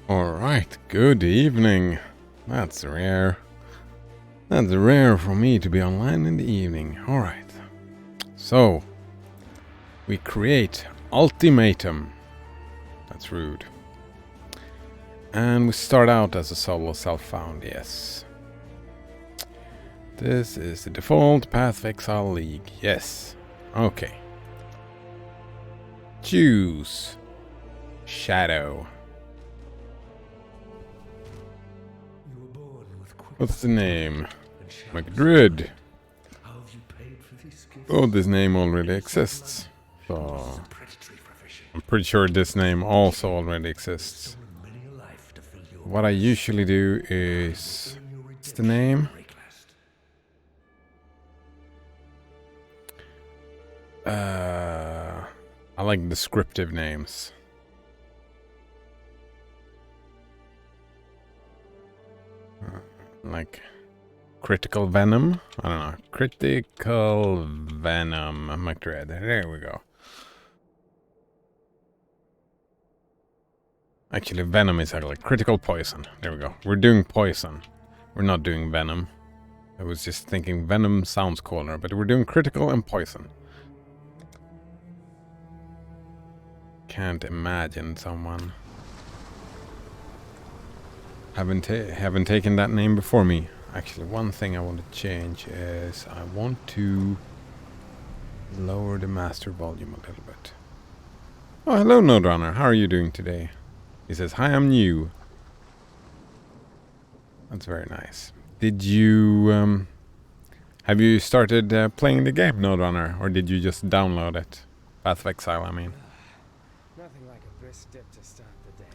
Alright, good evening. That's rare. That's rare for me to be online in the evening. Alright. So, we create Ultimatum. That's rude. And we start out as a solo self-found, yes. This is the default Path of Exile League, yes. Okay. Choose Shadow. What's the name? Madrid. Oh, this name already exists. So I'm pretty sure this name also already exists. What I usually do is... What's the name? I like descriptive names. Like Critical Venom? I don't know. Critical Venom Madrid. There we go. Actually, Venom is like Critical Poison. There we go. We're doing Poison. We're not doing Venom. I was just thinking Venom sounds cooler, but we're doing Critical and Poison. Can't imagine someone haven't taken that name before me. Actually, one thing I want to change is I want to lower the master volume a little bit. Oh, hello, Node Runner. How are you doing today? He says, "Hi, I'm new." That's very nice. Did you have you started playing the game, Node Runner, or did you just download it? Path of Exile, I mean. Nothing like a brisk dip to start the day.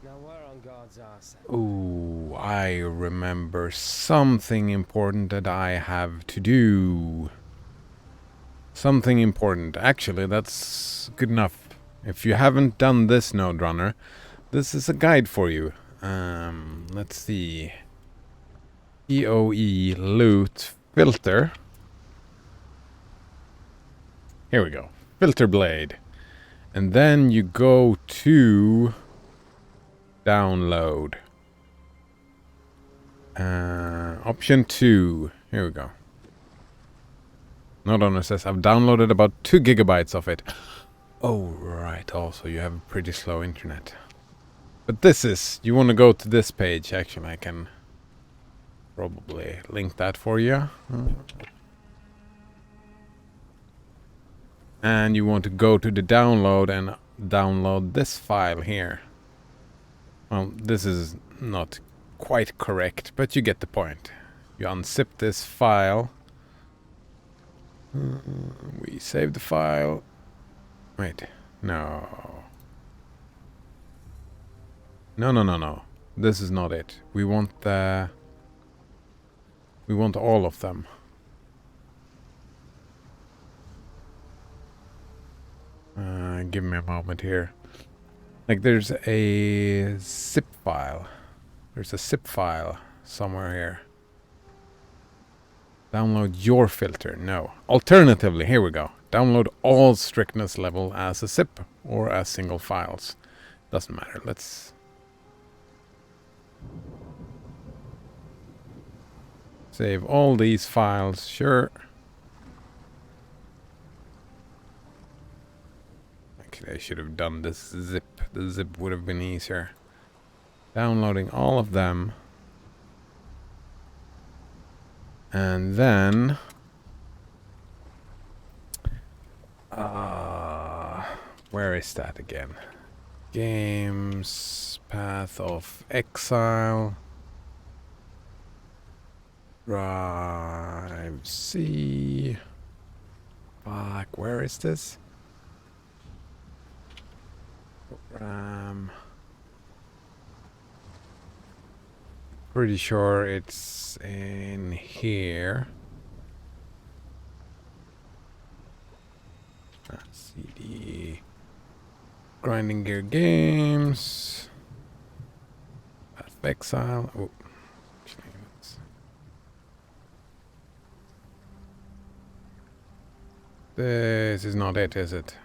Now we're on God's arse. Oh, I remember something important that I have to do. Something important. Actually, that's good enough. If you haven't done this, Node Runner, this is a guide for you. Let's see. EOE loot filter. Here we go. Filter blade. And then you go to download. Option 2. Here we go. Node Owner says, I've downloaded about 2 gigabytes of it. Oh, right. Also, you have a pretty slow internet. But this is... You want to go to this page. Actually, I can probably link that for you. And you want to go to the download and download this file here. Well, this is not quite correct, but you get the point. You unzip this file. We save the file. Wait, no. No. This is not it. We want all of them. Give me a moment here. Like there's a zip file. There's a zip file somewhere here. Download your filter. No. Alternatively, here we go. Download all strictness level as a zip or as single files. Doesn't matter. Let's save all these files. Sure. Actually, I should have done this zip. The zip would have been easier. Downloading all of them. And then... where is that again? Games, Path of Exile, Drive C. Fuck, where is this? Program. Pretty sure it's in here. CD. Grinding Gear Games. Path of Exile. Oh. This is not it, is it?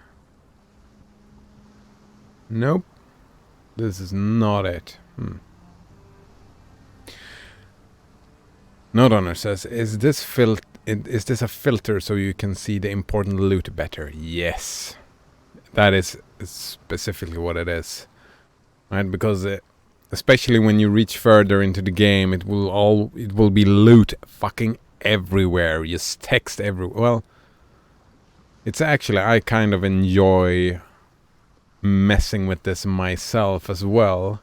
Nope. This is not it. Note Honor says, is this a filter so you can see the important loot better? Yes. That is specifically what it is. Right? Because especially when you reach further into the game, it will be loot fucking everywhere. Just text everywhere. Well, it's actually, I kind of enjoy messing with this myself as well,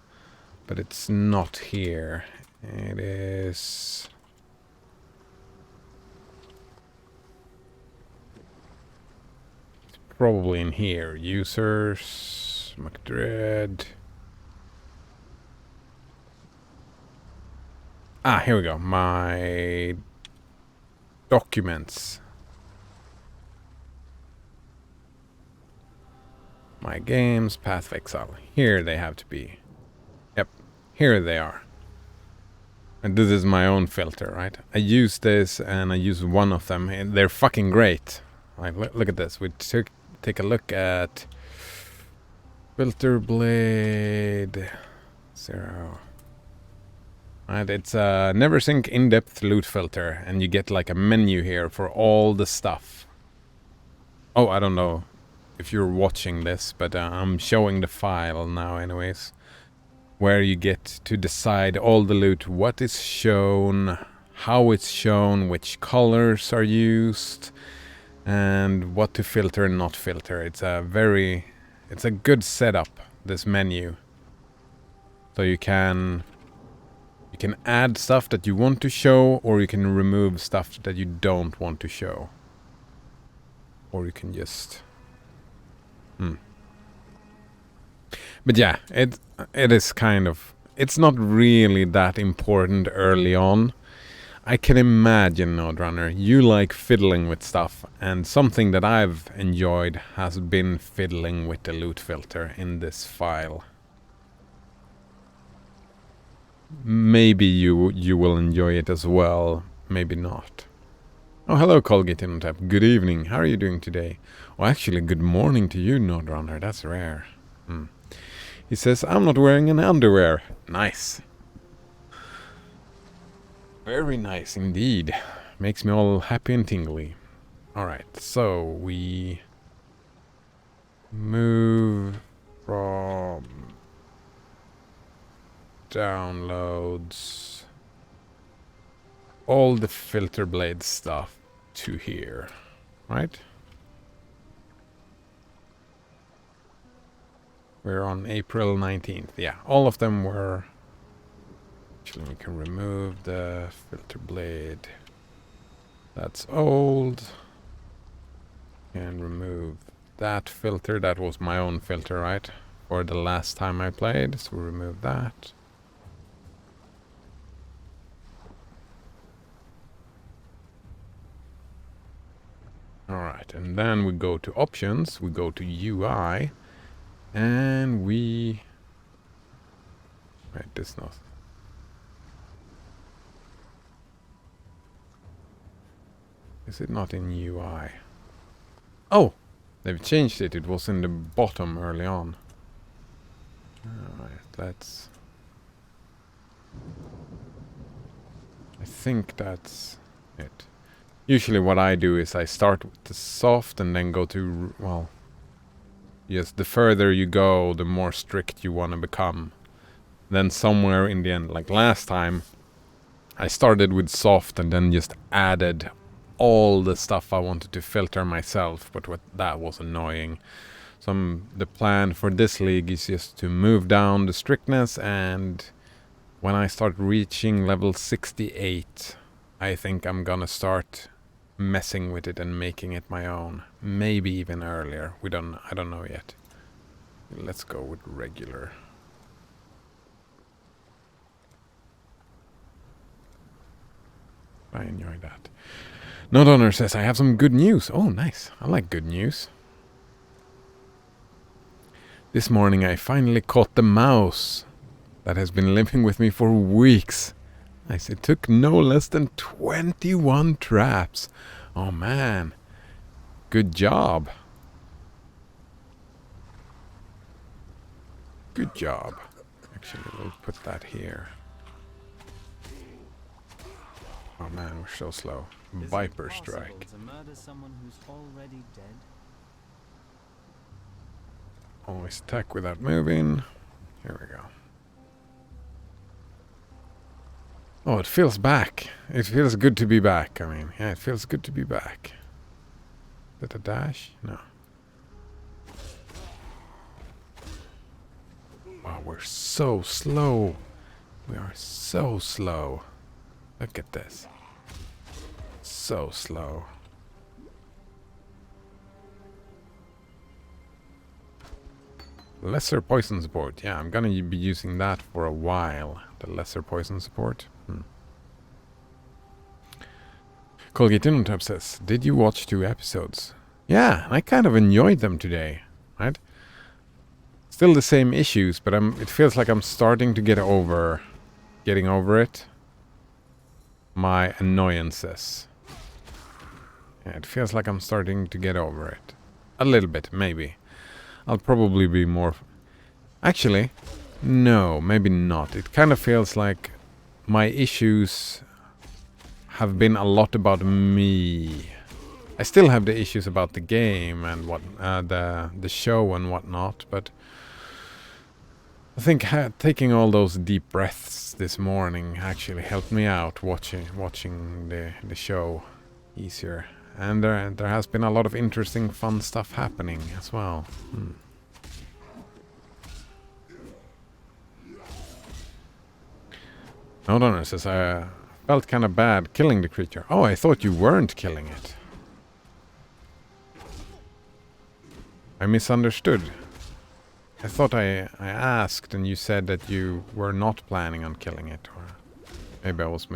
but it's not here. It is probably in here. Users, McDread. Ah, here we go. My documents. My games, Path of Exile. Here they have to be. Yep, here they are. And this is my own filter, right? I use this and I use one of them, and they're fucking great. Like, look at this. We take a look at Filter Blade 0. Right, it's a NeverSync in-depth loot filter, and you get like a menu here for all the stuff. Oh, I don't know if you're watching this, but I'm showing the file now anyways, where you get to decide all the loot, what is shown, how it's shown, which colors are used, and what to filter and not filter. It's a good setup, this menu. So you can add stuff that you want to show, or you can remove stuff that you don't want to show. Or you can just... But yeah, it is kind of... It's not really that important early on. I can imagine, Nodrunner, you like fiddling with stuff, and something that I've enjoyed has been fiddling with the loot filter in this file. Maybe you will enjoy it as well, maybe not. Oh, hello, Colgate on tap. Good evening. How are you doing today? Oh, actually, good morning to you, Nodrunner. That's rare. He says, I'm not wearing any underwear. Nice. Very nice indeed. Makes me all happy and tingly. Alright, so we move from downloads all the filter blade stuff to here, right? We're on April 19th. Yeah, all of them were... Actually, we can remove the filter blade. That's old. And remove that filter. That was my own filter, right? For the last time I played. So we remove that. Alright, and then we go to options. We go to UI. And we... Wait, this not... Is it not in UI? Oh! They've changed it. It was in the bottom early on. Alright, let's... I think that's it. Usually what I do is I start with the soft and then go to... Well... Yes, the further you go, the more strict you want to become. Then somewhere in the end, like last time, I started with soft and then just added all the stuff I wanted to filter myself, but that was annoying. So the plan for this league is just to move down the strictness, and when I start reaching level 68, I think I'm gonna start messing with it and making it my own. Maybe even earlier. I don't know yet. Let's go with regular. I enjoy that. Not Honor says, I have some good news. Oh, nice. I like good news. This morning I finally caught the mouse that has been living with me for weeks. Nice. It took no less than 21 traps. Oh, man. Good job. Good job. Actually, we'll put that here. Oh man, we're so slow. Viper strike. To murder someone who's already dead? Always attack without moving. Here we go. Oh, it feels back. It feels good to be back. I mean, yeah, it feels good to be back. Is that a dash? No. Wow, we're so slow. We are so slow. Look at this. So slow. Lesser poison support. Yeah, I'm gonna be using that for a while. The lesser poison support. Colgate Untitled says, did you watch 2 episodes? Yeah, I kind of enjoyed them today. Right? Still the same issues, but it feels like I'm starting to getting over it. My annoyances. Yeah, it feels like I'm starting to get over it. A little bit, maybe. I'll probably be more... Actually, no, maybe not. It kind of feels like my issues have been a lot about me. I still have the issues about the game and what the show and whatnot, but I think taking all those deep breaths this morning actually helped me out watching the show easier. And there has been a lot of interesting, fun stuff happening as well. No, says I felt kind of bad killing the creature. Oh, I thought you weren't killing it. I misunderstood. I thought I asked and you said that you were not planning on killing it, or maybe I was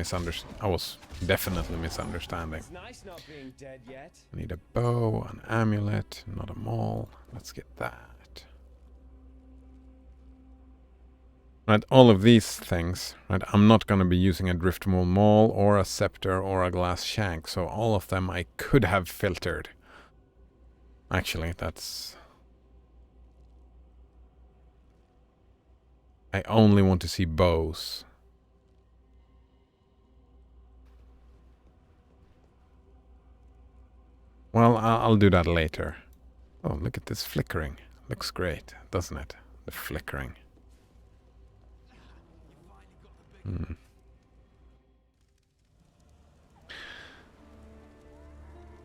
I was definitely misunderstanding. It's nice not being dead yet. I need a bow, an amulet, not a maul. Let's get that. Right, all of these things. Right, I'm not going to be using a driftmaul maul or a scepter or a glass shank, so all of them I could have filtered. Actually, that's... I only want to see bows. Well, I'll do that later. Oh, look at this flickering. Looks great, doesn't it? The flickering.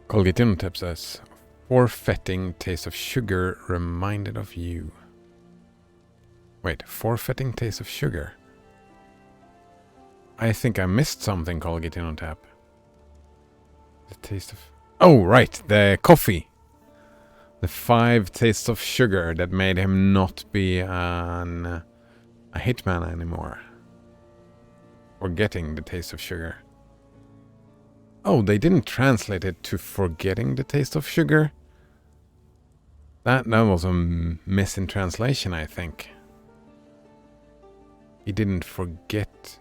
Colgate Untitled says, forfeiting taste of sugar reminded of you. Wait, forfeiting taste of sugar? I think I missed something, Colgate Untitled. The taste of... Oh, right, the coffee. The 5 tastes of sugar that made him not be a hitman anymore. Forgetting the taste of sugar. Oh, they didn't translate it to forgetting the taste of sugar? That was a miss in translation, I think. He didn't forget.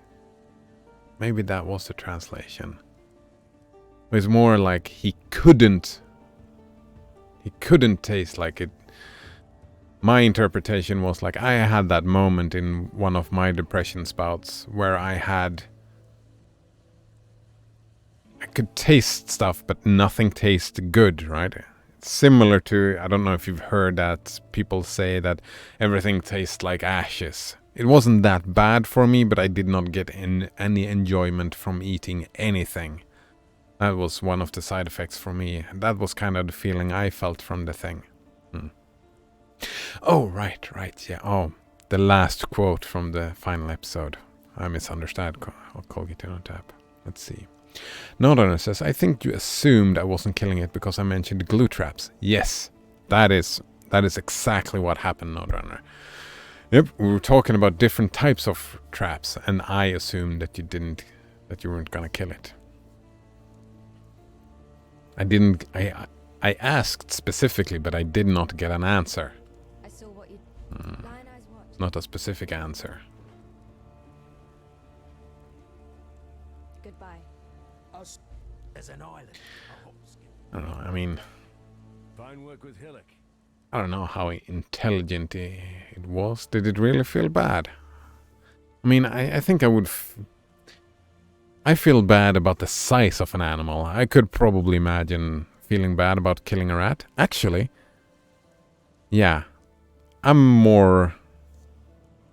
Maybe that was the translation. It was more like he couldn't taste like it. My interpretation was like I had that moment in one of my depression spouts where I could taste stuff, but nothing tasted good, right? It's similar to, I don't know if you've heard that people say that everything tastes like ashes. It wasn't that bad for me, but I did not get any enjoyment from eating anything. That was one of the side effects for me. That was kind of the feeling I felt from the thing. Oh, right, yeah. Oh, the last quote from the final episode. I misunderstood. I'll call it on tap. Let's see. Nordrunner says, I think you assumed I wasn't killing it because I mentioned glue traps. Yes, that is exactly what happened, Nordrunner. Yep, we were talking about different types of traps, and I assumed that you weren't gonna kill it. I asked specifically, but I did not get an answer. I saw what you... Lionized what? Not a specific answer. Goodbye. There's an island. I don't know, I mean... Fine work with Hillock. I don't know how intelligent it was. Did it really feel bad? I mean, I think I would... I feel bad about the size of an animal. I could probably imagine feeling bad about killing a rat. Actually, yeah. I'm more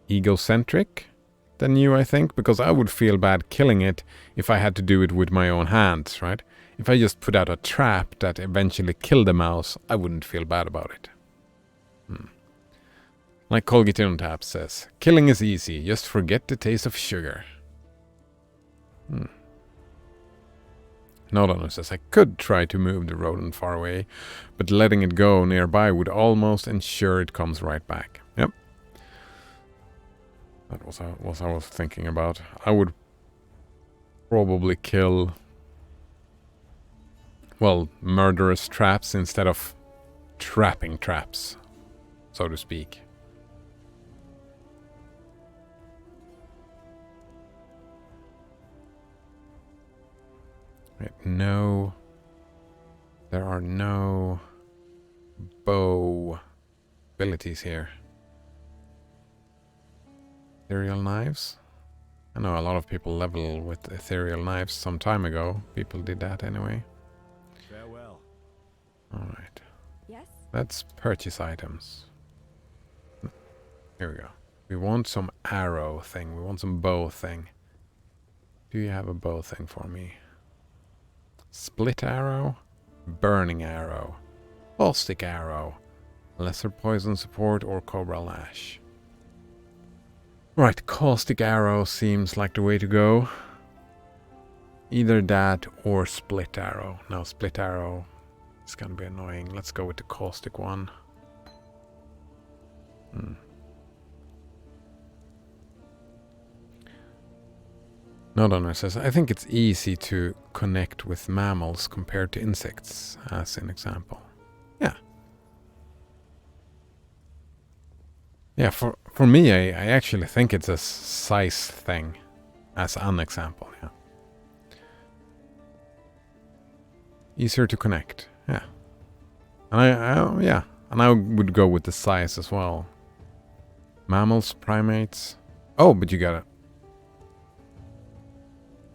egocentric than you, I think, because I would feel bad killing it if I had to do it with my own hands, right? If I just put out a trap that eventually killed the mouse, I wouldn't feel bad about it. Like Colgate on Tap says, killing is easy, just forget the taste of sugar. Nodonner says, I could try to move the rodent far away, but letting it go nearby would almost ensure it comes right back. Yep. That was what I was thinking about. I would probably kill, well, murderous traps instead of trapping traps, so to speak. Right, no, there are no bow abilities here. Ethereal knives? I know a lot of people level with ethereal knives some time ago. People did that anyway. Farewell. Alright. Yes? Let's purchase items. Here we go. We want some arrow thing. We want some bow thing. Do you have a bow thing for me? Split arrow? Burning arrow. Caustic arrow. Lesser poison support or cobra lash. Right, caustic arrow seems like the way to go. Either that or split arrow. No, split arrow is gonna be annoying. Let's go with the caustic one. Nodonner says, I think it's easy to connect with mammals compared to insects, as an example. Yeah. Yeah, for me, I actually think it's a size thing, as an example, yeah. Easier to connect, yeah. And and I would go with the size as well. Mammals, primates. Oh, but you got it.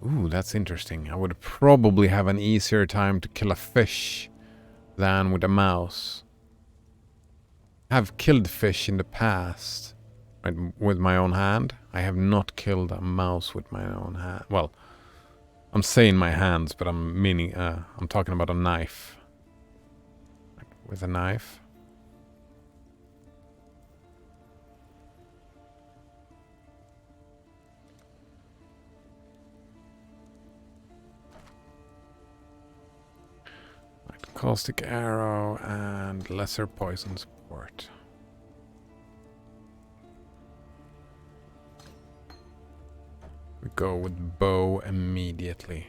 Ooh, that's interesting. I would probably have an easier time to kill a fish than with a mouse. I've killed fish in the past, right, with my own hand. I have not killed a mouse with my own hand. Well, I'm saying my hands, but I'm meaning, I'm talking about a knife. With a knife. Caustic arrow and lesser poison support. We go with bow immediately.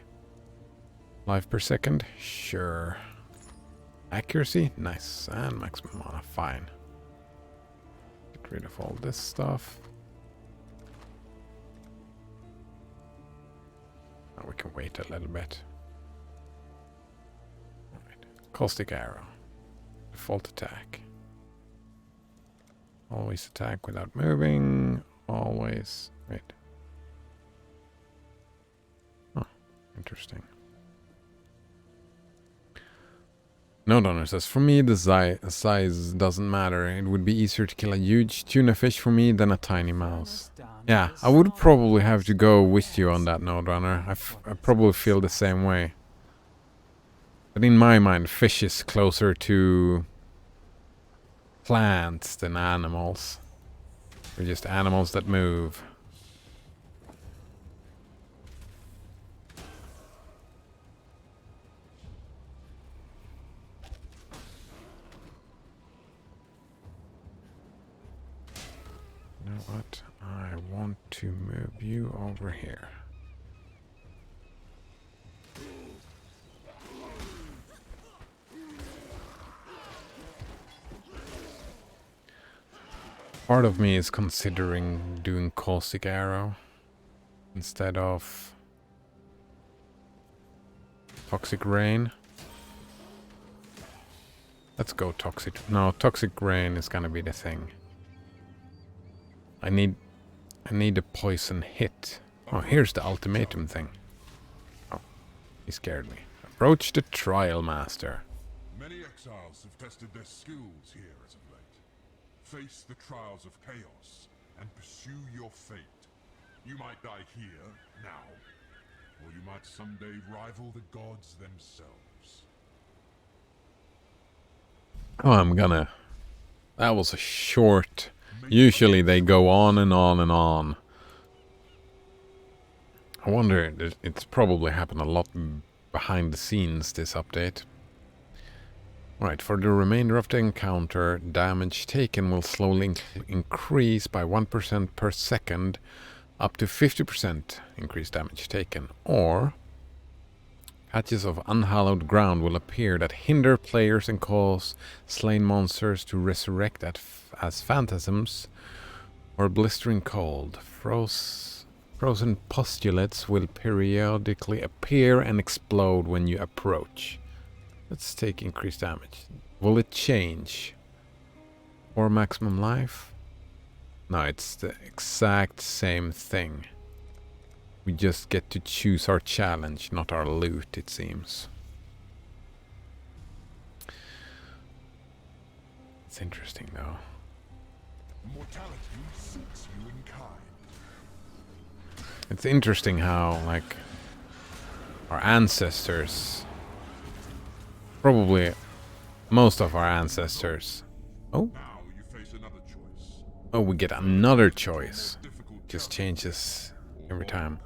Life per second? Sure. Accuracy? Nice. And maximum mana? Fine. Get rid of all this stuff. Now we can wait a little bit. Caustic arrow. Default attack. Always attack without moving. Always. Wait. Oh, interesting. Nodonner says, for me the size doesn't matter. It would be easier to kill a huge tuna fish for me than a tiny mouse. Yeah, I would probably have to go with you on that, Nodonner. I probably feel the same way. But in my mind, fish is closer to plants than animals. They're just animals that move. You know what? I want to move you over here. Part of me is considering doing caustic arrow instead of toxic rain. Let's go toxic. No, toxic rain is gonna be the thing. I need a poison hit. Oh, here's the ultimatum thing. Oh, he scared me. Approach the trial master. Many exiles have tested their skills here as of late. Face the trials of chaos and pursue your fate. You might die here, now, or you might someday rival the gods themselves. Oh, I'm gonna... That was a short... Usually they go on and on and on. I wonder, it's probably happened a lot behind the scenes, this update. Right, for the remainder of the encounter, damage taken will slowly increase by 1% per second, up to 50% increased damage taken. Or, patches of unhallowed ground will appear that hinder players and cause slain monsters to resurrect as phantasms, or blistering cold. Frozen postulates will periodically appear and explode when you approach. Let's take increased damage. Will it change? Or maximum life? No, it's the exact same thing. We just get to choose our challenge, not our loot, it seems. It's interesting, though. Mortality seeks you in kind. It's interesting how, like, our ancestors... Probably most of our ancestors... Oh? Now you face another choice. Oh, we get another choice. Just changes every time.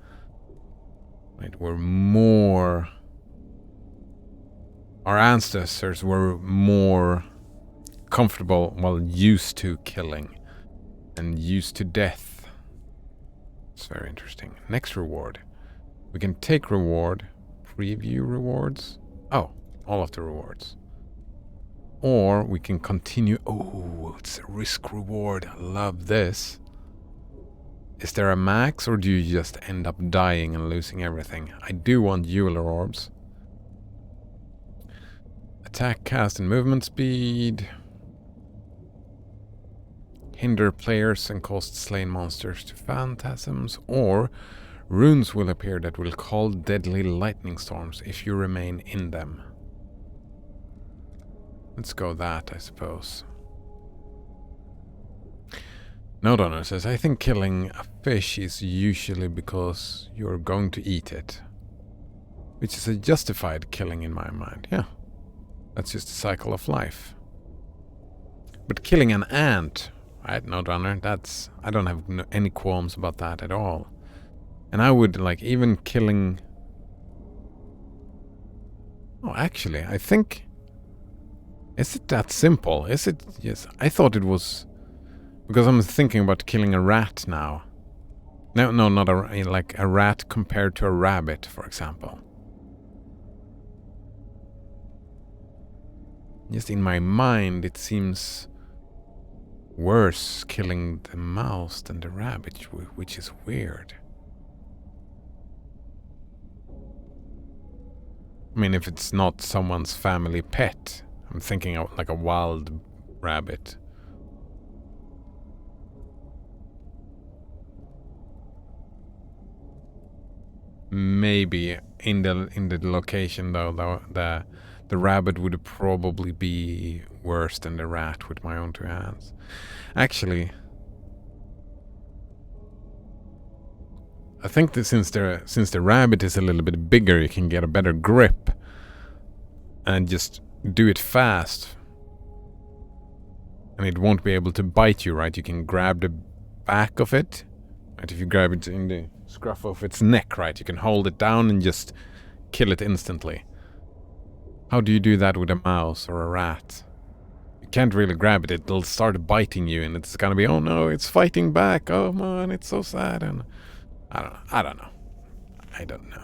Right, we're more... Our ancestors were more comfortable, well, used to killing. And used to death. It's very interesting. Next reward. We can take reward. Preview rewards. Oh, all of the rewards. Or we can continue. Oh, it's a risk reward. I love this. Is there a max, or do you just end up dying and losing everything? I do want Jeweler Orbs. Attack, cast, and movement speed. Hinder players and cause slain monsters to phantasms. Or runes will appear that will call deadly lightning storms if you remain in them. Let's go that, I suppose. Nodonor says, I think killing a fish is usually because you're going to eat it. Which is a justified killing in my mind, yeah. That's just a cycle of life. But killing an ant, right, Nodonor, that's... I don't have any qualms about that at all. And I would, like, even killing... Oh, actually, I think... Is it that simple? Is it? Yes, I thought it was... Because I'm thinking about killing a rat now. No, not a... Like a rat compared to a rabbit, for example. Just in my mind, it seems worse killing the mouse than the rabbit, which is weird. I mean, if it's not someone's family pet... I'm thinking of like a wild rabbit. Maybe in the location though, the rabbit would probably be worse than the rat with my own two hands. Actually, I think that since the rabbit is a little bit bigger, you can get a better grip and just do it fast. And it won't be able to bite you, right? You can grab the back of it. Right? If you grab it in the scruff of its neck, right? You can hold it down and just kill it instantly. How do you do that with a mouse or a rat? You can't really grab it. It'll start biting you and it's gonna be, oh no, it's fighting back. Oh man, it's so sad. And I don't know.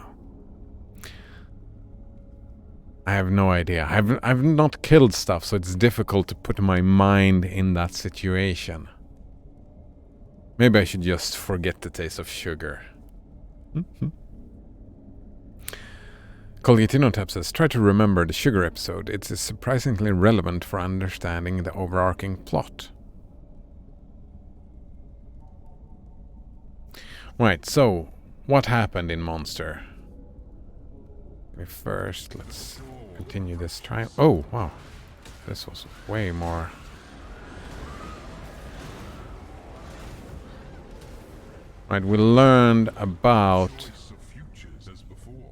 I have no idea. I've not killed stuff, so it's difficult to put my mind in that situation. Maybe I should just forget the taste of sugar. Colgatino says, try to remember the sugar episode. It is surprisingly relevant for understanding the overarching plot. Right, so what happened in Monster? First, let's continue this trial. Oh, wow. This was way more. Right, we learned about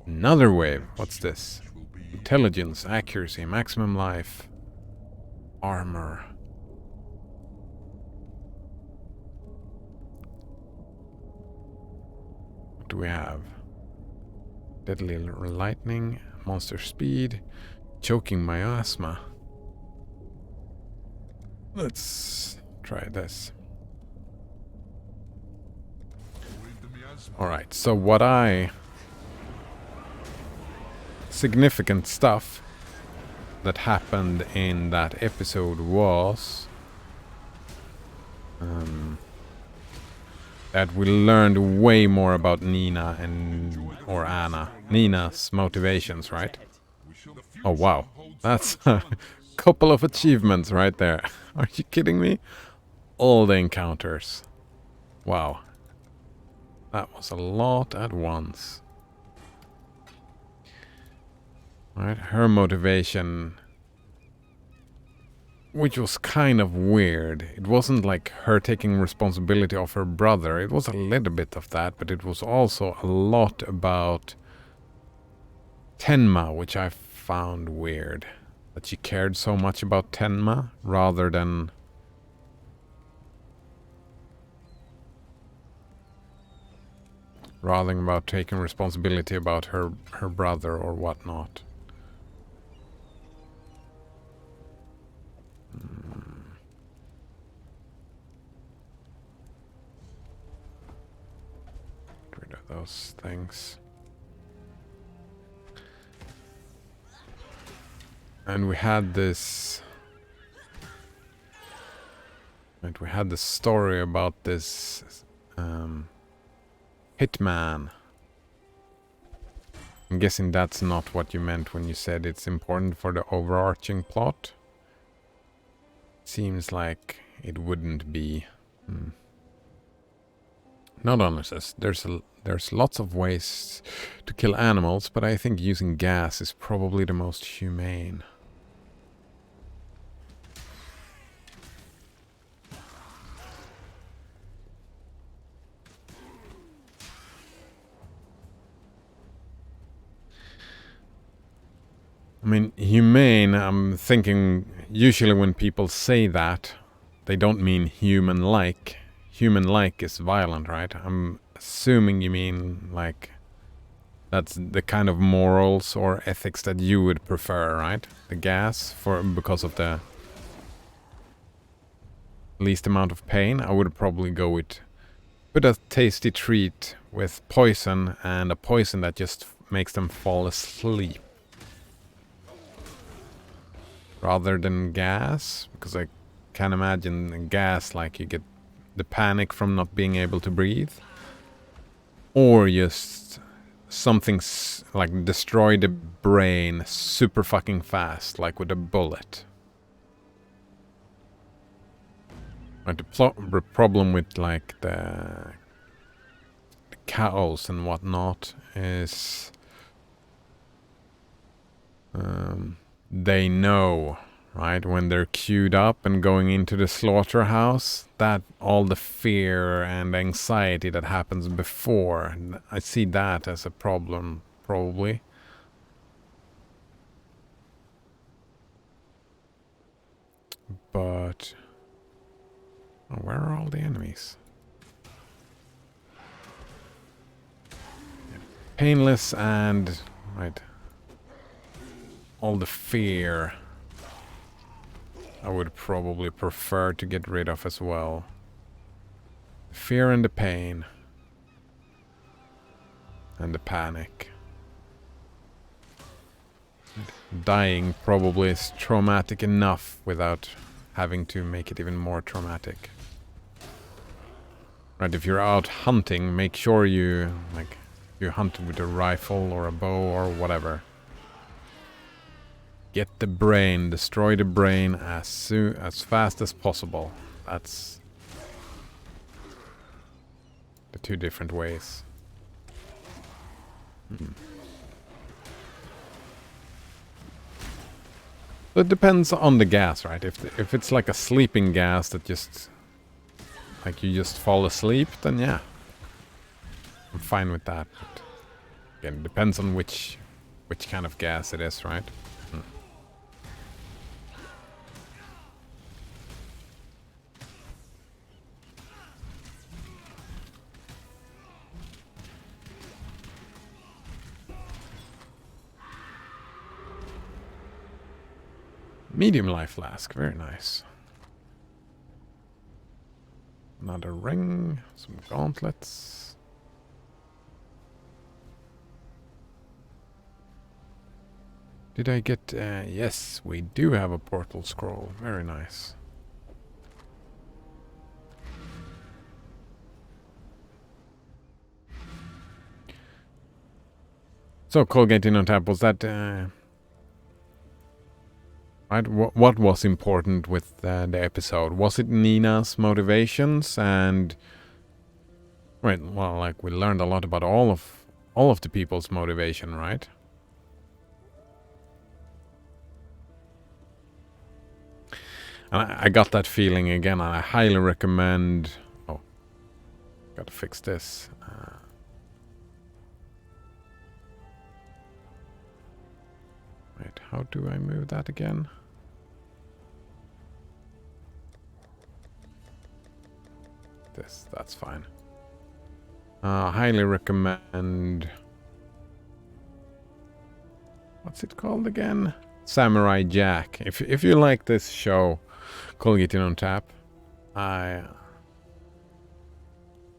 another wave. What's this? Intelligence, accuracy, maximum life, armor. What do we have? Deadly lightning, monster speed, choking miasma. Let's try this. Alright, so what significant stuff that happened in that episode was that we learned way more about Nina or Anna. Nina's motivations, right? Oh wow, that's a couple of achievements right there. Are you kidding me? All the encounters. Wow. That was a lot at once. Right, her motivation, which was kind of weird. It wasn't like her taking responsibility of her brother. It was a little bit of that, but it was also a lot about Tenma, which I found weird. That she cared so much about Tenma rather than about taking responsibility about her brother or whatnot. Get rid of those things. And we had this. And we had the story about this hitman. I'm guessing that's not what you meant when you said it's important for the overarching plot. Seems like it wouldn't be. Not honest. There's lots of ways to kill animals, but I think using gas is probably the most humane. I mean, humane, I'm thinking usually when people say that, they don't mean human-like. Human-like is violent, right? I'm assuming you mean, like, that's the kind of morals or ethics that you would prefer, right? The gas, because of the least amount of pain. I would probably go with put a tasty treat with poison, and a poison that just makes them fall asleep. Rather than gas, because I can't imagine gas, like you get the panic from not being able to breathe. Or just something like destroy the brain super fucking fast, like with a bullet. Like the problem with like the cows and whatnot is they know, right, when they're queued up and going into the slaughterhouse, that all the fear and anxiety that happens before, I see that as a problem, probably. But where are all the enemies? Painless and right. All the fear I would probably prefer to get rid of as well. Fear and the pain. And the panic. Dying probably is traumatic enough without having to make it even more traumatic. Right, if you're out hunting, make sure you hunt with a rifle or a bow or whatever. Get the brain, destroy the brain as fast as possible. That's the two different ways. So it depends on the gas, right? If it's like a sleeping gas that just like you just fall asleep, then yeah, I'm fine with that. But again, it depends on which kind of gas it is, right? Medium life flask, very nice. Another ring, some gauntlets. Did I get... yes, we do have a portal scroll. Very nice. So, Colgate in on tap, was that... right, what was important with the episode? Was it Nina's motivations? And... right, well, like, we learned a lot about all of the people's motivation, right? And I got that feeling again, and I highly recommend... oh, gotta fix this. Wait, how do I move that again? That's fine. Highly recommend... what's it called again? Samurai Jack. If you like this show, Colgate in on tap.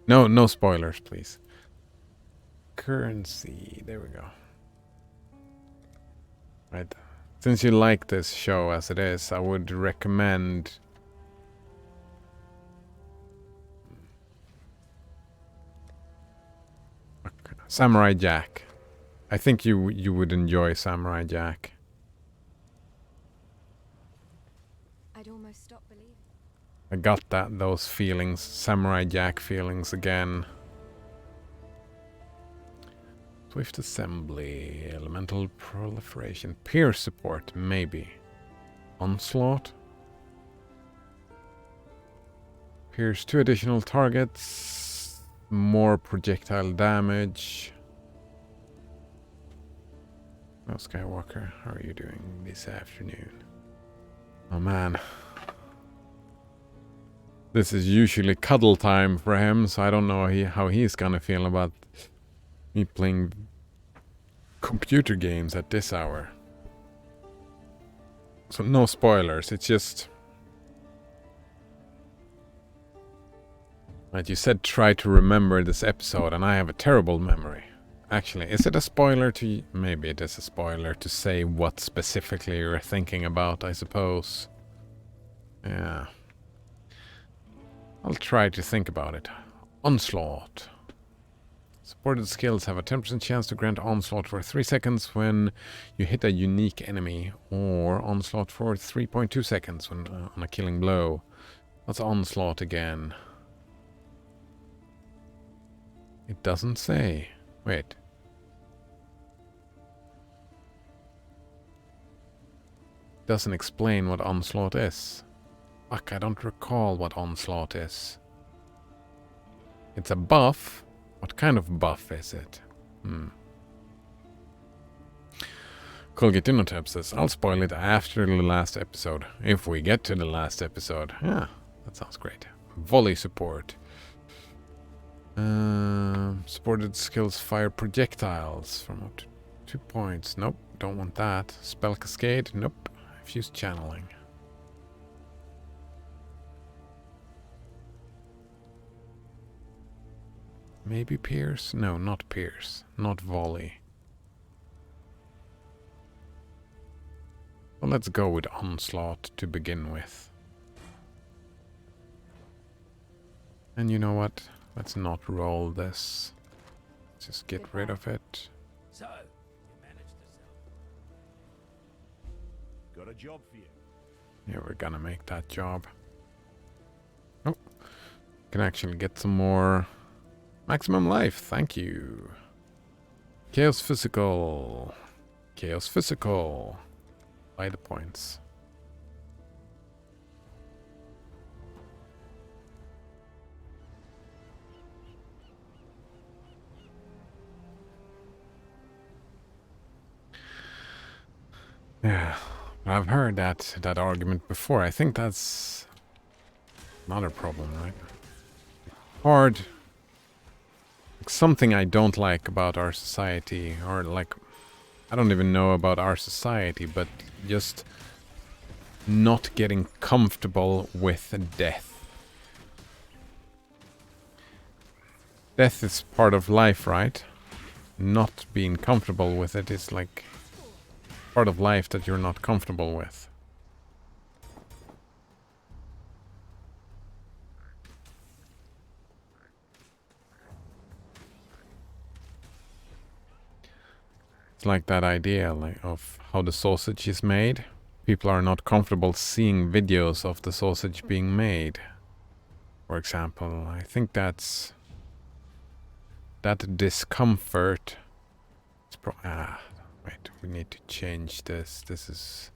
No spoilers, please. Currency. There we go. Right. Since you like this show as it is, I would recommend... Samurai Jack. I think you would enjoy Samurai Jack. I'd almost stop believing. I got those feelings, Samurai Jack feelings again. Swift assembly, elemental proliferation, peer support, maybe. Onslaught. Pierce 2 additional targets, more projectile damage. Oh, Skywalker, how are you doing this afternoon? Oh man. This is usually cuddle time for him, so I don't know how he's gonna feel about me playing computer games at this hour. So no spoilers, it's just... right, you said try to remember this episode, and I have a terrible memory. Actually, is it a spoiler to... maybe it is a spoiler to say what specifically you're thinking about, I suppose. Yeah. I'll try to think about it. Onslaught. Supported skills have a 10% chance to grant Onslaught for 3 seconds when you hit a unique enemy, or Onslaught for 3.2 seconds when on a killing blow. What's Onslaught again? It doesn't say. Wait. Doesn't explain what Onslaught is. Fuck, I don't recall what Onslaught is. It's a buff. What kind of buff is it? Colgate Inotep says, I'll spoil it after the last episode. If we get to the last episode. Yeah, that sounds great. Volley support. Supported skills fire projectiles from up to 2 points. Nope, don't want that. Spell cascade. Nope. Fuse channeling. Maybe Pierce? No, not Pierce. Not Volley. Well, let's go with Onslaught to begin with. And you know what? Let's not roll this. Just get rid of it. So, you managed to sell. Got a job for you. Yeah, we're gonna make that job. Oh, can actually get some more maximum life. Thank you. Chaos physical. Chaos physical. Buy the points. Yeah, I've heard that argument before. I think that's another problem, right? Hard. Something I don't like about our society, or like, I don't even know about our society, but just not getting comfortable with death. Death is part of life, right? Not being comfortable with it is like part of life that you're not comfortable with. It's like that idea of how the sausage is made. People are not comfortable seeing videos of the sausage being made. For example, I think that discomfort. Wait, we need to change this. This is.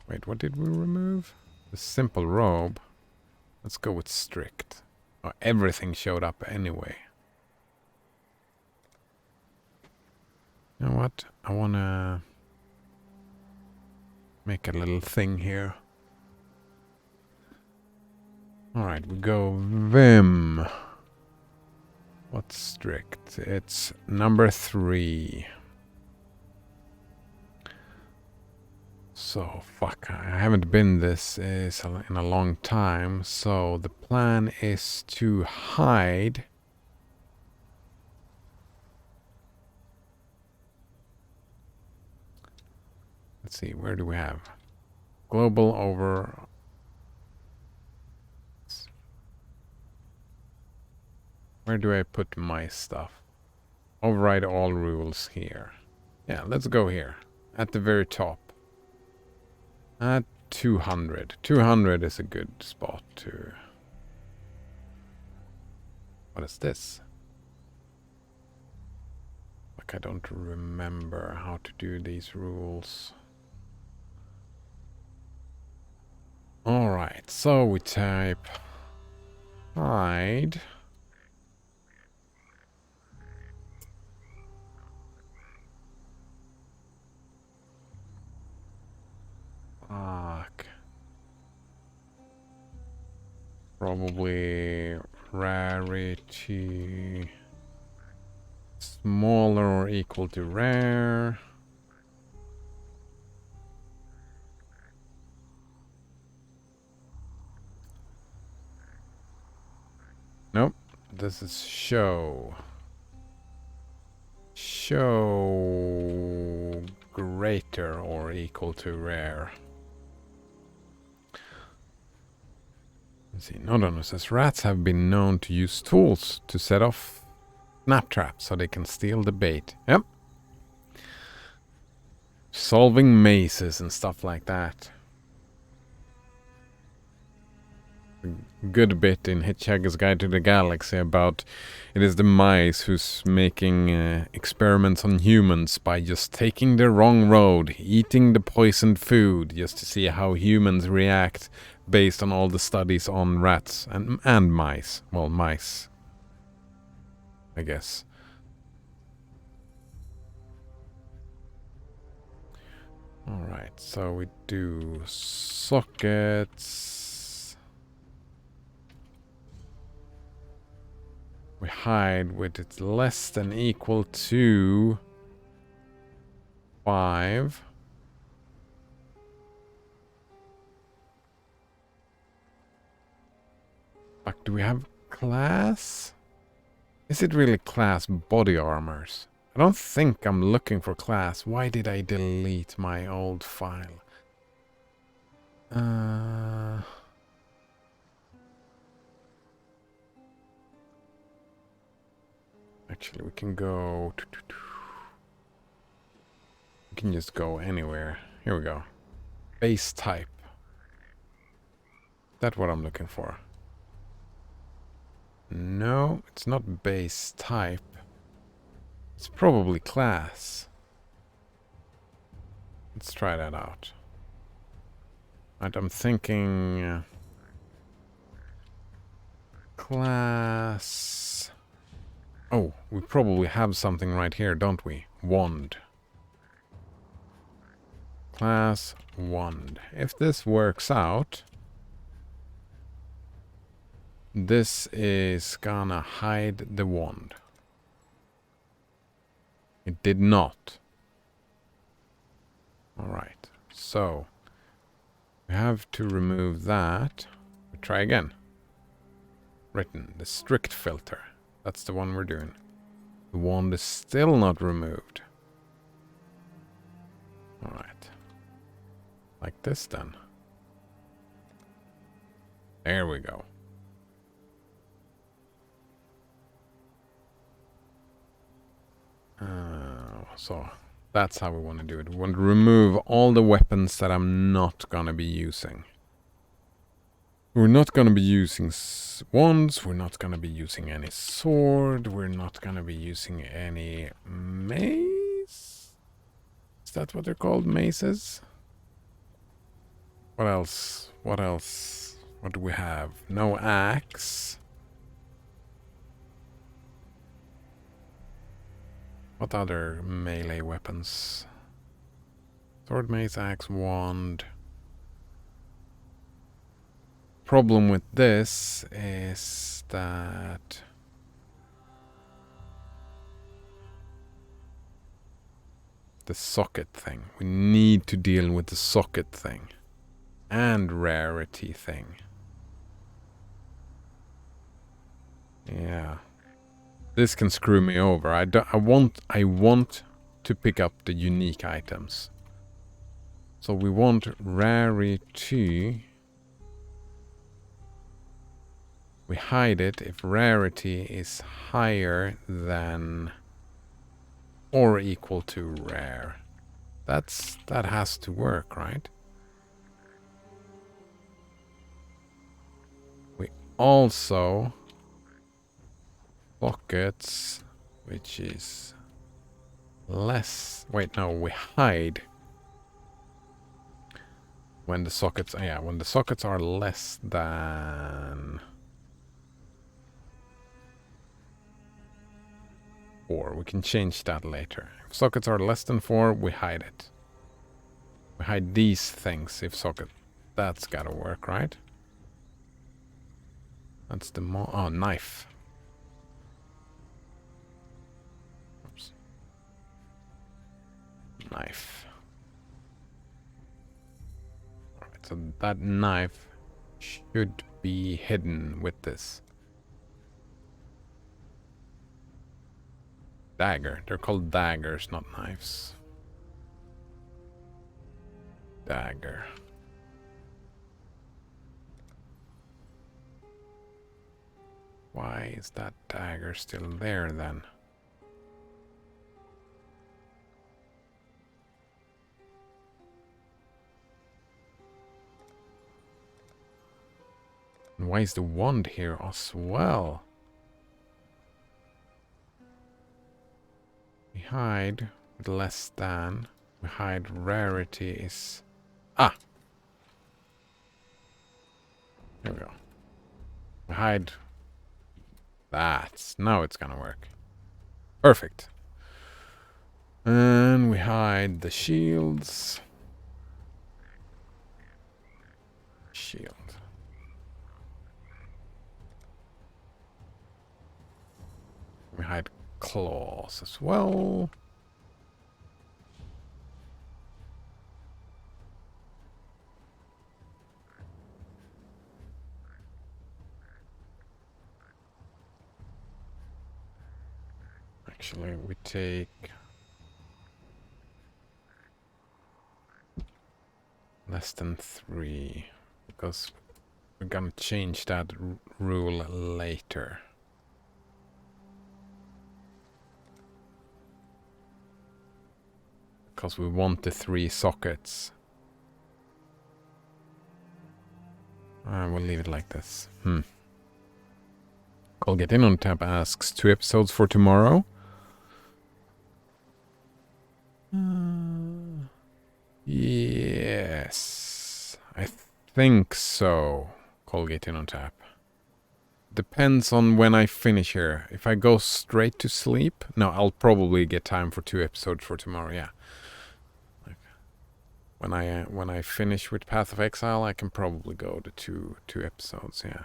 Wait, what did we remove? The simple robe. Let's go with strict. Oh, everything showed up anyway. You know what? I wanna make a little thing here. Alright, we go Vim. What's strict? It's number 3. So, fuck, I haven't been this in a long time, so the plan is to hide. Let's see, where do we have? Global over. Where do I put my stuff? Override all rules here. Yeah, let's go here. At the very top. At 200. 200 is a good spot to... What is this? Like, I don't remember how to do these rules. Alright, so we type hide. Fuck. Probably rarity smaller or equal to rare. Nope. This is show. Show greater or equal to rare. Let's see. No, it says rats have been known to use tools to set off snap traps so they can steal the bait. Yep. Solving mazes and stuff like that. Good bit in Hitchhiker's Guide to the Galaxy about it is the mice who's making experiments on humans by just taking the wrong road, eating the poisoned food just to see how humans react based on all the studies on rats and mice. Well, mice, I guess. Alright, so we do sockets. We hide with it's less than equal to 5. Fuck, do we have class? Is it really class body armors? I don't think I'm looking for class. Why did I delete my old file? Actually, we can go... You can just go anywhere. Here we go. Base type. That's what I'm looking for. No, it's not base type. It's probably class. Let's try that out. Right, I'm thinking... class... Oh, we probably have something right here, don't we? Wand. Class wand. If this works out... this is gonna hide the wand. It did not. Alright, so... we have to remove that. We try again. Written, the strict filter. That's the one we're doing. The wand is still not removed. Alright. Like this then. There we go. So that's how we want to do it. We want to remove all the weapons that I'm not gonna be using. We're not gonna be using wands, we're not gonna be using any sword, we're not gonna be using any mace? Is that what they're called? Maces? What else? What else? What do we have? No axe. What other melee weapons? Sword, mace, axe, wand. Problem with this is that the socket thing. We need to deal with the socket thing and rarity thing. Yeah. This can screw me over. I want to pick up the unique items. So we want rarity. We hide it if rarity is higher than or equal to rare. That has to work, right? We also pockets, which is less. Wait, no, we hide when the sockets. Yeah, when the sockets are less than 4. We can change that later. If sockets are less than 4, we hide it. We hide these things if socket. That's gotta work, right? That's the oh, knife. Oops. Knife. Alright, so that knife should be hidden with this. Dagger. They're called daggers, not knives. Dagger. Why is that dagger still there then? And why is the wand here as well? We hide with less than. We hide rarity is... Ah! There we go. We hide... That's... Now it's gonna work. Perfect. And we hide the shields. Shield. We hide claws as well. Actually, we take less than 3 because we're gonna change that rule later. because we want the 3 sockets. We'll leave it like this. Get in on tap asks 2 episodes for tomorrow. Yes, I think so. Get in on tap. Depends on when I finish here. If I go straight to sleep, no, I'll probably get time for 2 episodes for tomorrow. Yeah. When I finish with Path of Exile, I can probably go to two episodes. Yeah.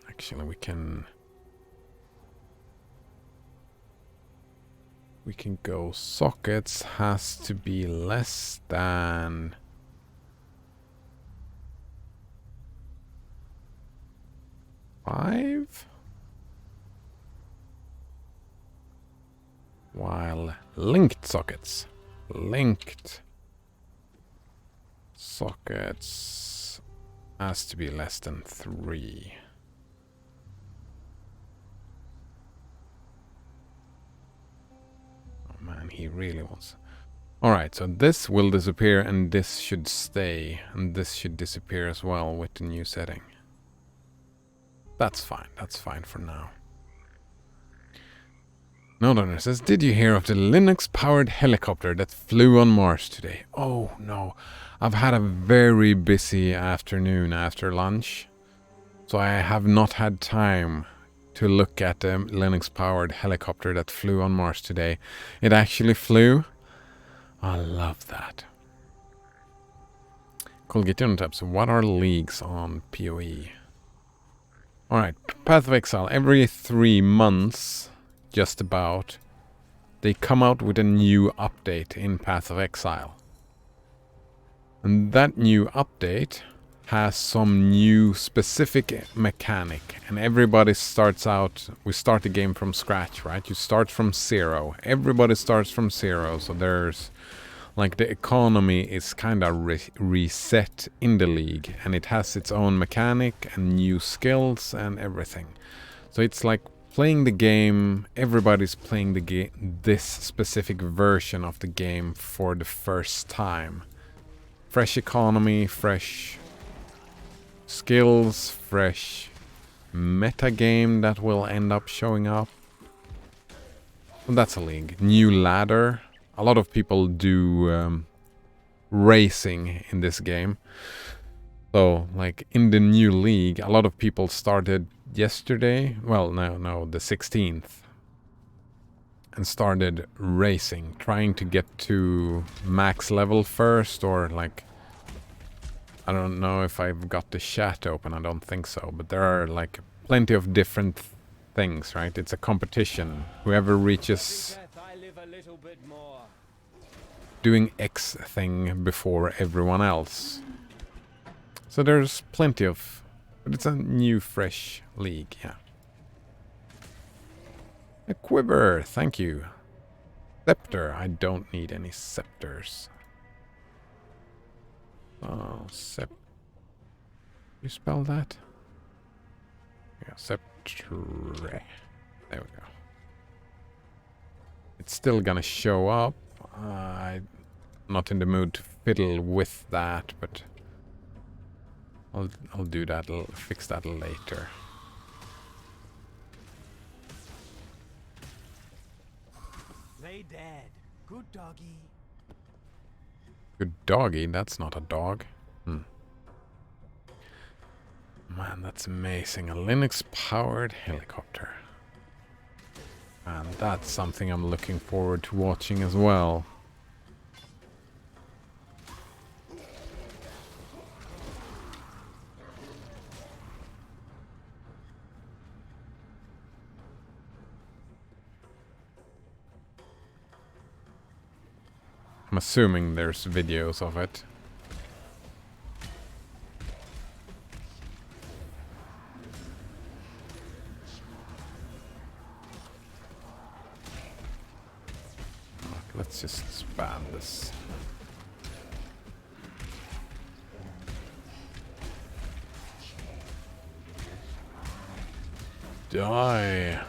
Actually, we can go sockets has to be less than 5, while linked sockets has to be less than 3. Oh man, he really wants. Alright, so this will disappear and this should stay, and this should disappear as well with the new setting. That's fine for now. Nodonner says, did you hear of the Linux-powered helicopter that flew on Mars today? Oh no, I've had a very busy afternoon after lunch, so I have not had time to look at the Linux-powered helicopter that flew on Mars today. It actually flew. I love that. Colgate Untitled. So what are leagues on PoE? Alright, Path of Exile. Every 3 months, just about, they come out with a new update in Path of Exile. And that new update has some new specific mechanic. And everybody starts out, we start the game from scratch, right? You start from 0. Everybody starts from 0, so there's like the economy is kind of reset in the league, and it has its own mechanic and new skills and everything. So it's like playing the game, everybody's playing the this specific version of the game for the first time. Fresh economy, fresh skills, fresh meta game that will end up showing up. Well, that's a league. New ladder. A lot of people do racing in this game. So, like, in the new league, a lot of people started yesterday. Well, no, the 16th. And started racing. Trying to get to max level first, or, like, I don't know if I've got the chat open. I don't think so. But there are, like, plenty of different things, right? It's a competition. Whoever reaches doing X thing before everyone else. So there's plenty of... But it's a new, fresh league, yeah. A quiver, thank you. Scepter, I don't need any scepters. Oh, you spell that? Yeah, sceptre. There we go. It's still gonna show up. I'm not in the mood to fiddle with that, but I'll do that. I'll fix that later. Lay dead. Good doggy. Good doggy? That's not a dog. Man, that's amazing. A Linux-powered helicopter. And that's something I'm looking forward to watching as well. I'm assuming there's videos of it. Let's just spam this. Die.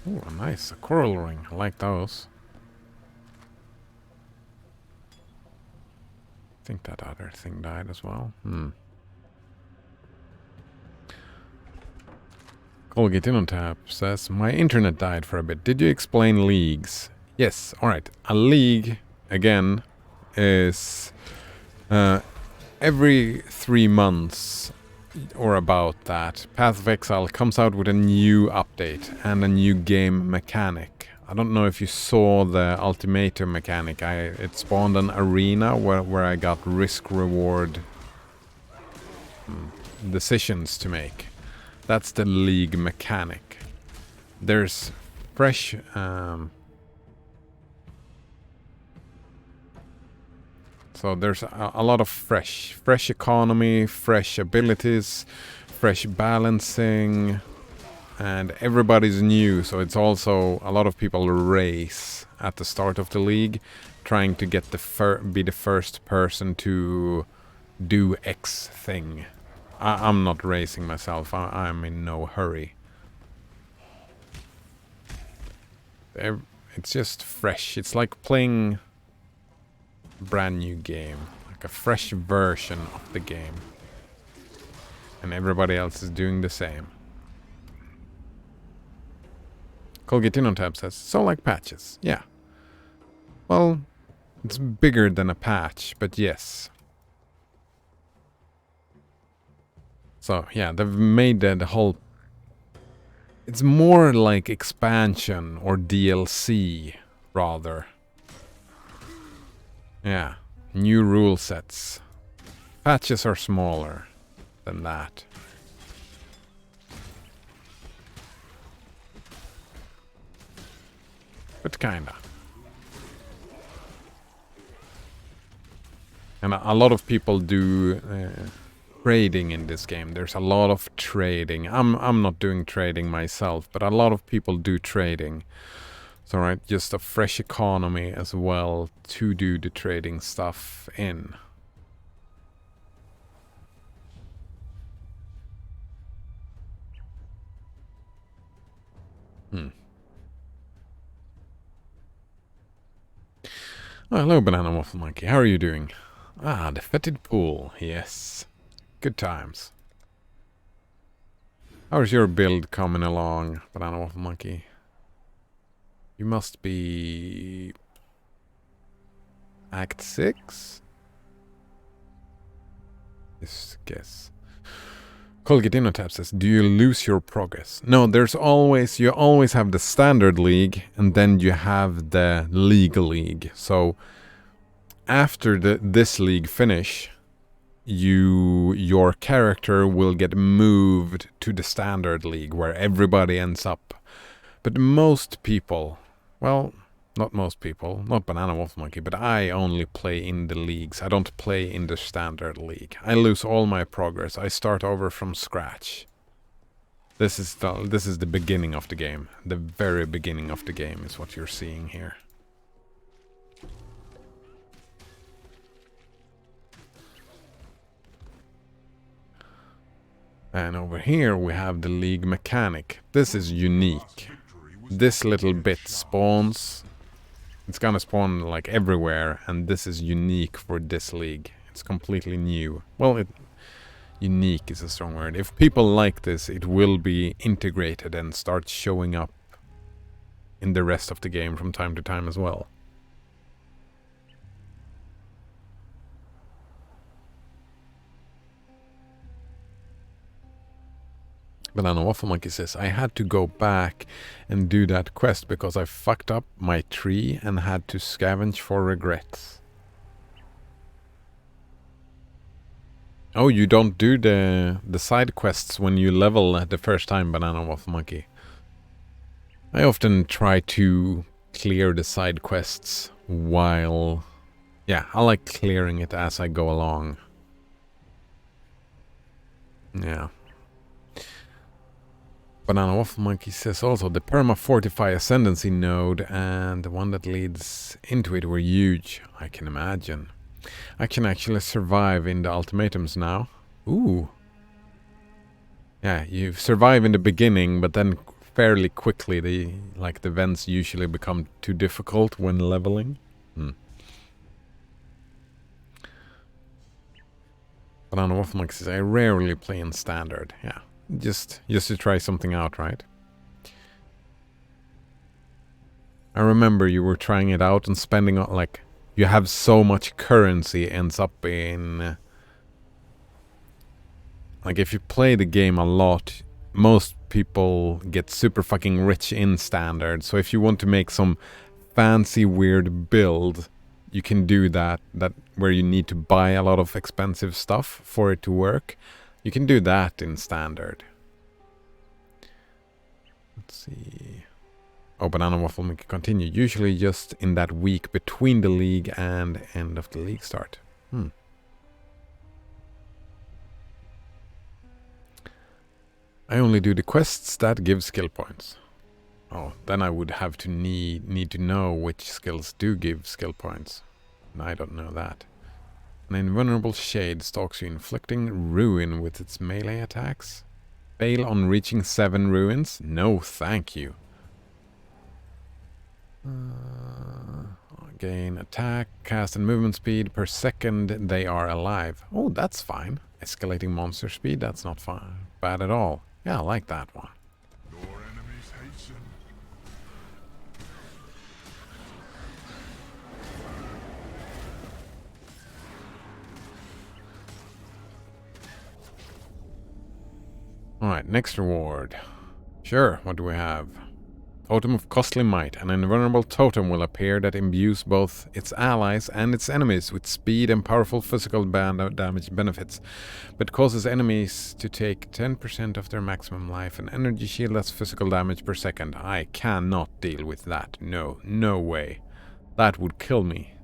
Ooh, nice. A coral ring. I like those. I think that other thing died as well. Colgate in on tap says, my internet died for a bit. Did you explain leagues? Yes. Alright. A league, again, is every 3 months or about that, Path of Exile comes out with a new update and a new game mechanic. I don't know if you saw the Ultimatum mechanic. It spawned an arena where I got risk-reward decisions to make. That's the league mechanic. There's fresh... So there's a lot of fresh economy, fresh abilities, fresh balancing, and everybody's new. So it's also a lot of people race at the start of the league, trying to get be the first person to do X thing. I'm not racing myself. I'm in no hurry. It's just fresh. It's like playing brand new game, like a fresh version of the game, and everybody else is doing the same. Colgate in on tab says, so like patches. Yeah, well, it's bigger than a patch, but yes. So yeah, they've made the whole, it's more like expansion or DLC rather. Yeah, new rule sets. Patches are smaller than that. But kinda. And a lot of people do trading in this game. There's a lot of trading. I'm not doing trading myself, but a lot of people do trading. So right, just a fresh economy as well to do the trading stuff in. Oh, hello, Banana Waffle Monkey. How are you doing? Ah, the fetid pool. Yes. Good times. How's your build coming along, Banana Waffle Monkey? You must be... Act 6? Just guess. Colgate Innotab says, do you lose your progress? No, there's always... You always have the standard league, and then you have the legal league. So, after this league finish, your character will get moved to the standard league, where everybody ends up. But most people... Well, not most people, not Banana Waffle Monkey, but I only play in the leagues. I don't play in the standard league. I lose all my progress. I start over from scratch. This is the beginning of the game. The very beginning of the game is what you're seeing here. And over here we have the league mechanic. This is unique. This little bit spawns. It's gonna spawn like everywhere, and this is unique for this league. It's completely new. Well, unique is a strong word. If people like this, it will be integrated and start showing up in the rest of the game from time to time as well. Banana Waffle Monkey says, I had to go back and do that quest because I fucked up my tree and had to scavenge for regrets. Oh, you don't do the side quests when you level the first time, Banana Waffle Monkey. I often try to clear the side quests while... Yeah, I like clearing it as I go along. Yeah. Banana Waffle Monkey says also the Perma Fortify Ascendancy node and the one that leads into it were huge. I can imagine. I can actually survive in the ultimatums now. Ooh. Yeah, you survive in the beginning, but then fairly quickly. The vents usually become too difficult when leveling. But on Wafflemox, I rarely play in standard. Yeah, just to try something out, right? I remember you were trying it out and spending on, like, you have so much currency ends up in... like, if you play the game a lot, most people get super fucking rich in standard. So if you want to make some fancy, weird build, you can do that where you need to buy a lot of expensive stuff for it to work. You can do that in standard. Let's see. Oh, Banana Waffle can continue. Usually just in that week between the league and end of the league start. I only do the quests that give skill points. Oh, then I would have to need to know which skills do give skill points. And I don't know that. An invulnerable shade stalks you, inflicting ruin with its melee attacks. Fail on reaching 7 ruins? No, thank you. Gain attack, cast, and movement speed per second they are alive. Oh, that's fine. Escalating monster speed, that's not fine. Bad at all. Yeah, I like that one. Your enemies hasten. Alright, next reward. Sure, what do we have? Totem of Costly Might. An invulnerable totem will appear that imbues both its allies and its enemies with speed and powerful physical damage benefits, but causes enemies to take 10% of their maximum life and energy shield as physical damage per second. I cannot deal with that. No, no way. That would kill me.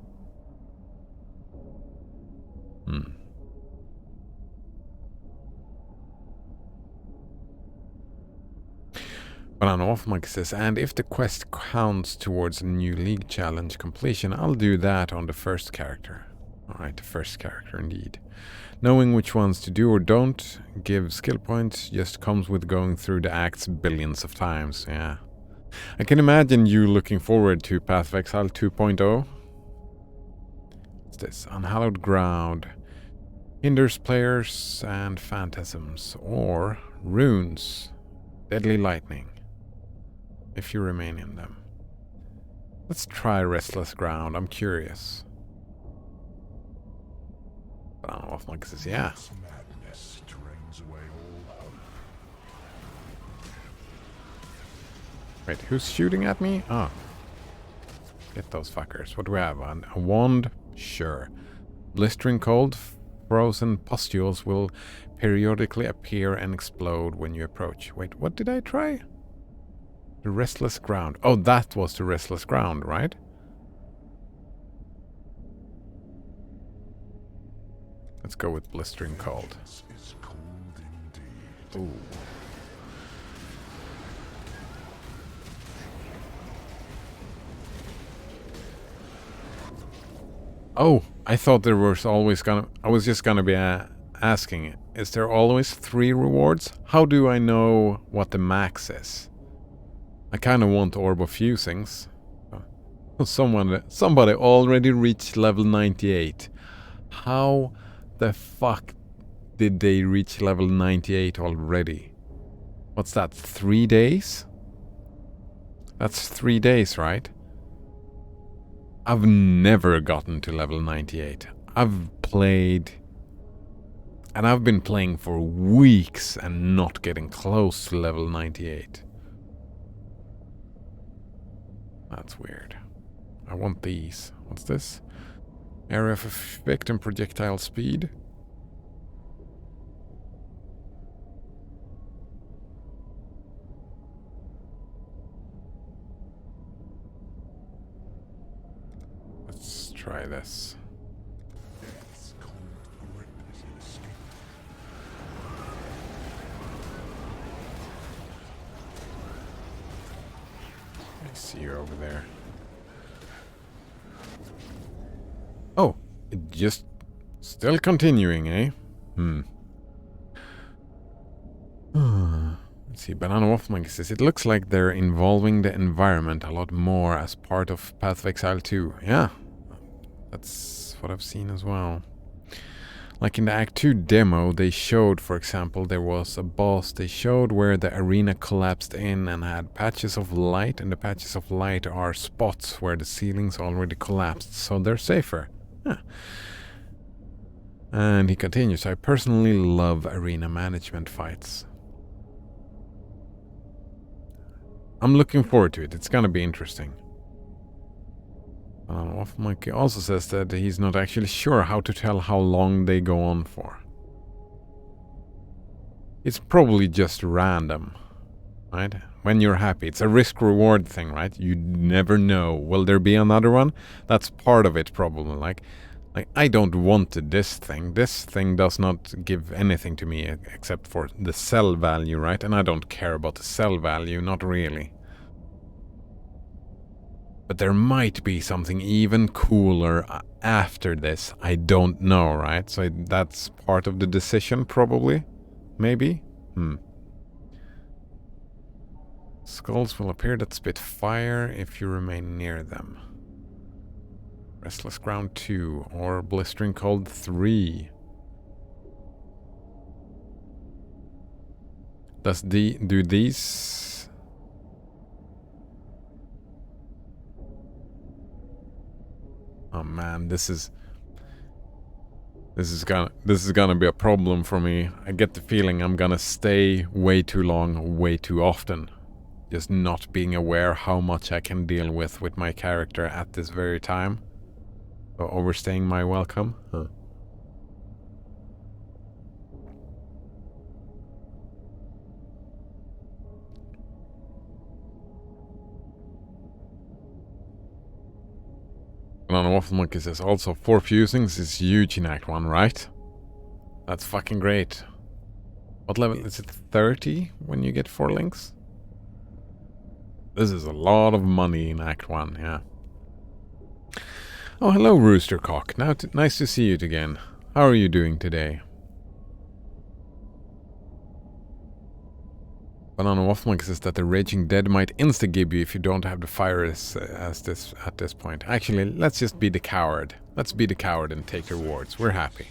But on Off-Mic says, and if the quest counts towards a new league challenge completion, I'll do that on the first character. Alright, the first character indeed. Knowing which ones to do or don't give skill points just comes with going through the acts billions of times, yeah. I can imagine you looking forward to Path of Exile 2.0. What's this? Unhallowed Ground. Hinders players and phantasms. Or runes. Deadly Lightning. If you remain in them. Let's try Restless Ground. I'm curious. But I don't know if Mike says yeah. Madness drains away all hope. Wait, who's shooting at me? Oh. Get those fuckers. What do we have? A wand? Sure. Blistering cold, frozen pustules will periodically appear and explode when you approach. Wait, what did I try? The Restless Ground. Oh, that was the Restless Ground, right? Let's go with Blistering Cold. This is cold indeed. Ooh. Oh, I thought there was always gonna... I was just gonna be asking, is there always 3 rewards? How do I know what the max is? I kind of want Orb of Fusings. Oh, somebody already reached level 98. How the fuck did they reach level 98 already? What's that, 3 days? That's 3 days, right? I've never gotten to level 98. I've played... and I've been playing for weeks and not getting close to level 98. That's weird. I want these. What's this? Area of effect and projectile speed. Let's try this. Death's cold grip is escape. I see you over there. Oh, it just still continuing, eh? Let's see, Banana Waffle says, it looks like they're involving the environment a lot more as part of Path of Exile 2. Yeah, that's what I've seen as well. Like in the Act 2 demo, they showed, for example, there was a boss. They showed where the arena collapsed in and had patches of light, and the patches of light are spots where the ceilings already collapsed, so they're safer. Yeah. And he continues, I personally love arena management fights. I'm looking forward to it. It's gonna be interesting. Waffle Monkey also says that he's not actually sure how to tell how long they go on for. It's probably just random, right? When you're happy. It's a risk-reward thing, right? You never know. Will there be another one? That's part of it, probably. Like I don't want this thing. This thing does not give anything to me except for the sell value, right? And I don't care about the sell value, not really. But there might be something even cooler after this. I don't know, right? So that's part of the decision, probably. Maybe? Skulls will appear that spit fire if you remain near them. Restless Ground 2 or Blistering Cold 3. Do these... Oh man, this is gonna be a problem for me. I get the feeling I'm gonna stay way too long, way too often. Just not being aware how much I can deal with my character at this very time. So overstaying my welcome. Huh. Banana Waffle Monkey says also 4 fusings is huge in Act 1, right? That's fucking great. What level is it? 30 when you get 4 links? This is a lot of money in Act 1, yeah. Oh, hello Rooster Cock. Nice to see you again. How are you doing today? Banana Waffle Monkey says that the Raging Dead might insta-gib you if you don't have the fire at this point. Actually, let's just be the coward. Let's be the coward and take rewards. We're happy.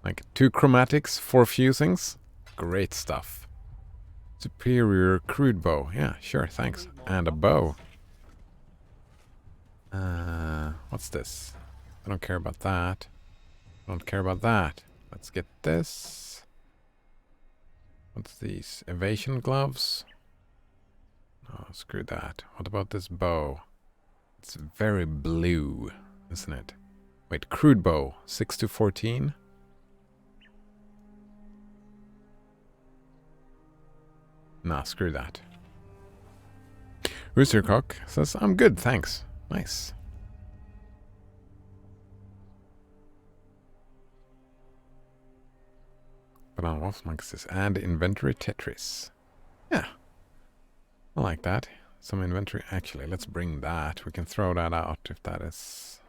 Like 2 chromatics, 4 fusings. Great stuff. Superior crude bow. Yeah, sure, thanks. And a bow. What's this? I don't care about that. Don't care about that. Let's get this. What's these? Evasion gloves? Oh, screw that. What about this bow? It's very blue, isn't it? Wait, crude bow. 6 to 14? Nah, screw that. Roostercock says, I'm good, thanks. Nice. Banana Waffle Monkey says, add inventory Tetris. Yeah. I like that. Some inventory. Actually, let's bring that. We can throw that out if that is...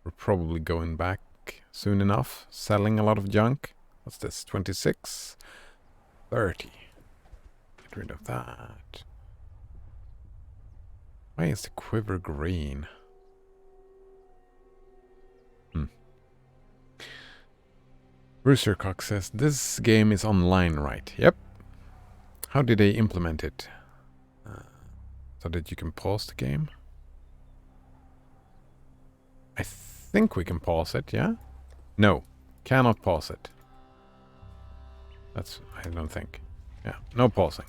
We're probably going back soon enough. Selling a lot of junk. What's this? 26? 30. Get rid of that. Why is the quiver green? Roostercock says, this game is online, right? Yep. How did they implement it? So that you can pause the game? I think we can pause it, yeah? No. Cannot pause it. That's... I don't think. Yeah, no pausing.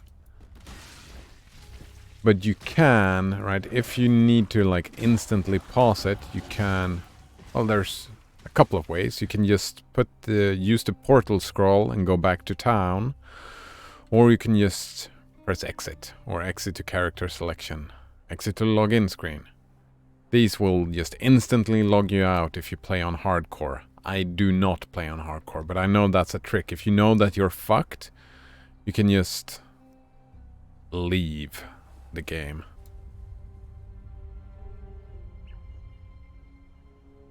But you can, right, if you need to, like, instantly pause it, you can... Well, there's... a couple of ways. You can just use the portal scroll and go back to town, or you can just press exit or exit to character selection, exit to login screen. These will just instantly log you out if you play on hardcore. I do not play on hardcore, but I know that's a trick. If you know that you're fucked, you can just leave the game.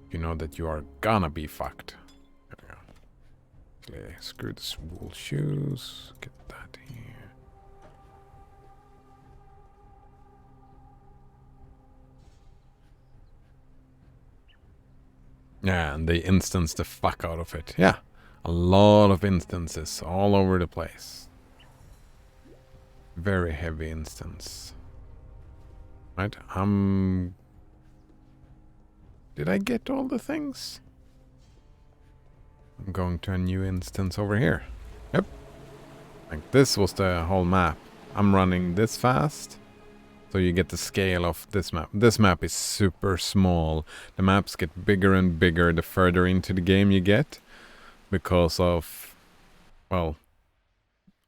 You know that you are gonna be fucked. There we go. Actually, screw the wool shoes. Get that here. Yeah, and they instance the fuck out of it. Yeah, a lot of instances all over the place. Very heavy instance. Right, did I get all the things? I'm going to a new instance over here. Yep. Like this was the whole map. I'm running this fast. So you get the scale of this map. This map is super small. The maps get bigger and bigger the further into the game you get. Because of, well,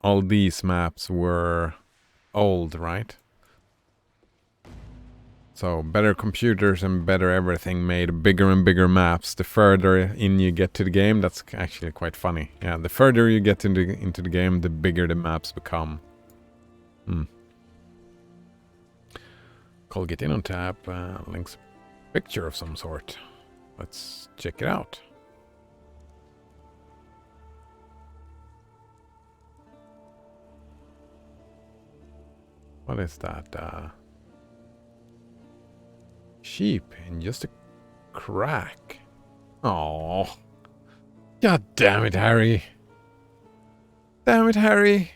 all these maps were old, right? So better computers and better everything made bigger and bigger maps. The further in you get to the game, that's actually quite funny. Yeah, the further you get into the game, the bigger the maps become. Colgate in on tap, links picture of some sort. Let's check it out. What is that? Sheep in just a crack. Oh, god damn it, Harry. Damn it, Harry.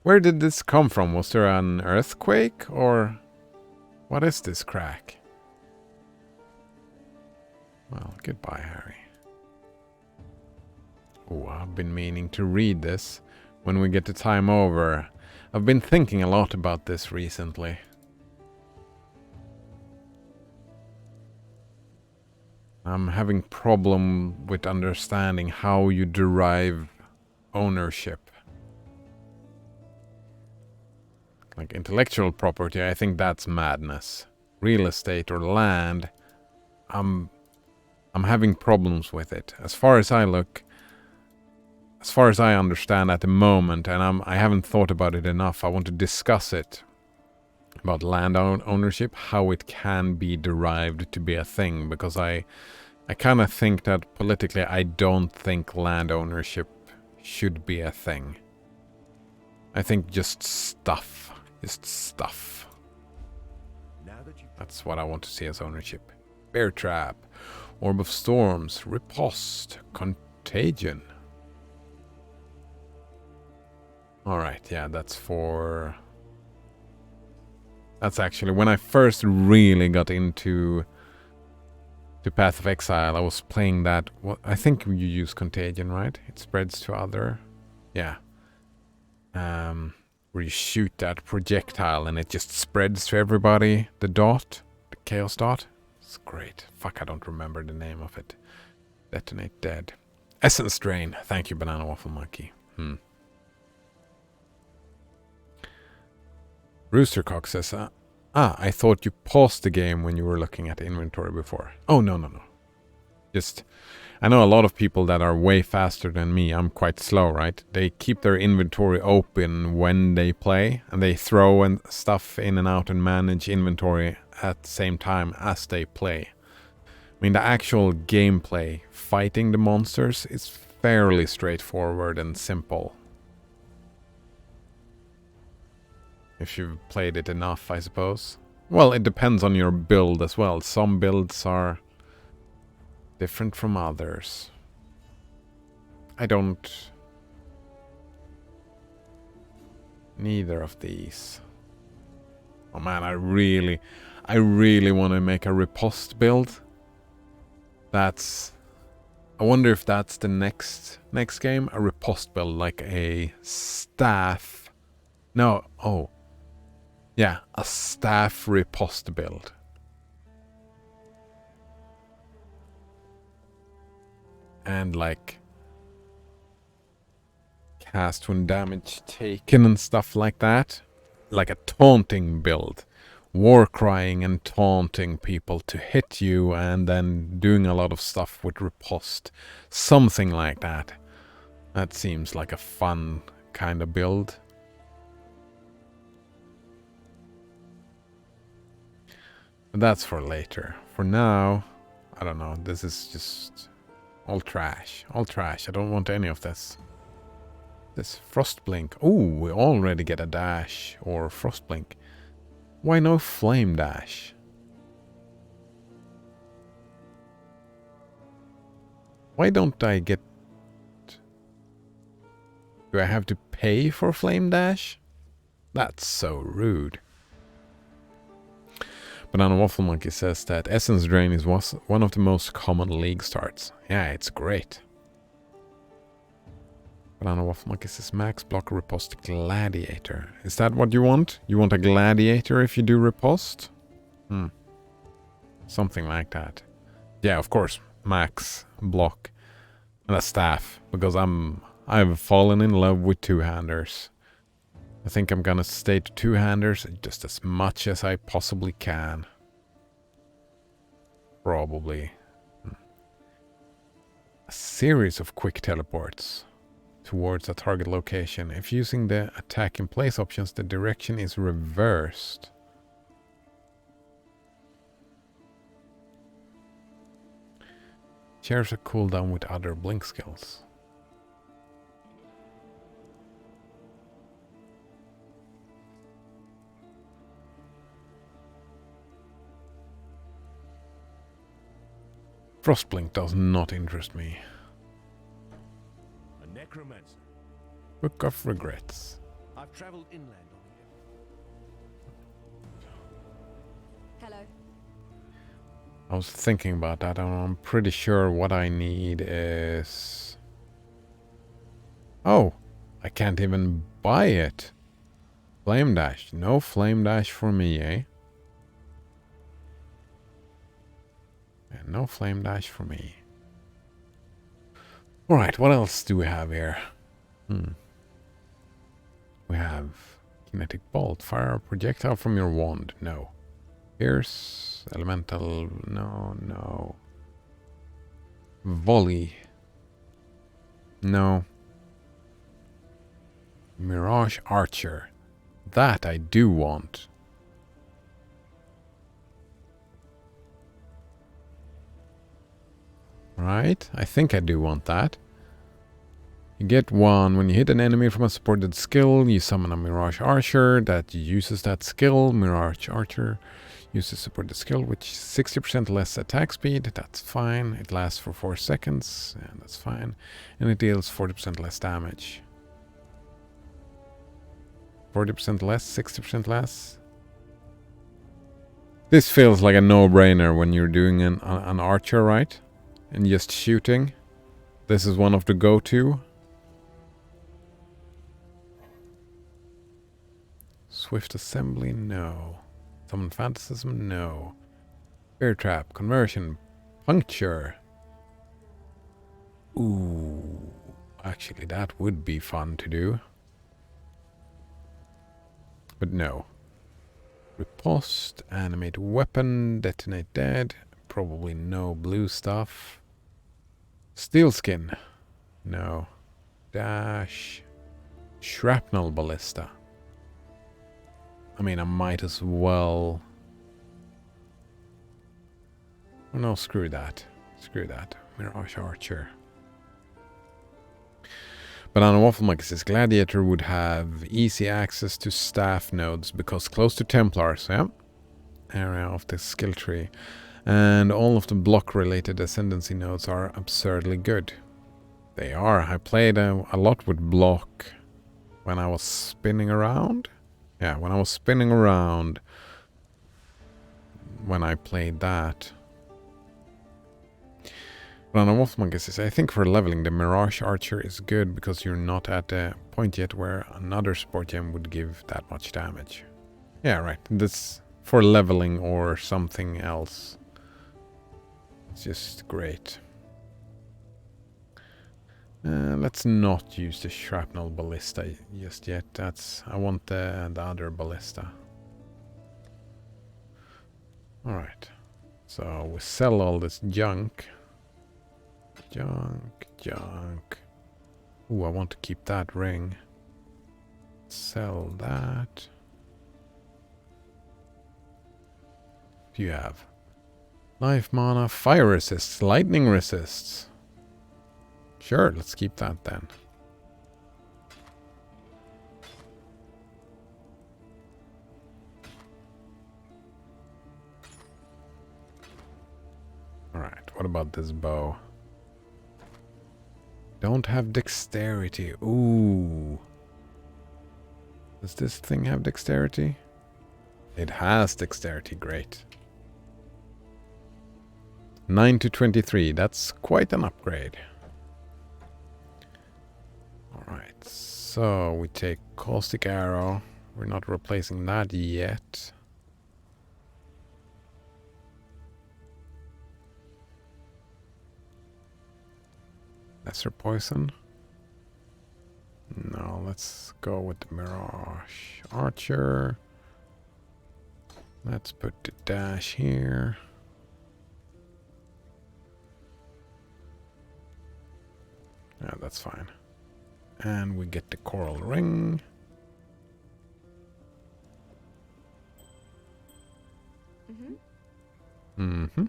Where did this come from? Was there an earthquake or what is this crack? Well, goodbye, Harry. Oh, I've been meaning to read this when we get the time over. I've been thinking a lot about this recently. I'm having problem with understanding how you derive ownership. Like intellectual property, I think that's madness. Real estate or land, I'm having problems with it. As far as I understand at the moment, and I haven't thought about it enough, I want to discuss it. About land ownership, how it can be derived to be a thing, because I kind of think that politically I don't think land ownership should be a thing. I think just stuff. That's what I want to see as ownership. Bear trap, orb of storms, riposte, contagion. Alright, yeah, that's actually when I first really got into Path of Exile, I was playing that. I think you use contagion, right? It spreads to other. Yeah. Where you shoot that projectile and it just spreads to everybody. The dot, the chaos dot. It's great. Fuck, I don't remember the name of it. Detonate dead. Essence drain. Thank you, Banana Waffle Monkey. Roostercock says, I thought you paused the game when you were looking at the inventory before. Oh, no. Just, I know a lot of people that are way faster than me. I'm quite slow, right? They keep their inventory open when they play, and they throw and stuff in and out and manage inventory at the same time as they play. I mean, the actual gameplay, fighting the monsters, is fairly straightforward and simple. If you've played it enough, I suppose. Well, it depends on your build as well. Some builds are different from others. I don't... Neither of these. Oh man, I really want to make a riposte build. I wonder if that's the next game. A riposte build, like a staff... No, oh. Yeah, a staff riposte build. And like cast when damage taken and stuff like that. Like a taunting build. War crying and taunting people to hit you and then doing a lot of stuff with riposte. Something like that. That seems like a fun kind of build. But that's for later. For now, I don't know. This is just All trash. All trash. I don't want any of this. This frost blink. Oh, we already get a dash or frost blink. Why no flame dash? Why don't I get... Do I have to pay for flame dash? That's so rude. Banana Waffle Monkey says that Essence Drain is one of the most common league starts. Yeah, it's great. Banana Waffle Monkey says Max Block Riposte Gladiator. Is that what you want? You want a Gladiator if you do Riposte? Something like that. Yeah, of course. Max Block. And a staff. Because I've fallen in love with two-handers. I think I'm gonna stay to two-handers just as much as I possibly can. Probably. A series of quick teleports towards a target location. If using the attack in place options, the direction is reversed. Shares a cooldown with other blink skills. Frostblink does not interest me. A necromancer. Book of Regrets. I've traveled inland on the Hello. I was thinking about that, and I'm pretty sure what I need is... Oh, I can't even buy it. Flame Dash. No Flame Dash for me, eh? And no Flame Dash for me. Alright, what else do we have here? We have Kinetic Bolt. Fire a projectile from your wand. No. Pierce. Elemental. No. Volley. No. Mirage Archer. That I do want. Right? I think I do want that. You get one. When you hit an enemy from a supported skill, you summon a Mirage Archer that uses that skill. Mirage Archer uses supported skill, which 60% less attack speed. That's fine. It lasts for 4 seconds, and that's fine. And it deals 40% less damage. 40% less, 60% less. This feels like a no-brainer when you're doing an archer, right? And just shooting. This is one of the go-to. Swift Assembly, no. Summon Phantasm, no. Bear Trap, Conversion, Puncture. Ooh, actually that would be fun to do. But no. Riposte, Animate Weapon, Detonate Dead. Probably no blue stuff. Steel Skin. No. Dash. Shrapnel Ballista. I mean, I might as well... Oh, no, screw that. Screw that. Mirage Archer. Banana Waffle Monkey says Gladiator would have easy access to staff nodes because close to Templars, yeah? Area of the skill tree. And all of the block-related ascendancy nodes are absurdly good. They are. I played a lot with block when I was spinning around. Yeah, when I was spinning around when I played that. Banana Waffle Monkey says, I think for leveling the Mirage Archer is good because you're not at the point yet where another support gem would give that much damage. Yeah, right. That's for leveling or something else. It's just great. Let's not use the Shrapnel Ballista just yet. I want the other ballista. Alright. So we sell all this junk. Junk. Ooh, I want to keep that ring. Sell that. What do you have? Life mana, fire resists, lightning resists. Sure, let's keep that then. Alright, what about this bow? Don't have dexterity. Ooh. Does this thing have dexterity? It has dexterity, great. 9 to 23, that's quite an upgrade. Alright, so we take caustic arrow. We're not replacing that yet. Lesser poison. No, let's go with the Mirage Archer. Let's put the dash here. Yeah, that's fine. And we get the coral ring. Mm-hmm.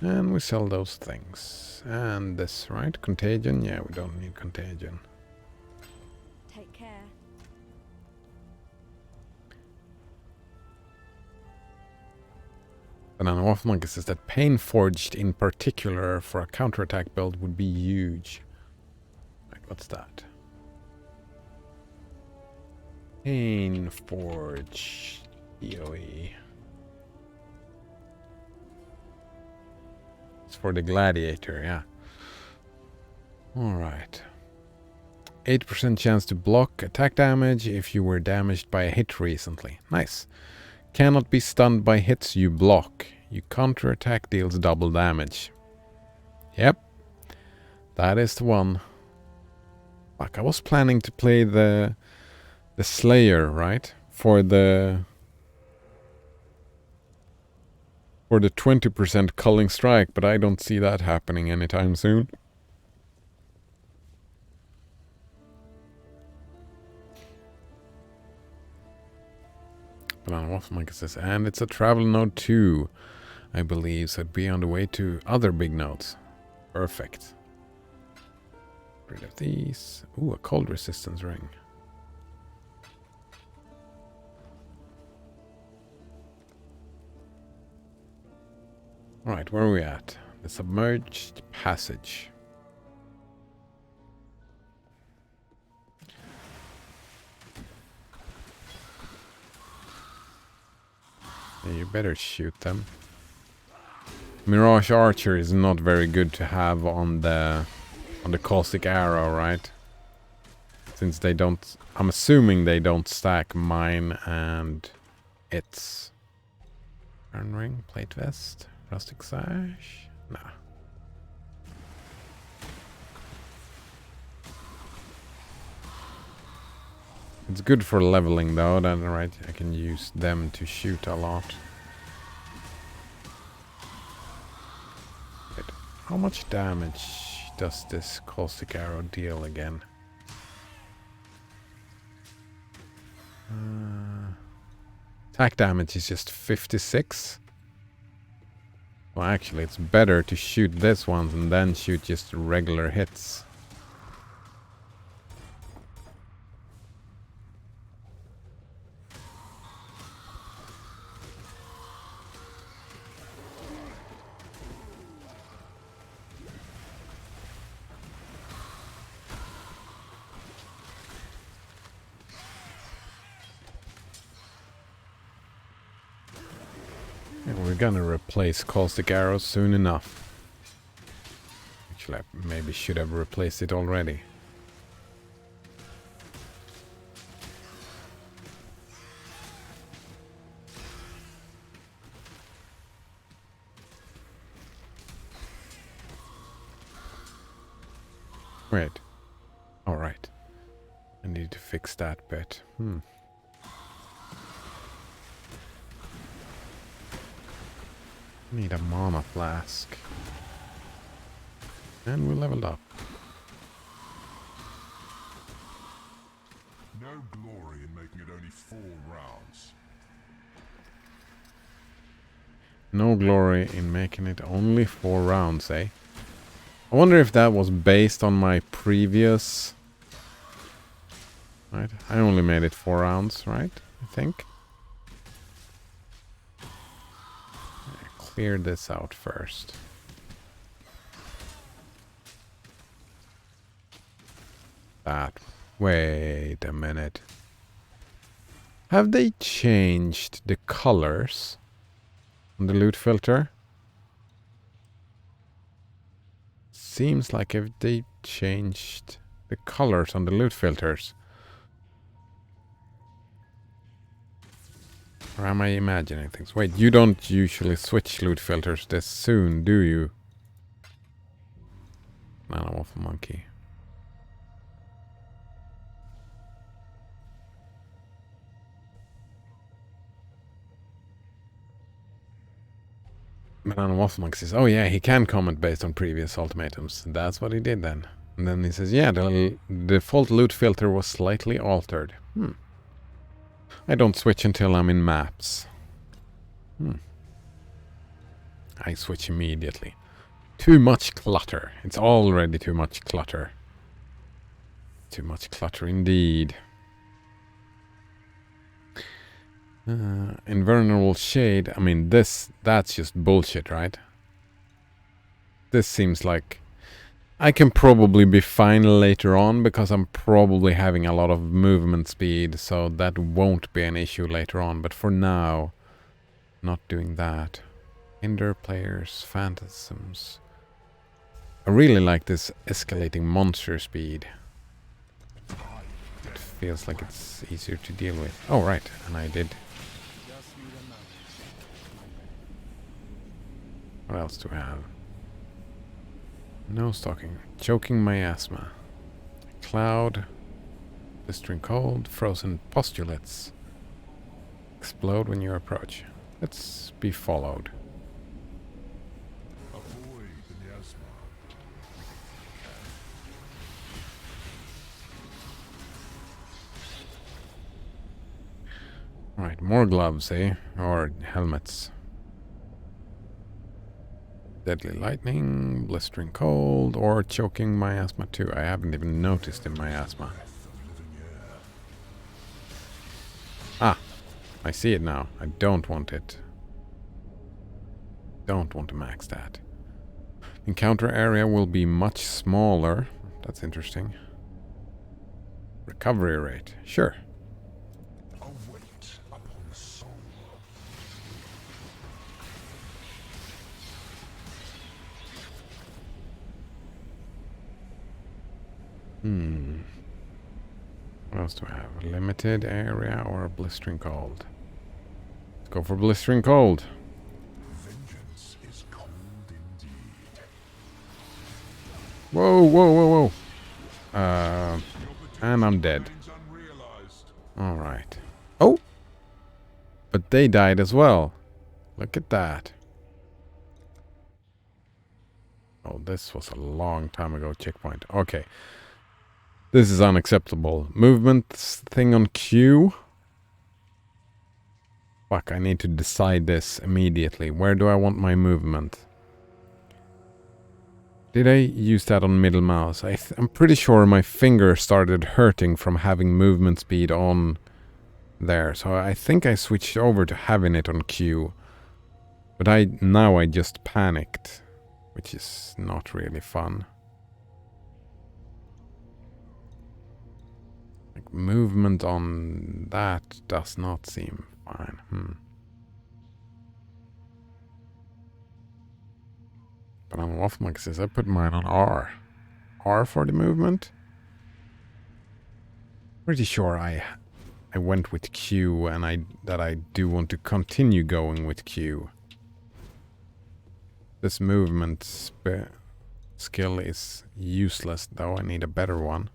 And we sell those things. And this, right? Contagion? Yeah, we don't need contagion. Take care. Banana Waffle Monkey says that Pain Forged in particular for a counterattack build would be huge. Right, what's that? Pain Forge EOE. It's for the gladiator, yeah. Alright. 8% chance to block attack damage if you were damaged by a hit recently. Nice. Cannot be stunned by hits you block. You counterattack deals double damage. Yep. That is the one. Fuck, I was planning to play the Slayer, right? For the 20% culling strike, but I don't see that happening anytime soon. Banana Waffle Maker says, and it's a travel node too, I believe, so it'd be on the way to other big nodes. Perfect. Rid of these. Ooh, a cold resistance ring. Alright, where are we at? The submerged passage. Yeah, you better shoot them. Mirage Archer is not very good to have on the caustic arrow, right? Since they don't, I'm assuming they don't stack mine and its. Iron ring, plate vest, rustic sash. Nah. It's good for leveling though, then right, I can use them to shoot a lot. Wait, how much damage does this caustic arrow deal again? Attack damage is just 56. Well, actually, it's better to shoot this one and then shoot just regular hits. And we're gonna replace caustic arrows soon enough. Actually, I maybe should have replaced it already. Wait. Alright. I need to fix that bit. Need a mana flask. And we leveled up. No glory in making it only 4 rounds. No glory in making it only 4 rounds, eh? I wonder if that was based on my previous... Right, I only made it 4 rounds, right? I think. Clear this out first. That. Wait a minute. Have they changed the colors on the loot filter? Seems like if they changed the colors on the loot filters. Or am I imagining things? Wait, you don't usually switch loot filters this soon, do you? Waffle monkey. Waffle monkey says, oh yeah, he can comment based on previous ultimatums. That's what he did then. And then he says, yeah, the default loot filter was slightly altered. I don't switch until I'm in maps. I switch immediately. Too much clutter. It's already too much clutter. Too much clutter indeed. Invulnerable shade. I mean, that's just bullshit, right? This seems like I can probably be fine later on because I'm probably having a lot of movement speed, so that won't be an issue later on. But for now, not doing that. Hinder players, phantasms. I really like this escalating monster speed. It feels like it's easier to deal with. Oh, right, and I did. What else do we have? No stalking. Choking miasma. Cloud. Blistering cold. Frozen postulates. Explode when you approach. Let's be followed. Avoid the miasma. Right, more gloves, eh? Or helmets. Deadly lightning, blistering cold, or choking miasma too. I haven't even noticed the miasma. Ah, I see it now. I don't want it. Don't want to max that. Encounter area will be much smaller. That's interesting. Recovery rate. Sure. A weight upon the soul. What else do I have? A limited area or a blistering cold? Let's go for blistering cold. Vengeance is cold indeed. Whoa, whoa, whoa, whoa. And I'm dead. Alright. Oh! But they died as well. Look at that. Oh, this was a long time ago checkpoint. Okay. This is unacceptable. Movement thing on Q. Fuck, I need to decide this immediately. Where do I want my movement? Did I use that on middle mouse? I'm pretty sure my finger started hurting from having movement speed on there. So I think I switched over to having it on Q. But now I just panicked, which is not really fun. Like movement on that does not seem fine. But on Waffle Monkey says I put mine on R. R for the movement? Pretty sure I went with Q and that I do want to continue going with Q. This movement skill is useless though. I need a better one.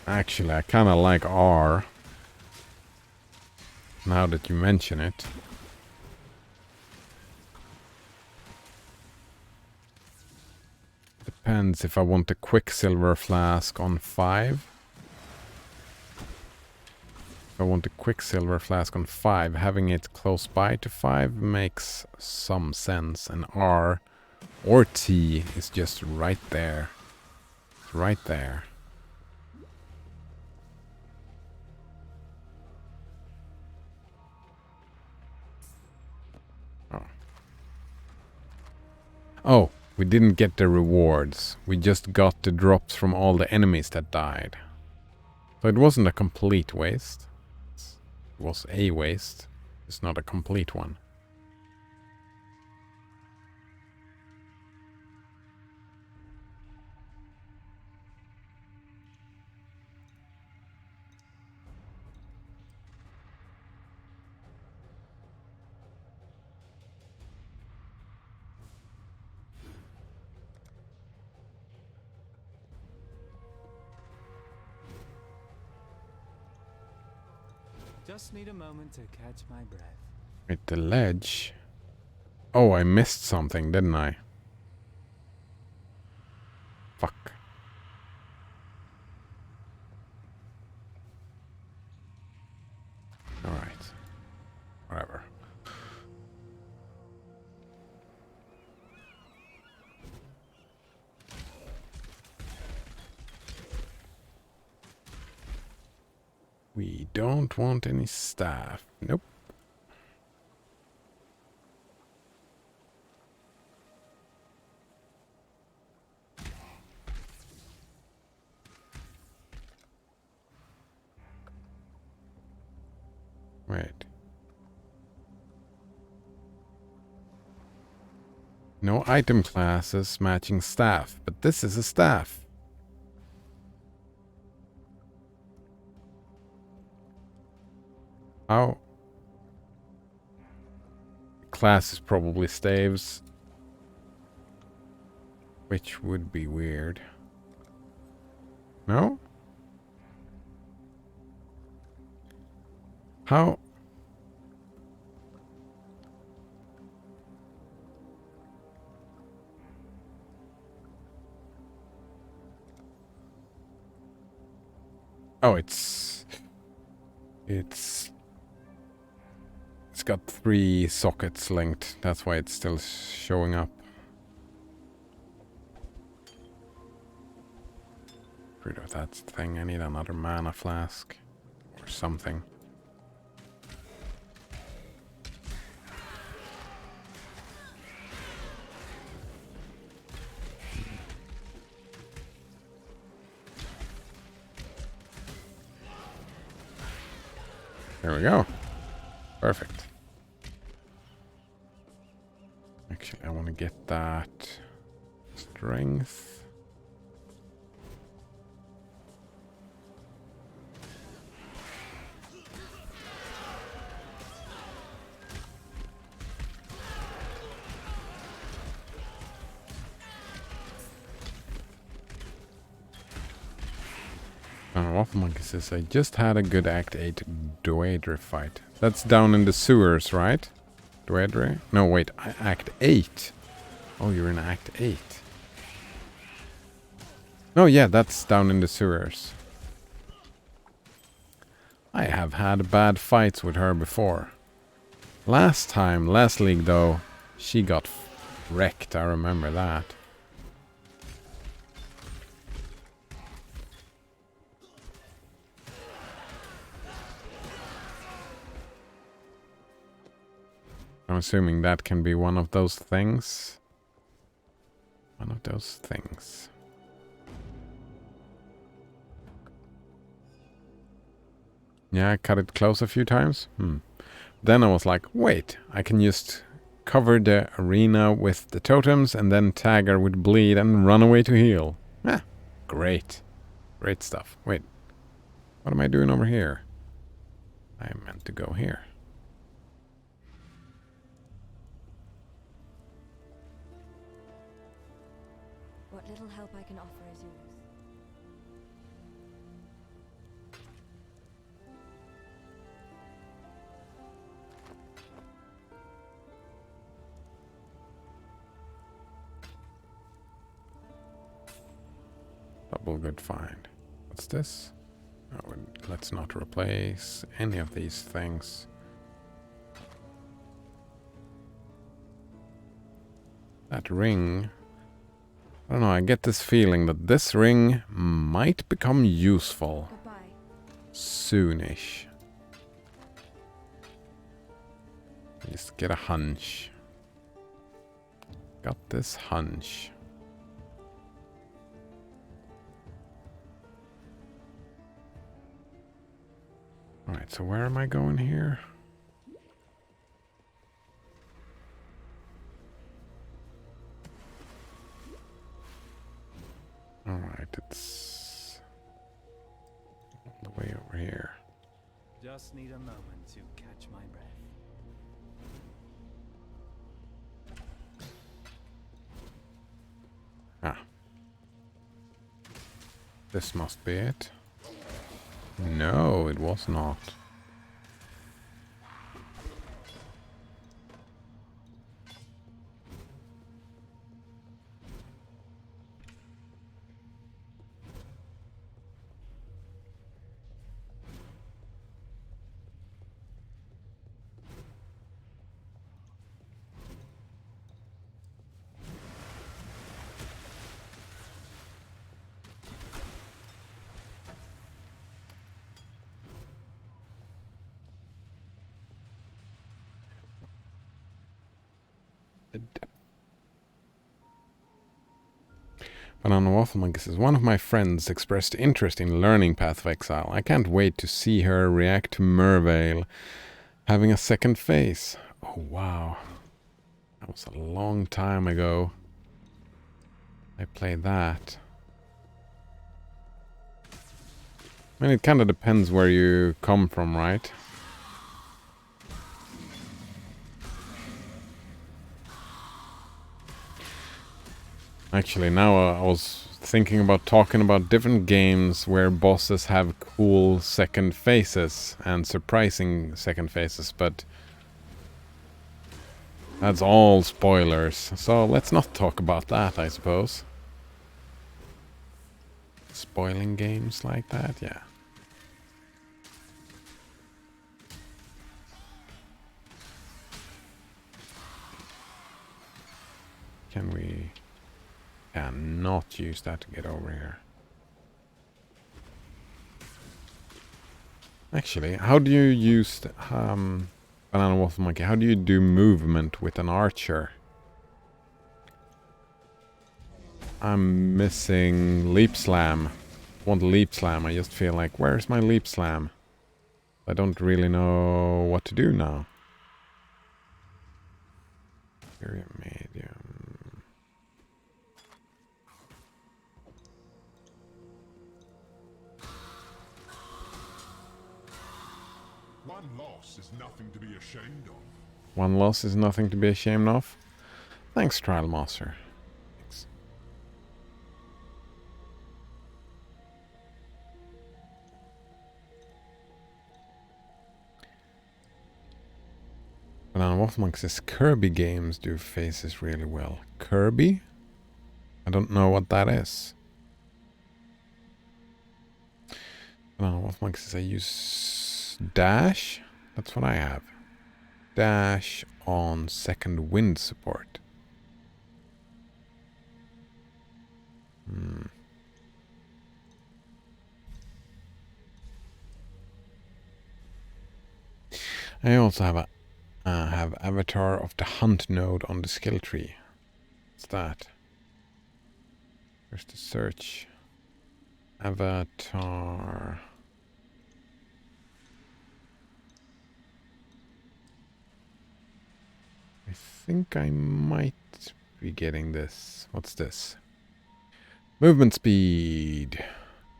Actually, I kind of like R. Now that you mention it. depends if I want a Quicksilver flask on 5. If I want a Quicksilver flask on 5, having it close by to 5 makes some sense. And R or T is just right there. It's right there. Oh, we didn't get the rewards. We just got the drops from all the enemies that died. So it wasn't a complete waste. It was a waste. It's not a complete one. Just need a moment to catch my breath. Wait, the ledge. Oh, I missed something, didn't I? Fuck. Alright. Whatever. We don't want any staff. Nope. Wait. No item classes matching staff, but this is a staff. How? Class is probably staves. Which would be weird. No? How? Oh, it's got 3 sockets linked. That's why it's still showing up. Rid of that thing. I need another mana flask or something. There we go. Perfect. Actually, I want to get that strength. What monkeys is I just had a good Act 8 Doedre fight. That's down in the sewers, right? Doedre? No, wait, Act 8. Oh, you're in Act 8. No, yeah, that's down in the sewers. I have had bad fights with her before. Last league though, she got wrecked, I remember that. I'm assuming that can be one of those things. One of those things. Yeah, I cut it close a few times. Then I was like, wait, I can just cover the arena with the totems and then tag her with bleed and run away to heal. Great. Great stuff. Wait, what am I doing over here? I meant to go here. What little help I can offer is yours. possible good find. What's this? Oh, let's not replace any of these things. That ring... I don't know, I get this feeling that this ring might become useful. Goodbye. Soonish. Just get a hunch. Got this hunch. Alright, so where am I going here? Alright, it's all the way over here. Just need a moment to catch my breath. Ah. This must be it. No, it was not. Banana Waffle Monkey says, one of my friends expressed interest in learning Path of Exile. I can't wait to see her react to Merveil having a second face. Oh, wow. That was a long time ago. I played that. I mean, it kind of depends where you come from, right? Actually, now I was thinking about talking about different games where bosses have cool second faces and surprising second faces, but that's all spoilers. So let's not talk about that, I suppose. Spoiling games like that, yeah. Can we... cannot use that to get over here. Actually, how do you use Banana Waffle Monkey? How do you do movement with an archer? I'm missing Leap Slam. Want Leap Slam? I just feel like, where's my Leap Slam? I don't really know what to do now. Very medium. One loss is nothing to be ashamed of. One loss is nothing to be ashamed of. Thanks, Trial Master. Thanks. Banana Waffle Monk says Kirby games do faces really well. Kirby? I don't know what that is. Banana Waffle Monk says I use dash. That's what I have. Dash on second wind support. I also have a have Avatar of the Hunt node on the skill tree. What's that? Where's the search? Avatar. I think I might be getting this. What's this? Movement speed.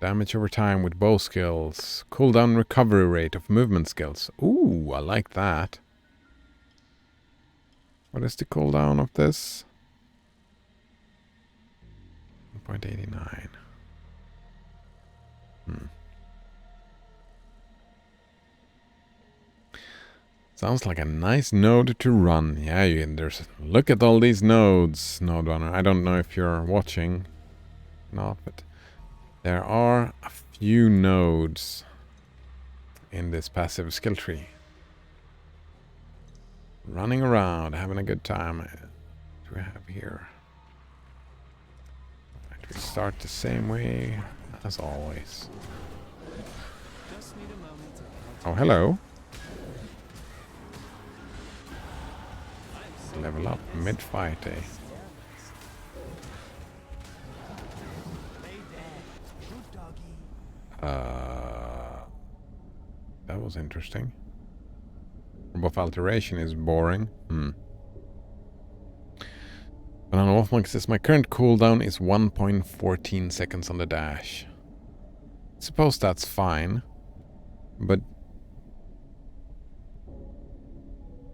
Damage over time with bow skills. Cooldown recovery rate of movement skills. Ooh, I like that. What is the cooldown of this? 1.89. Sounds like a nice node to run. Yeah, there's... Look at all these nodes, Node Runner. I don't know if you're watching. Not, but... There are a few nodes in this passive skill tree. Running around, having a good time. What do we have here? Right, we start the same way as always. Just need a moment to Oh, hello. Level up mid-fight, eh? That was interesting. Buff alteration is boring. But on Wolfmonk says my current cooldown is 1.14 seconds on the dash. Suppose that's fine, but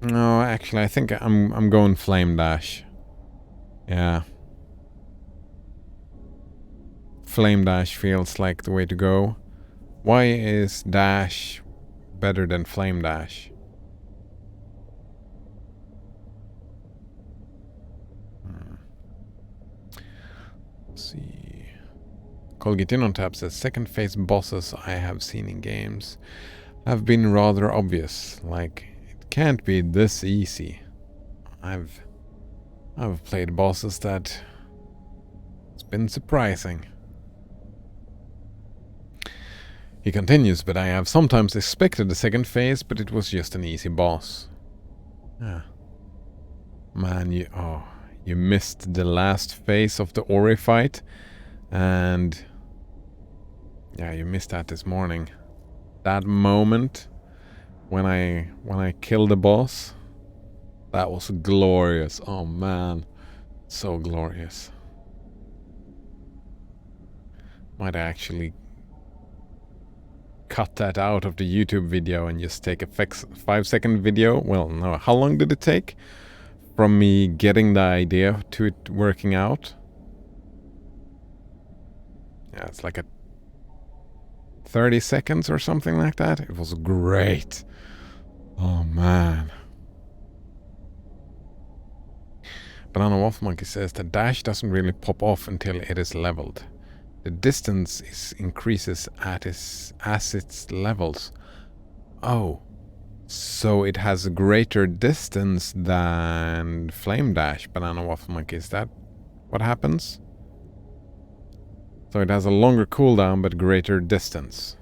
no, actually, I think I'm going flame dash. Yeah, flame dash feels like the way to go. Why is dash better than flame dash? Let's see. Colgate on tap says second phase bosses I have seen in games have been rather obvious. Like, it can't be this easy. I've played bosses that it's been surprising. He continues, but I have sometimes expected the second phase, but it was just an easy boss. Yeah. Man, you missed the last phase of the Ori fight, and yeah, you missed that this morning. That moment when I killed the boss, that was glorious. Oh man, so glorious. Might actually cut that out of the YouTube video and just take a 5-second video. Well, no, how long did it take from me getting the idea to it working out? Yeah, it's like a 30 seconds or something like that. It was great. Oh man. Banana Wolf Monkey says the dash doesn't really pop off until it is leveled. The distance increases as its levels. Oh, so it has a greater distance than Flame Dash, Banana Waffle Monkey. Is that what happens? So it has a longer cooldown but greater distance.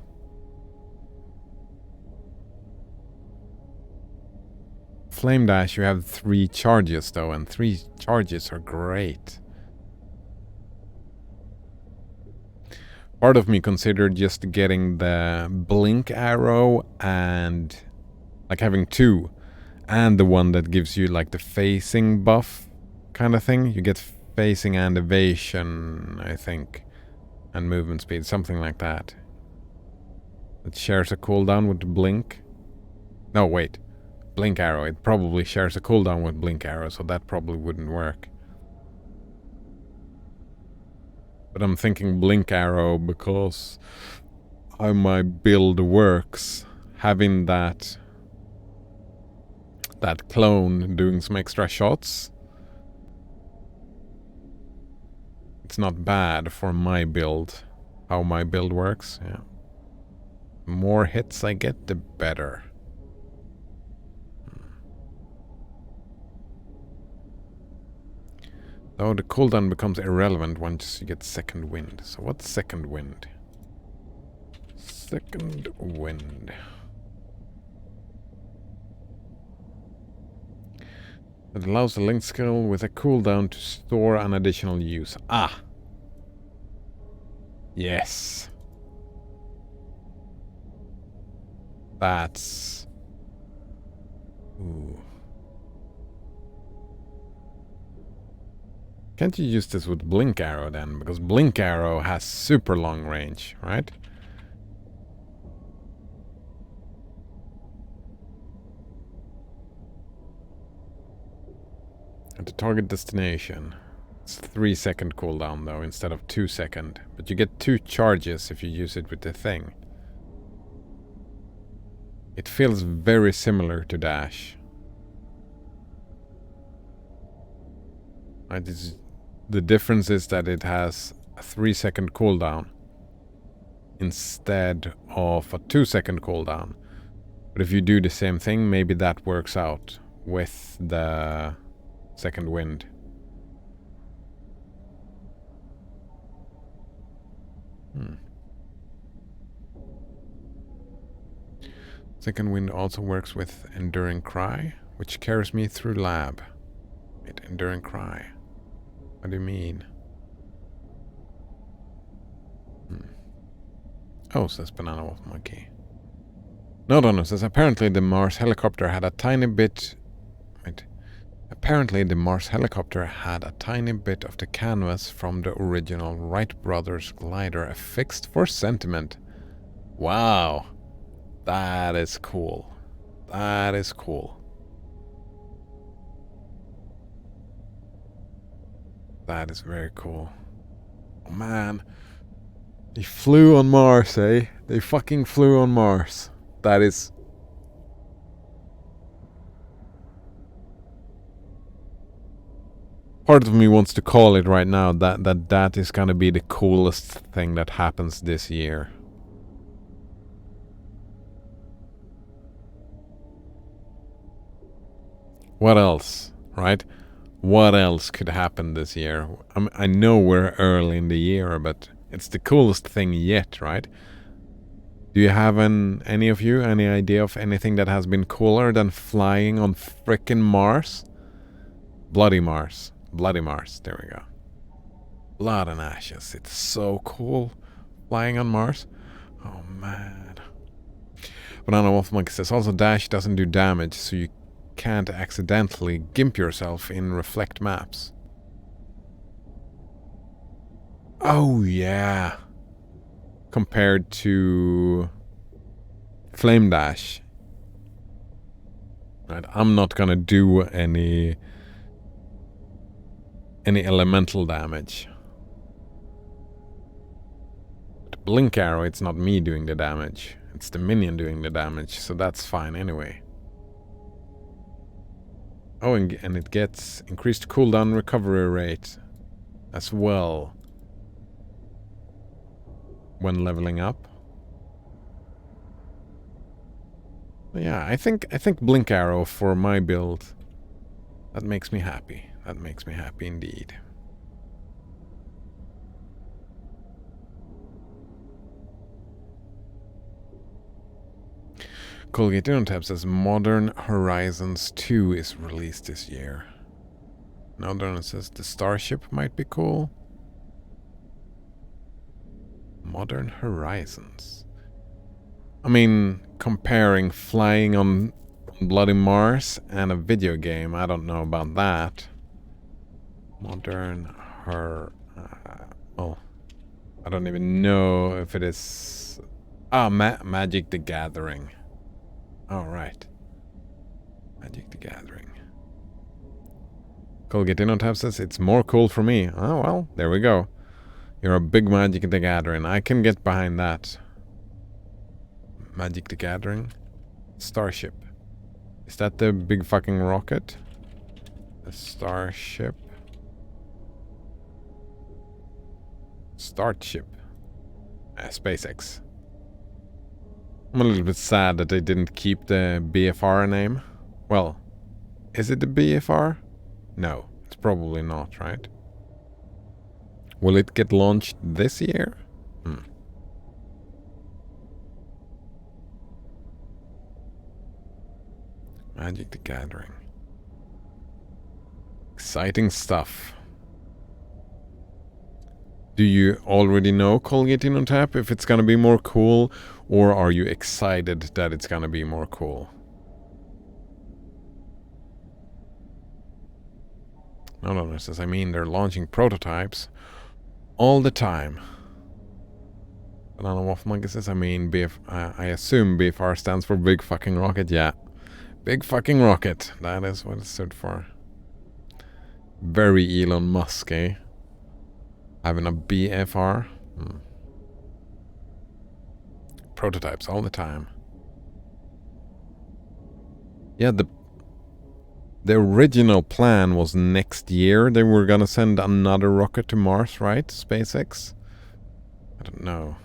Flame Dash, you have 3 charges though, and 3 charges are great. Part of me considered just getting the blink arrow and like having 2, and the one that gives you like the facing buff kind of thing. You get facing and evasion, I think, and movement speed, something like that. It shares a cooldown with the blink. No, wait. Blink arrow. It probably shares a cooldown with blink arrow, so that probably wouldn't work. But I'm thinking blink arrow because how my build works. Having that clone doing some extra shots, it's not bad for my build. How my build works, yeah. The more hits I get, the better. Though the cooldown becomes irrelevant once you get second wind. So what's second wind? Second wind. It allows the linked skill with a cooldown to store an additional use. Ah! Yes. That's... Ooh. Can't you use this with blink arrow then? Because blink arrow has super long range, right? At the target destination. It's 3-second cooldown though, instead of 2-second. But you get 2 charges if you use it with the thing. It feels very similar to dash. The difference is that it has a 3-second cooldown instead of a 2-second cooldown. But if you do the same thing, maybe that works out with the second wind. Second wind also works with Enduring Cry, which carries me through lab. Wait, Enduring Cry. What do you mean? Oh, says Banana Wolf Monkey. No, Donut says apparently the Mars helicopter had a tiny bit... Wait. Apparently the Mars helicopter had a tiny bit of the canvas from the original Wright Brothers glider affixed for sentiment. Wow. That is cool. That is cool. That is very cool. Oh man. They flew on Mars, eh? They fucking flew on Mars. That is... Part of me wants to call it right now that is gonna be the coolest thing that happens this year. What else, right? What else could happen this year? I know we're early in the year, but it's the coolest thing yet, right? Do you have any of you, any idea of anything that has been cooler than flying on frickin' Mars? Bloody Mars. Bloody Mars, there we go. Blood and ashes, it's so cool. Flying on Mars. Oh man. Banana Wolf Monkey says also dash doesn't do damage, so you can't accidentally gimp yourself in reflect maps. Oh yeah. Compared to Flame Dash. Right, I'm not gonna do any elemental damage. But Blink Arrow, it's not me doing the damage. It's the minion doing the damage, so that's fine anyway. Oh, and it gets increased cooldown recovery rate as well when leveling up. Yeah, I think Blink Arrow for my build, that makes me happy. That makes me happy indeed. Colgate Tab says Modern Horizons 2 is released this year. Now says the Starship might be cool. Modern Horizons. I mean, comparing flying on Bloody Mars and a video game, I don't know about that. Modern oh, I don't even know if it is... Ah, Magic the Gathering. All right. Magic the Gathering. Colgate Tab says it's more cool for me. Oh, well, there we go. You're a big Magic the Gathering. I can get behind that. Magic the Gathering. Starship. Is that the big fucking rocket? The Starship. Starship. SpaceX. I'm a little bit sad that they didn't keep the BFR name. Well, is it the BFR? No, it's probably not, right? Will it get launched this year? Magic the Gathering. Exciting stuff. Do you already know Colgate on Tap if it's gonna be more cool, or are you excited that it's gonna be more cool? No, says I mean they're launching prototypes all the time. Banana Wolf Monkey says I mean I assume BFR stands for Big Fucking Rocket. Yeah, Big Fucking Rocket. That is what it stood for. Very Elon Musk, eh? Having a BFR. Prototypes all the time. Yeah, the original plan was next year they were gonna send another rocket to Mars, right? SpaceX? I don't know.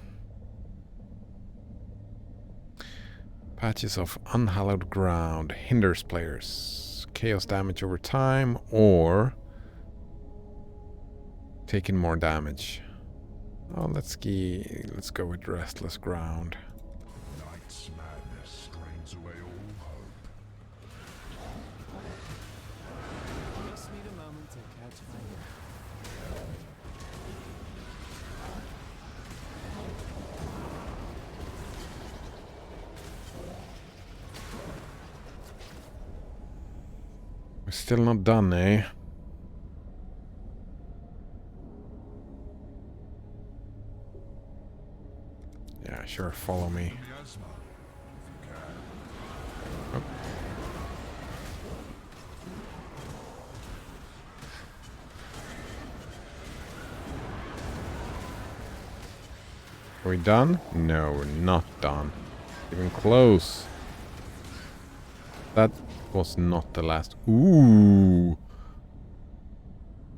Patches of unhallowed ground hinders players. Chaos damage over time or taking more damage. Oh, let's go with restless ground. Night's madness drains away all hope. Just need a moment to catch my breath. We're still not done, eh? Yeah, sure, follow me. Miasma, if you can. Oh. Are we done? No, we're not done. Even close. That was not the last. Ooh.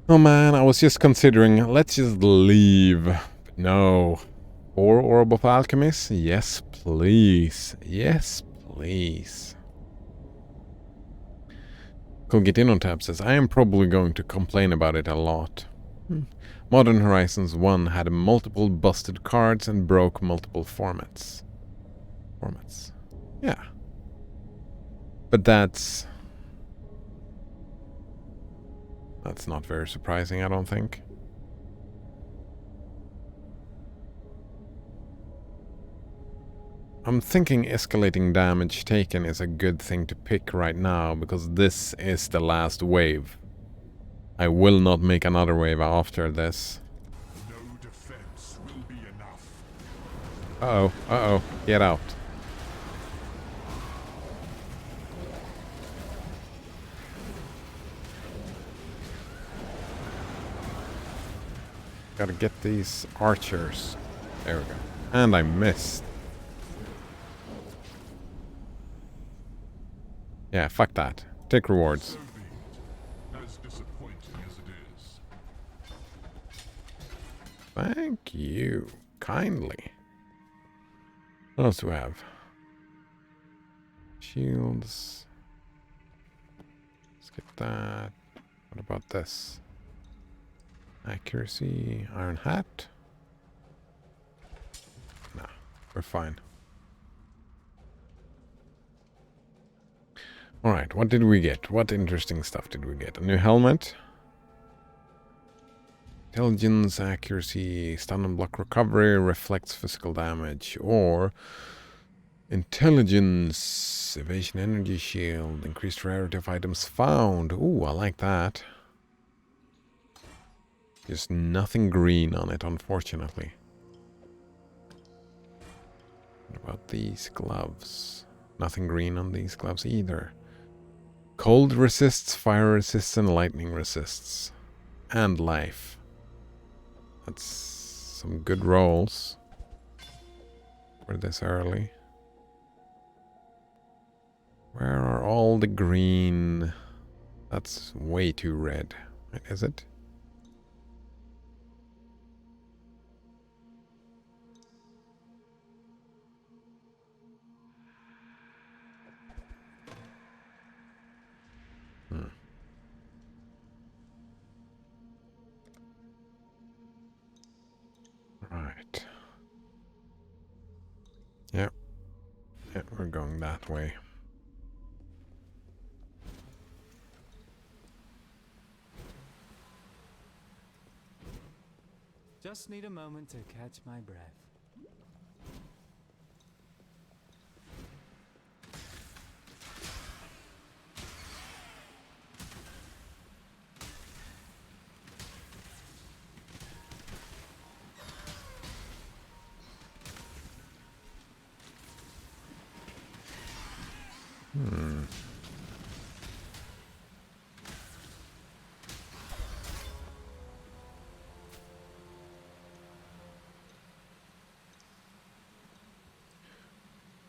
Oh man, I was just considering, let's just leave. But no. 4 Orb of Alchemist? Yes, please. Yes, please. Could get in on tab says, I am probably going to complain about it a lot. Modern Horizons 1 had multiple busted cards and broke multiple formats. Yeah. But that's not very surprising, I don't think. I'm thinking escalating damage taken is a good thing to pick right now, because this is the last wave. I will not make another wave after this. No defense will be enough. Uh-oh, uh-oh, get out. Gotta get these archers. There we go. And I missed. Yeah, fuck that. Take rewards. So be it. As disappointing as it is. Thank you. Kindly. What else do we have? Shields. Let's get that. What about this? Accuracy. Iron hat. Nah, we're fine. Alright, what did we get? What interesting stuff did we get? A new helmet. Intelligence, accuracy, stun and block recovery, reflects physical damage. Or intelligence, evasion energy shield, increased rarity of items found. Ooh, I like that. Just nothing green on it, unfortunately. What about these gloves? Nothing green on these gloves either. Cold resists, fire resists, and lightning resists. And life. That's some good rolls. For this early. Where are all the green? That's way too red. Is it? Right. Yep. Yeah, we're going that way. Just need a moment to catch my breath.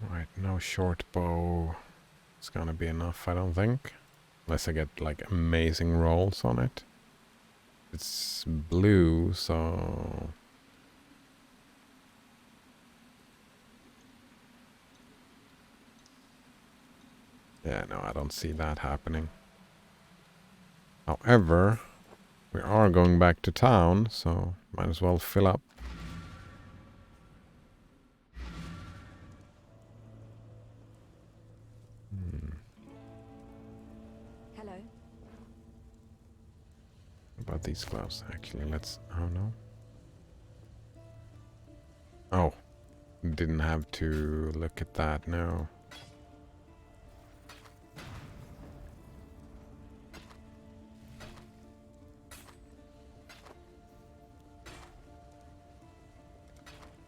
Right, no short bow. It's gonna be enough, I don't think. Unless I get like amazing rolls on it. It's blue, so... Yeah, no, I don't see that happening. However, we are going back to town, so might as well fill up. Hello. What about these gloves? Actually, let's... Oh, no. Oh. Didn't have to look at that, no.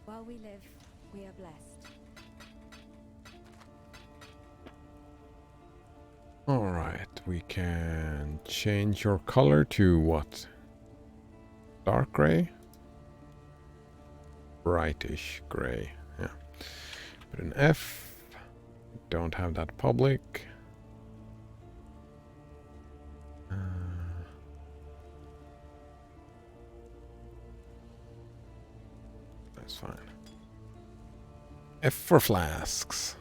While we live, we are blessed. Alright, we can change your color to what? Dark gray? Brightish gray, yeah. Put an F. Don't have that public. That's fine. F for flasks.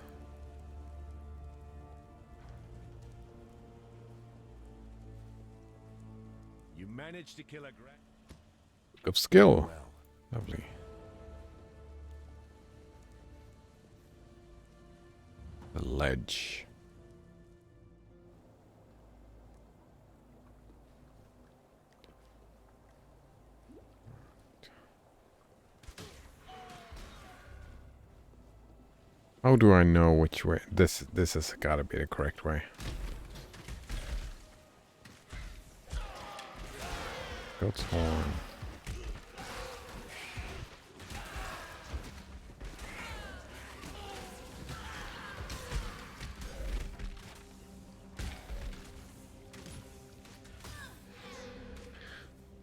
You managed to kill a Book of skill. well. Lovely. The ledge. How do I know which way? This has got to be the correct way. Goat's horn.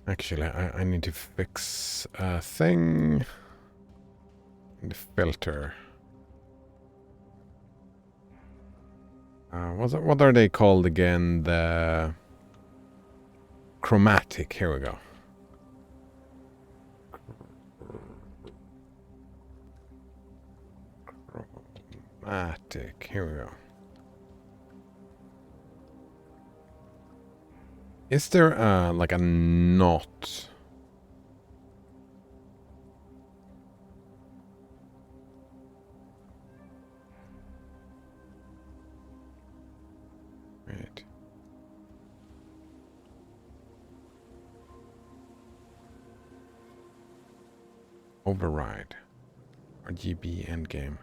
Actually, I need to fix a thing. The filter. What are they called again? The chromatic. Here we go. Chromatic. Here we go. Is there like a knot? Right. Override. RGB endgame.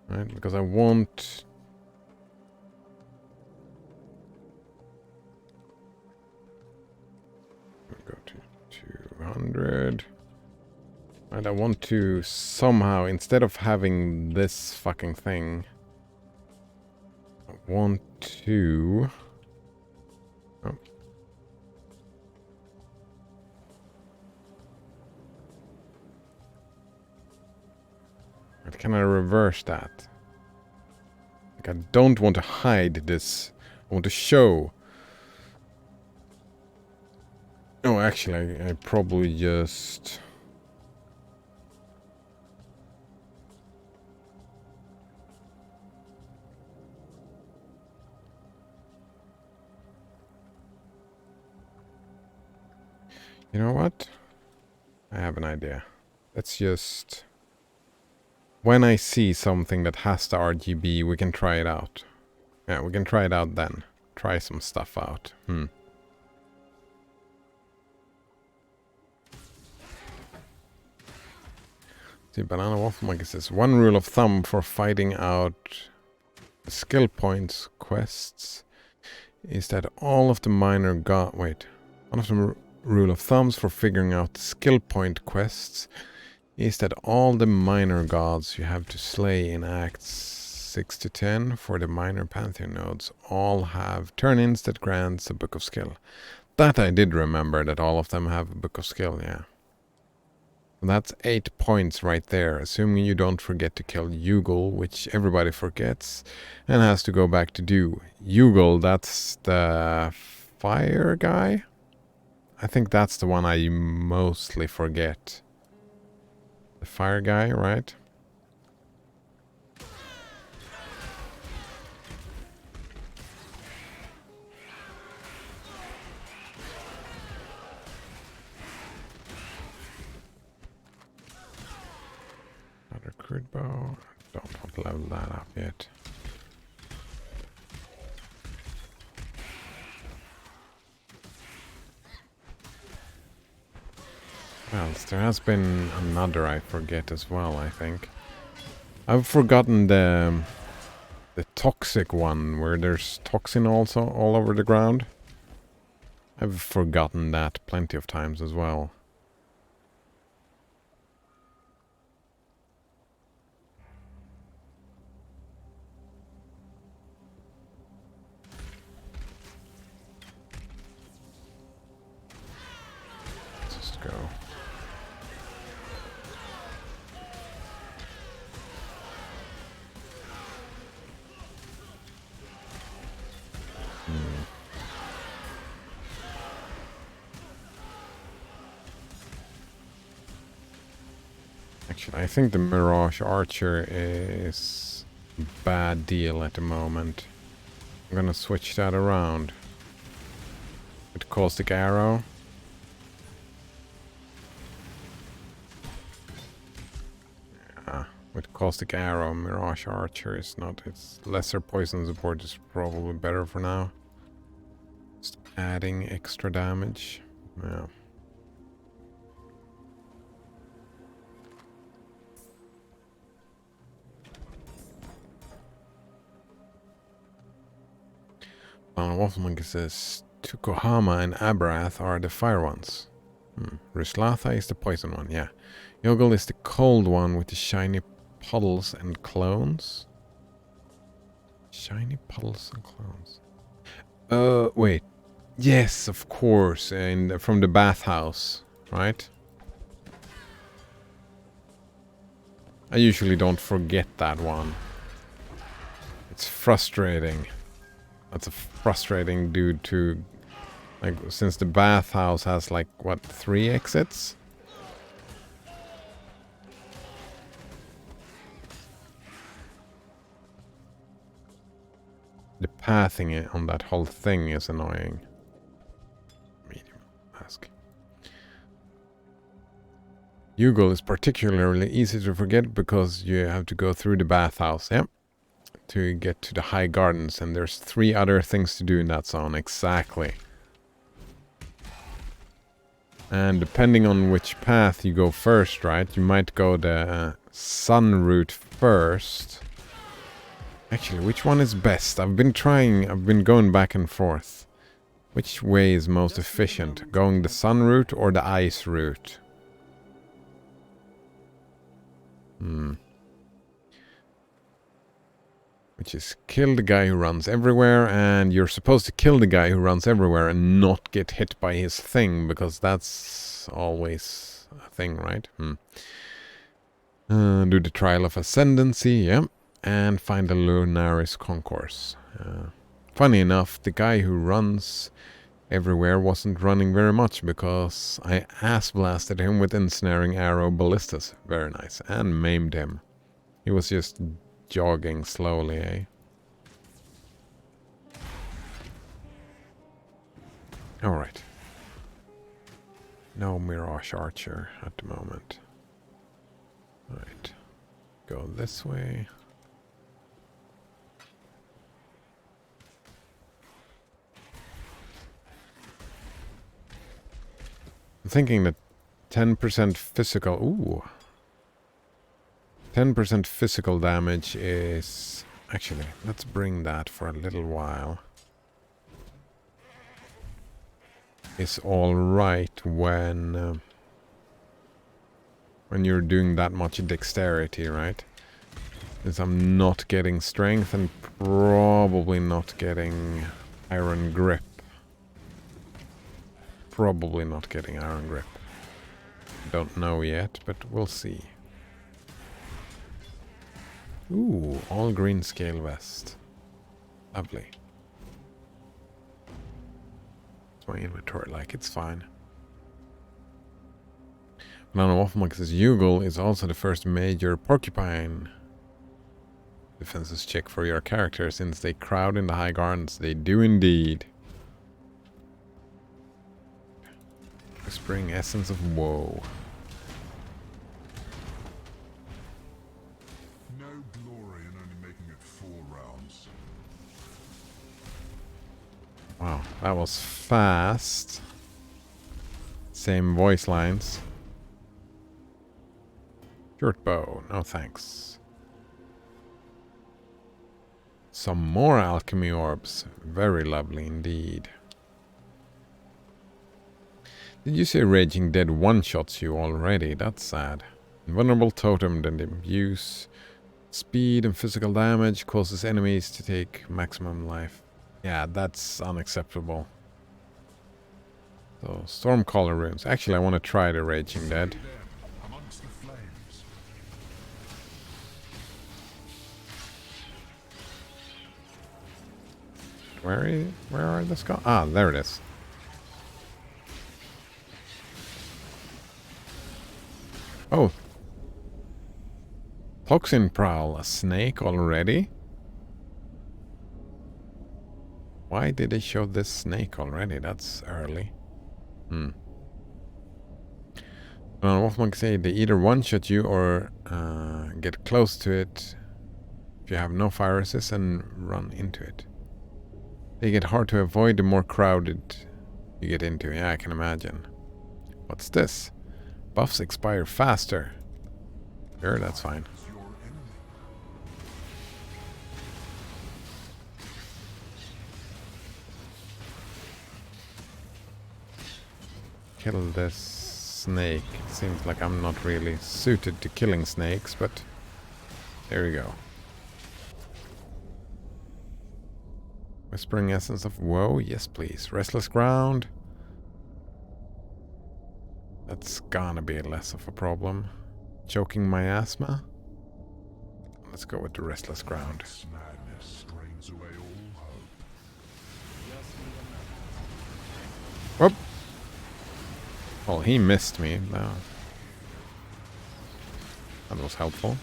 Right, because I want... Go to 200. And I want to somehow, instead of having this fucking thing, I want to... Oh. But can I reverse that? Like, I don't want to hide this. I want to show. Oh, actually, I probably just... You know what? I have an idea. Let's just... When I see something that has the RGB, we can try it out. Yeah, we can try it out then. Try some stuff out. See, Banana Waffle Monkey says, one rule of thumb for fighting out skill points quests is that all of the minor one of the rule of thumbs for figuring out skill point quests is that all the minor gods you have to slay in Acts 6 to 10 for the minor pantheon nodes all have turn-ins that grants a book of skill. That I did remember, that all of them have a book of skill, yeah. That's 8 points right there, assuming you don't forget to kill Yugal, which everybody forgets, and has to go back to do. Yugal, that's the fire guy? I think that's the one I mostly forget. The fire guy, right? Spirit bow. Don't want to level that up yet. What else? There has been another I forget as well, I think. I've forgotten the toxic one, where there's toxin also all over the ground. I've forgotten that plenty of times as well. Let's just go. Actually, I think the Mirage Archer is a bad deal at the moment. I'm gonna switch that around. With Caustic Arrow. Yeah, with Caustic Arrow, Mirage Archer is not... It's lesser poison support is probably better for now. Just adding extra damage. Yeah. Wafflemonkey says Tukohama and Abrath are the fire ones. Rislatha is the poison one, yeah. Yogel is the cold one with the shiny puddles and clones. Shiny puddles and clones. Wait. Yes, of course. From the bathhouse, right? I usually don't forget that one. It's frustrating. That's a frustrating dude to... Like, since the bathhouse has, like, what, 3 exits? The pathing on that whole thing is annoying. Medium mask. Yugol is particularly easy to forget because you have to go through the bathhouse, yep. To get to the high gardens, and there's 3 other things to do in that zone, exactly. And depending on which path you go first, right, you might go the sun route first. Actually, which one is best? I've been going back and forth. Which way is most efficient? Going the sun route or the ice route? Which is kill the guy who runs everywhere, and you're supposed to kill the guy who runs everywhere and not get hit by his thing, because that's always a thing, right? Do the Trial of Ascendancy, yeah, and find the Lunaris Concourse. Funny enough, the guy who runs everywhere wasn't running very much, because I ass-blasted him with Ensnaring Arrow Ballistas. Very nice. And maimed him. He was just... jogging slowly, eh? Alright. No Mirage Archer at the moment. Alright. Go this way. I'm thinking that 10% physical... Ooh! 10% physical damage is... Actually, let's bring that for a little while. It's alright when you're doing that much dexterity, right? Since I'm not getting strength and probably not getting iron grip. Probably not getting iron grip. Don't know yet, but we'll see. Ooh, all green scale vest. Lovely. It's my inventory like, it's fine. Banana Wafflemonkey says Yugol is also the first major porcupine defenses check for your character, since they crowd in the high gardens. They do indeed. Whispering Essence of Woe. Wow, that was fast. Same voice lines. Short bow, no thanks. Some more alchemy orbs. Very lovely indeed. Did you say Raging Dead one-shots you already? That's sad. Invulnerable totem that imbues speed and physical damage, causes enemies to take maximum life. Yeah, that's unacceptable. So, Stormcaller runes. Actually, I want to try the Raging Dead. Amongst the flames. Where are the skulls? Ah, there it is. Oh. Toxin Prowl, a snake already? Why did they show this snake already? That's early. Wolfman can say they either one-shot you or get close to it if you have no fire resist and run into it. They get hard to avoid the more crowded you get into. Yeah, I can imagine. What's this? Buffs expire faster. Sure, that's fine. Kill this snake. It seems like I'm not really suited to killing snakes, but there we go. Whispering Essence of Woe, yes please. Restless Ground. That's gonna be less of a problem. Choking Miasma. Let's go with the Restless Ground. Madness strains away all hope. Whoop! Well, he missed me. No. That was helpful.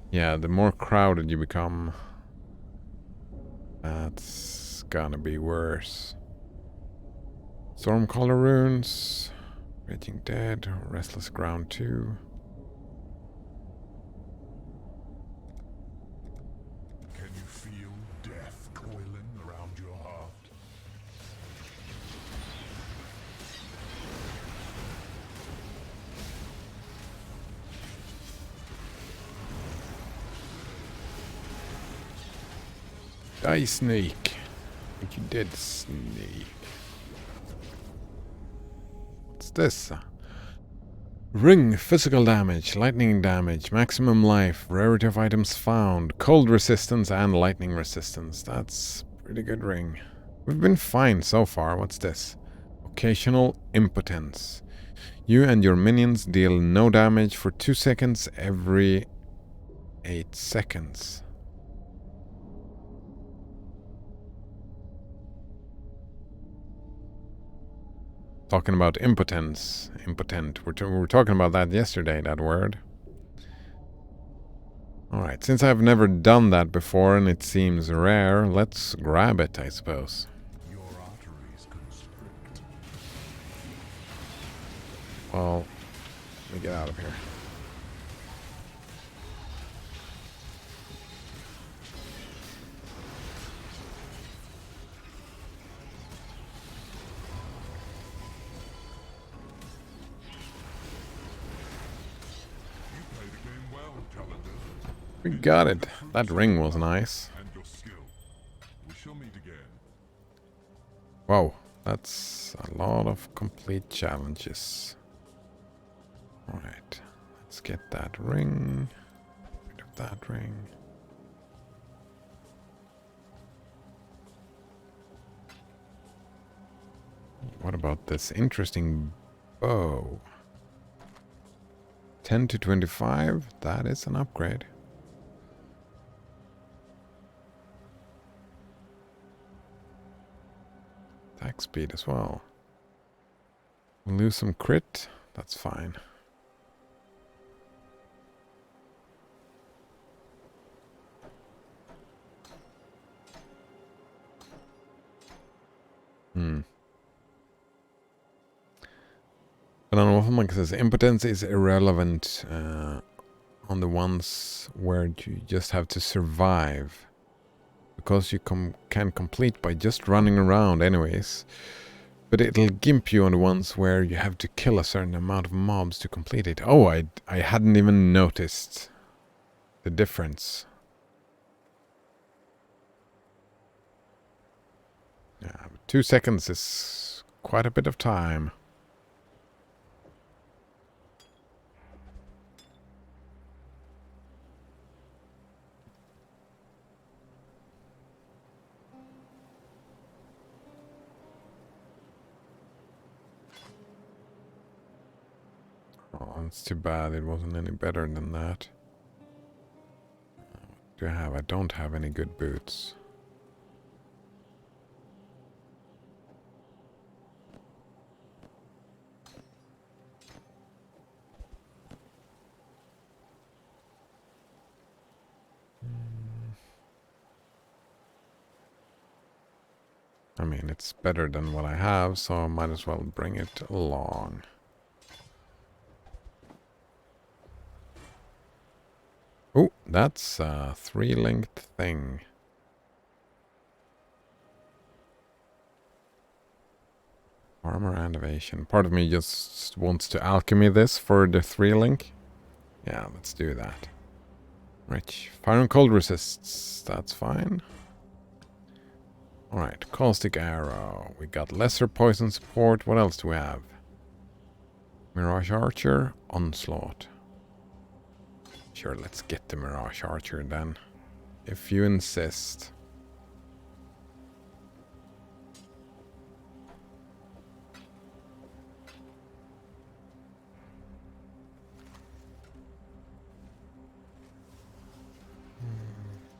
Yeah, the more crowded you become, that's gonna be worse. Stormcaller runes, Raging Dead, Restless Ground 2. Can you feel death coiling around your heart? Die, snake. Think you did, snake. What's this? Ring, physical damage, lightning damage, maximum life, rarity of items found, cold resistance and lightning resistance. That's pretty good ring. We've been fine so far. What's this? Occasional impotence. You and your minions deal no damage for 2 seconds every 8 seconds. Talking about impotence. Impotent. We were talking about that yesterday, that word. Alright, since I've never done that before and it seems rare, let's grab it, I suppose. Your arteries constrict. Well, let me get out of here. You played the game well, Challenger. We got it. That ring was nice. And your skill. We shall meet again. Whoa, that's a lot of complete challenges. Alright, let's get that ring. Rid of that ring. What about this interesting bow? 10 to 25, that is an upgrade. Attack speed as well. We'll lose some crit, that's fine. But on Wolfman says impotence is irrelevant on the ones where you just have to survive. Because you can complete by just running around anyways. But it'll gimp you on the ones where you have to kill a certain amount of mobs to complete it. Oh, I hadn't even noticed the difference. Yeah, but 2 seconds is quite a bit of time. Oh, it's too bad it wasn't any better than that. What do I have? I don't have any good boots. I mean, it's better than what I have, so I might as well bring it along. Oh, that's a 3-linked thing. Armor and evasion. Part of me just wants to alchemy this for the 3-link. Yeah, let's do that. Right, fire and cold resists. That's fine. Alright, caustic arrow. We got lesser poison support. What else do we have? Mirage archer, onslaught. Sure, let's get the Mirage Archer then, if you insist.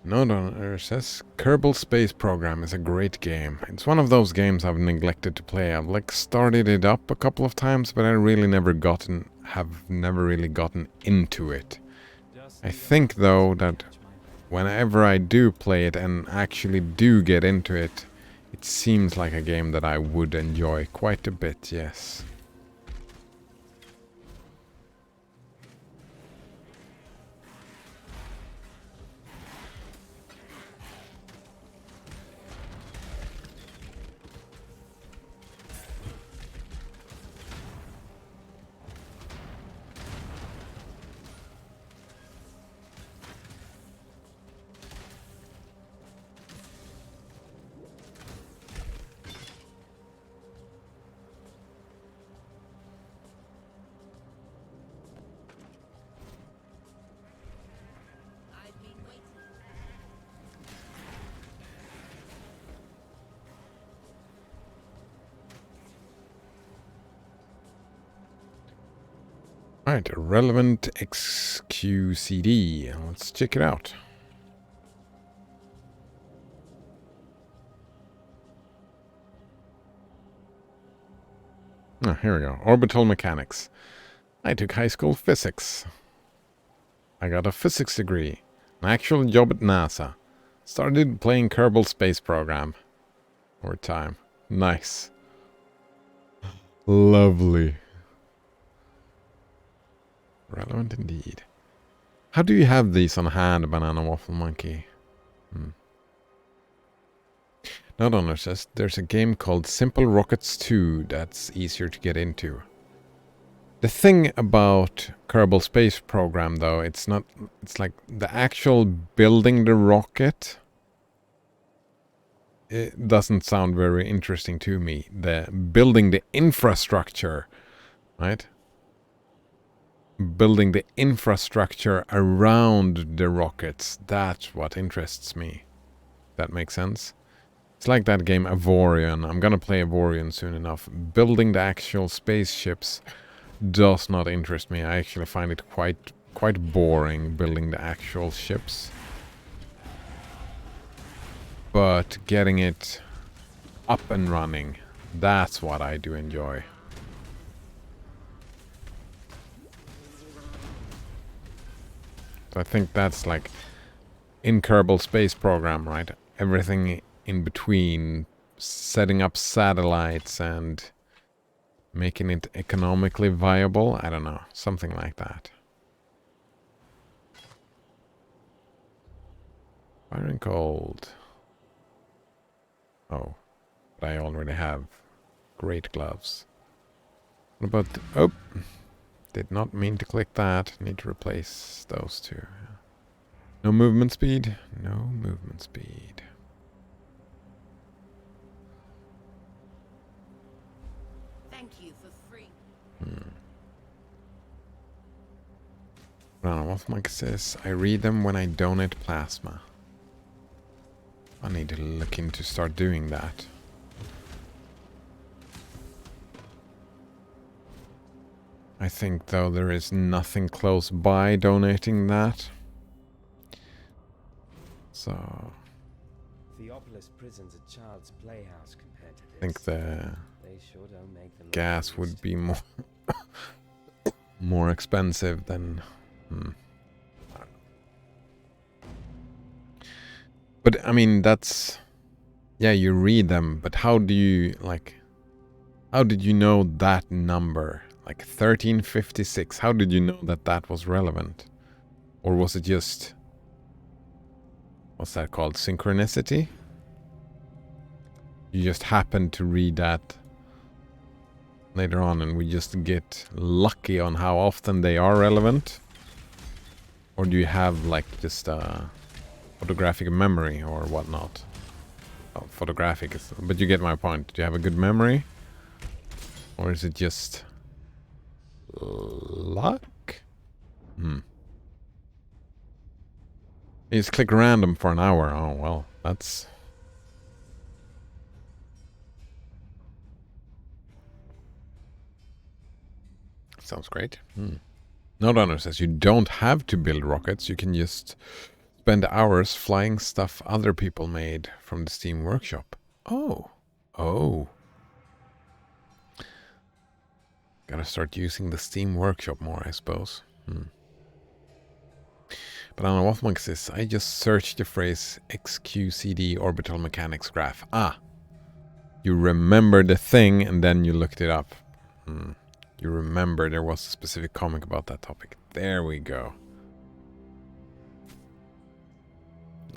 No, says Kerbal Space Program is a great game. It's one of those games I've neglected to play. I've like started it up a couple of times, but I really have never really gotten into it. I think though that whenever I do play it and actually do get into it, it seems like a game that I would enjoy quite a bit, yes. Alright, relevant XQCD. Let's check it out. Oh, here we go. Orbital mechanics. I took high school physics. I got a physics degree. An actual job at NASA. Started playing Kerbal Space Program. Over time. Nice. Lovely. Relevant indeed. How do you have these on hand, Banana Waffle Monkey? Not on our says there's a game called Simple Rockets 2 that's easier to get into. The thing about Kerbal Space Program though, it's like the actual building the rocket. It doesn't sound very interesting to me. The building the infrastructure, right? Building the infrastructure around the rockets. That's what interests me. That makes sense? It's like that game Avorion. I'm gonna play Avorion soon enough. Building the actual spaceships does not interest me. I actually find it quite boring building the actual ships. But getting it up and running, that's what I do enjoy. I think that's like in Kerbal Space Program, right? Everything in between, setting up satellites and making it economically viable. I don't know, something like that. Fire and cold. Oh, but I already have great gloves. What about oh, did not mean to click that. Need to replace those two. No movement speed. No movement speed. Thank you for free. I don't know what Mike says. I read them when I donate plasma. I need to look into start doing that. I think though there is nothing close by donating that. So Theopolis prison's a child's playhouse compared to this. I think the They sure don't make them gas look would used. be more more expensive than But I mean that's yeah, you read them, but how do you like how did you know that number? Like 1356. How did you know that that was relevant? Or was it just what's that called? Synchronicity? You just happened to read that later on and we just get lucky on how often they are relevant? Or do you have like just photographic memory or whatnot? Oh, photographic is... But you get my point. Do you have a good memory? Or is it just... luck? You just click random for an hour. Oh, well, that's... Sounds great. Note says you don't have to build rockets. You can just spend hours flying stuff other people made from the Steam Workshop. Oh. Oh. Gotta start using the Steam Workshop more, I suppose. But I don't know what Monk says. I just searched the phrase XQCD orbital mechanics graph. Ah. You remember the thing and then you looked it up. You remember there was a specific comic about that topic. There we go.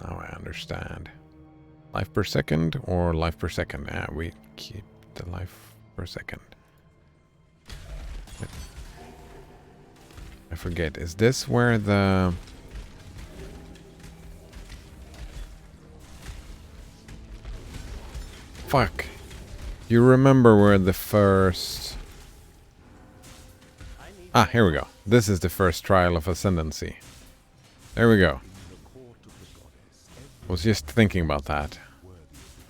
Now I understand. Life per second or life per second? Yeah, we keep the life per second. I forget. Is this where the... Fuck. You remember where the first... Ah, here we go. This is the first trial of ascendancy. There we go. I was just thinking about that.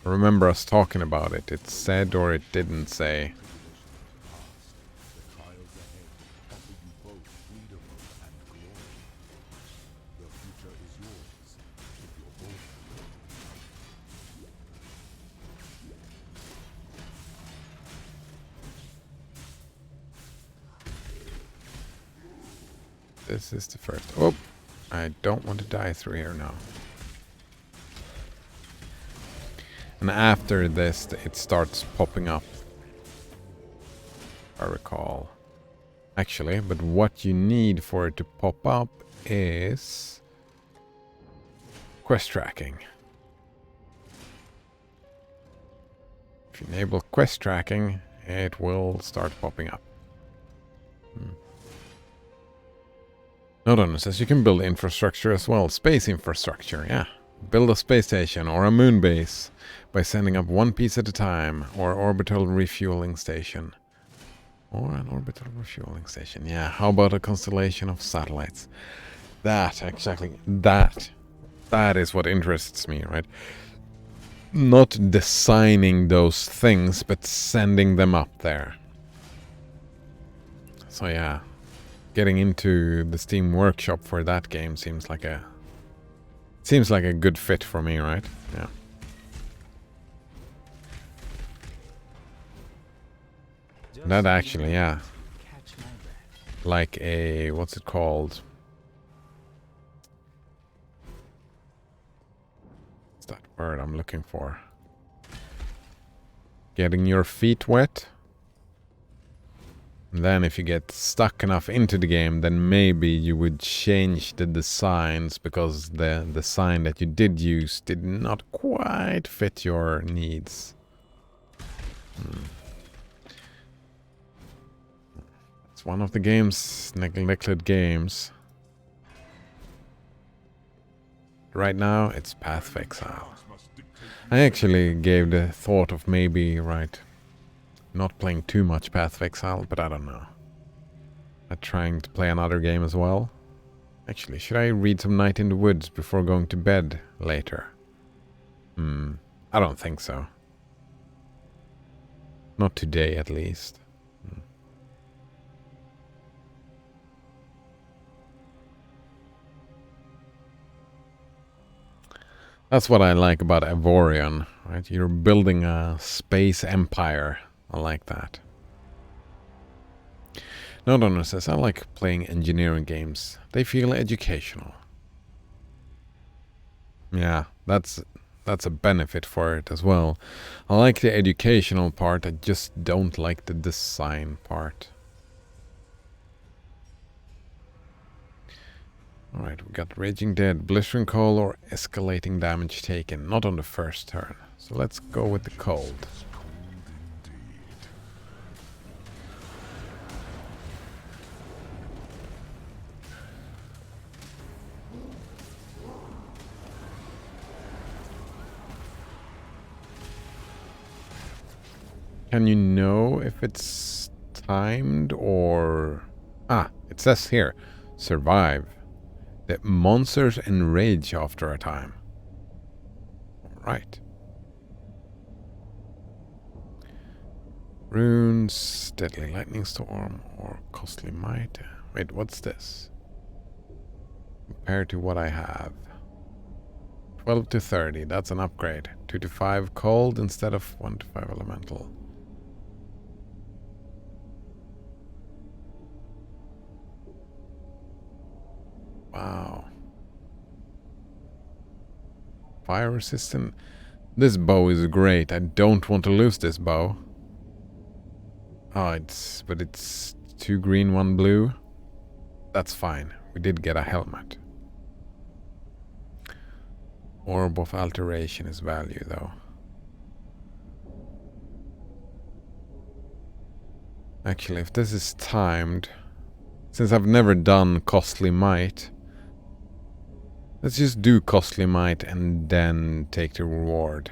I remember us talking about it. It said or it didn't say. This is the first. Oh, I don't want to die through here now. And after this, it starts popping up. I recall. Actually, but what you need for it to pop up is quest tracking. If you enable quest tracking, it will start popping up. Note says you can build infrastructure as well. Space infrastructure, yeah. Build a space station or a moon base by sending up one piece at a time, or orbital refueling station. Or an orbital refueling station, yeah. How about a constellation of satellites? That, exactly, that is what interests me, right? Not designing those things, but sending them up there. So yeah. Getting into the Steam Workshop for that game seems like a good fit for me, right? Yeah. That actually, yeah. Like a what's it called? What's that word I'm looking for? Getting your feet wet? And then if you get stuck enough into the game, then maybe you would change the designs because the design that you did use did not quite fit your needs. It's one of the game's neglected games. Right now, it's Path of Exile. I actually gave the thought of maybe, not playing too much Path of Exile, but I don't know. I'm trying to play another game as well. Actually, should I read some Night in the Woods before going to bed later? I don't think so. Not today, at least. That's what I like about Evorion, right? You're building a space empire. I like that. Nodonor says, I like playing engineering games. They feel educational. Yeah, that's a benefit for it as well. I like the educational part, I just don't like the design part. Alright, we got Raging Dead, Blistering Cold, or Escalating Damage Taken. Not on the first turn. So let's go with the cold. Can you know if it's timed or... Ah, it says here, survive. The monsters enrage after a time. Alright. Runes, Deadly Lightning Storm, or Costly Might. Wait, what's this? Compared to what I have. 12 to 30, that's an upgrade. 2 to 5 cold instead of 1 to 5 elemental. Wow. Fire resistant. This bow is great. I don't want to lose this bow. Oh, it's 2 green, 1 blue. That's fine. We did get a helmet. Orb of Alteration is value though. Actually, if this is timed, since I've never done Costly Might, let's just do Costly Might and then take the reward.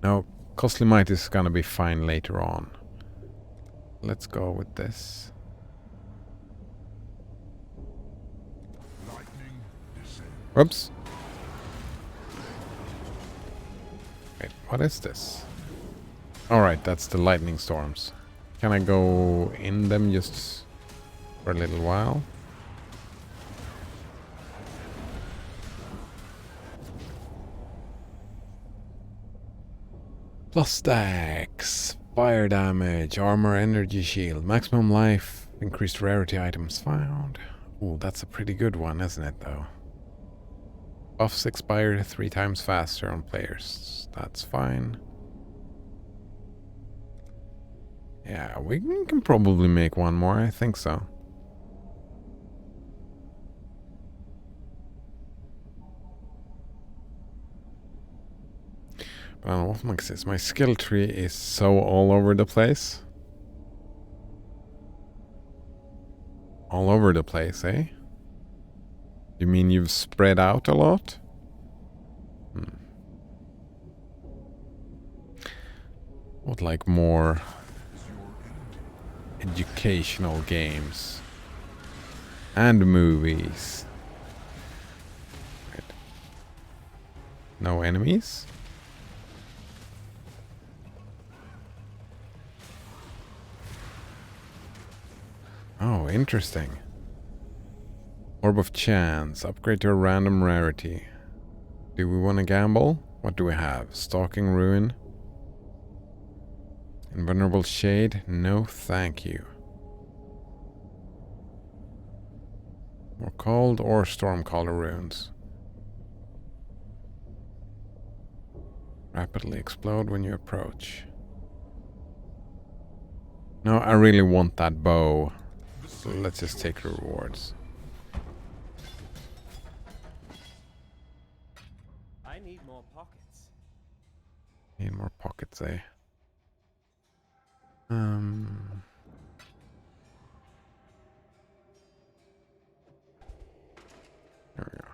No, Costly Might is gonna be fine later on. Let's go with this. Whoops. Wait, what is this? Alright, that's the lightning storms. Can I go in them just for a little while? Plus stacks, fire damage, armor, energy shield, maximum life, increased rarity items found. Ooh, that's a pretty good one, isn't it, though? Buffs expire 3 times faster on players. That's fine. Yeah, we can probably make one more, I think so. But I don't know what makes this. My skill tree is so all over the place. All over the place, eh? You mean you've spread out a lot? Would like more educational games and movies. Right. No enemies? Oh, interesting. Orb of Chance. Upgrade to a random rarity. Do we want to gamble? What do we have? Stalking Ruin. Invulnerable Shade. No, thank you. More Cold or Stormcaller Runes. Rapidly explode when you approach. No, I really want that bow. So let's just take the rewards. I need more pockets. Need more pockets, eh? There we go.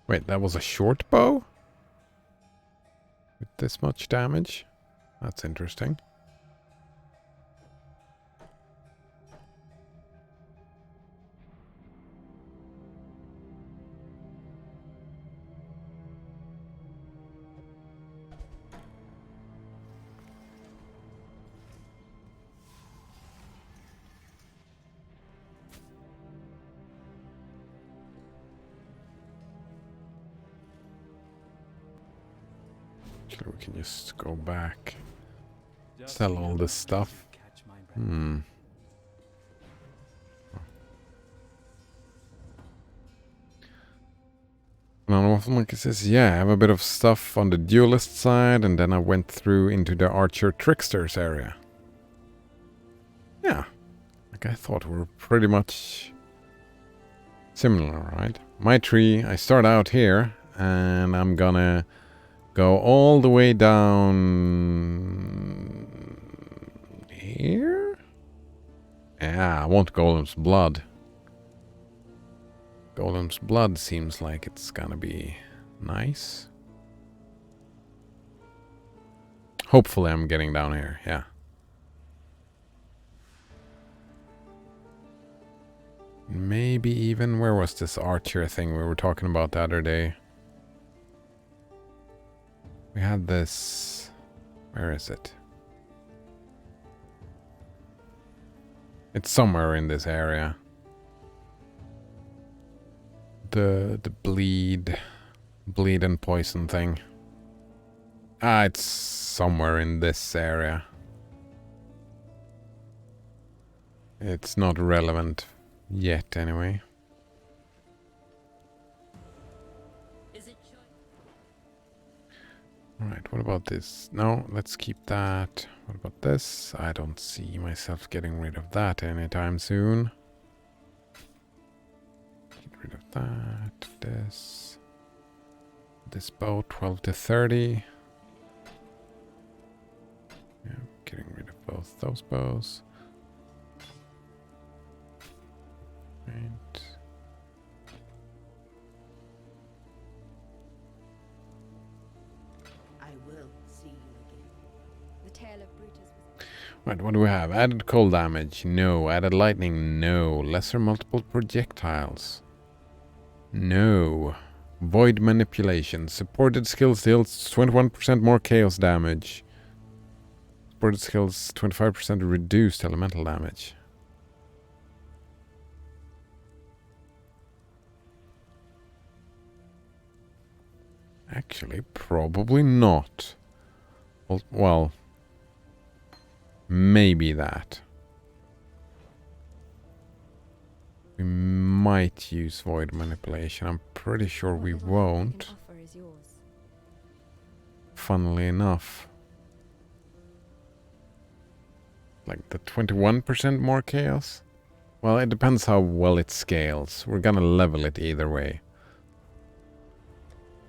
Wait, that was a short bow? With this much damage? That's interesting. Actually, we can just go back. Sell all this stuff. Hmm. Like it says, yeah, I have a bit of stuff on the duelist side, and then I went through into the archer tricksters area. Yeah, like I thought we were pretty much similar, right? My tree, I start out here, and I'm gonna go all the way down here? Yeah, I want Golem's blood. Golem's blood seems like it's gonna be nice. Hopefully I'm getting down here, yeah. Maybe even, where was this archer thing we were talking about the other day? We had this, where is it? It's somewhere in this area. The bleed and poison thing. Ah, it's somewhere in this area. It's not relevant yet, anyway. Is it Alright, what about this? No, let's keep that. What about this? I don't see myself getting rid of that anytime soon. Get rid of that. This. This bow, 12 to 30. Yeah, getting rid of both those bows. Right. I will see you again. The tale of Brutus was... Right, what do we have? Added cold damage? No. Added lightning? No. Lesser multiple projectiles? No. Void manipulation. Supported skills deals 21% more chaos damage. Supported skills 25% reduced elemental damage. Actually, probably not. Well, maybe that. We might use void manipulation. I'm pretty sure we won't. Offer is yours. Funnily enough. Like the 21% more chaos? Well, it depends how well it scales. We're gonna level it either way.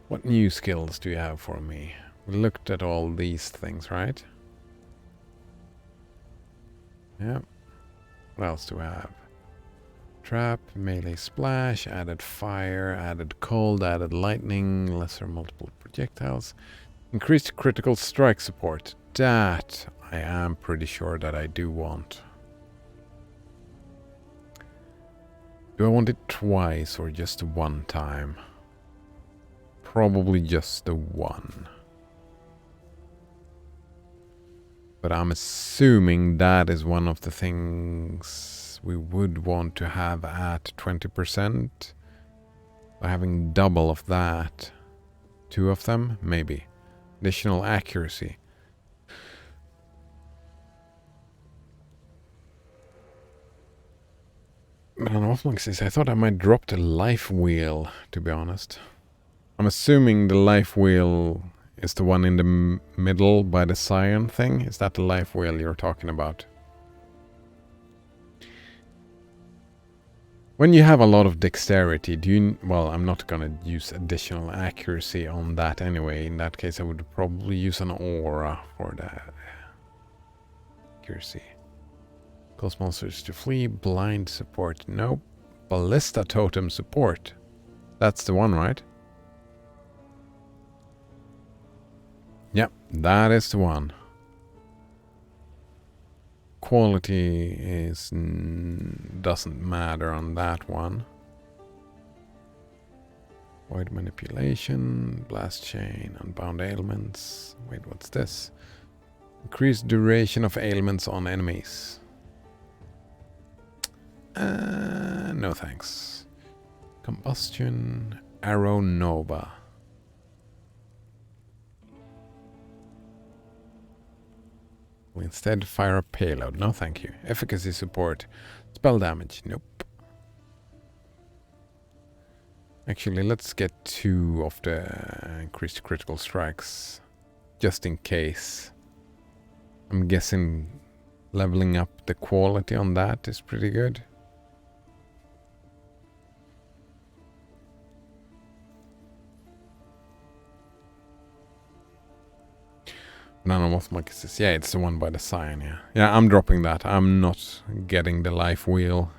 What new skills do you have for me? We looked at all these things, right? Yeah. What else do we have? Trap, melee splash, added fire, added cold, added lightning, lesser multiple projectiles. Increased critical strike support. That I am pretty sure that I do want. Do I want it twice or just one time? Probably just the one. But I'm assuming that is one of the things we would want to have at 20%. By having double of that. Two of them? Maybe. Additional accuracy. But on Offlux, I thought I might drop the life wheel, to be honest. I'm assuming the life wheel is the one in the middle by the Scion thing. Is that the life wheel you're talking about? When you have a lot of dexterity, do you... Well, I'm not gonna use additional accuracy on that anyway. In that case, I would probably use an aura for that. Accuracy. Cause monsters to flee. Blind support. Nope. Ballista totem support. That's the one, right? Yep, that is the one. Quality is doesn't matter on that one. Void manipulation, blast chain, unbound ailments. Wait, what's this? Increased duration of ailments on enemies. No thanks. Combustion, arrow nova. Will instead fire a payload. No thank you. Efficacy support. Spell damage. Nope. Actually, let's get 2 of the increased critical strikes. Just in case. I'm guessing leveling up the quality on that is pretty good. Nanomothmachisis. Yeah, it's the one by the sign, yeah. Yeah, I'm dropping that. I'm not getting the life wheel.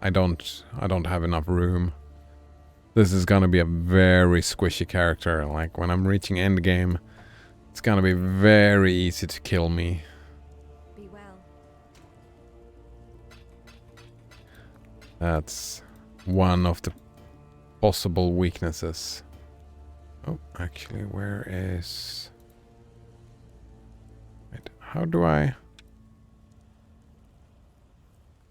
I don't have enough room. This is gonna be a very squishy character. Like, when I'm reaching endgame, it's gonna be very easy to kill me. Be well. That's one of the possible weaknesses. Oh, actually, where is... Wait, how do I...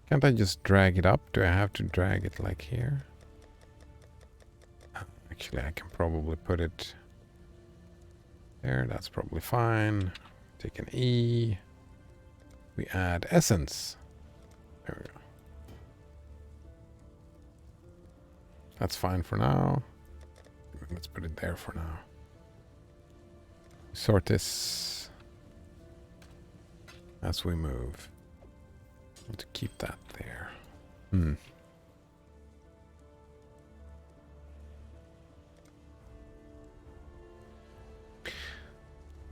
Can't I just drag it up? Do I have to drag it like here? Actually, I can probably put it there. That's probably fine. Take an E. We add essence. There we go. That's fine for now. Let's put it there for now. Sort this as we move. To keep that there.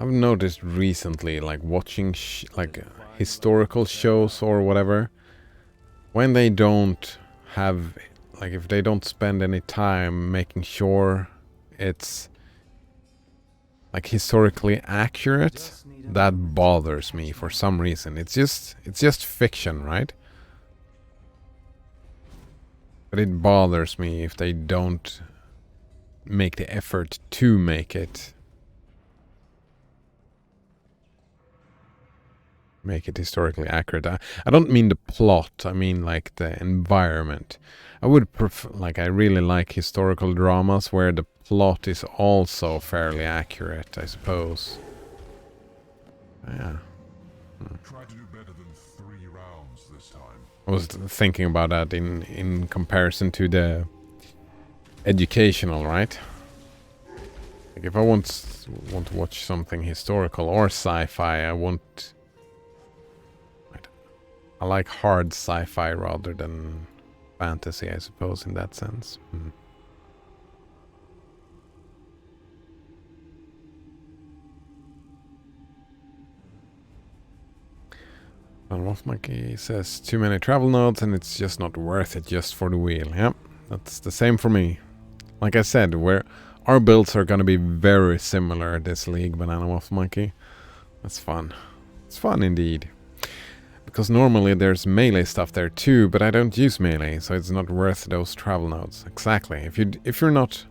I've noticed recently, like watching historical shows or whatever, when they don't have, like if they don't spend any time making sure it's like historically accurate, that bothers me for some reason. It's just fiction, right? But it bothers me if they don't make the effort to make it historically accurate. I don't mean the plot, I mean like the environment. I would prefer, like, I really like historical dramas where the plot is also fairly accurate, I suppose. Yeah. Try to do better than 3 rounds this time. I was thinking about that in comparison to the educational, right? Like if I want to watch something historical or sci-fi, I like hard sci-fi rather than fantasy, I suppose, in that sense. Monkey says too many travel nodes and it's just not worth it just for the wheel. Yep, that's the same for me. Like I said, our builds are gonna be very similar this league, Banana Wolf Monkey. That's fun. It's fun indeed. Because normally there's melee stuff there too, but I don't use melee, so it's not worth those travel nodes. Exactly. If you're not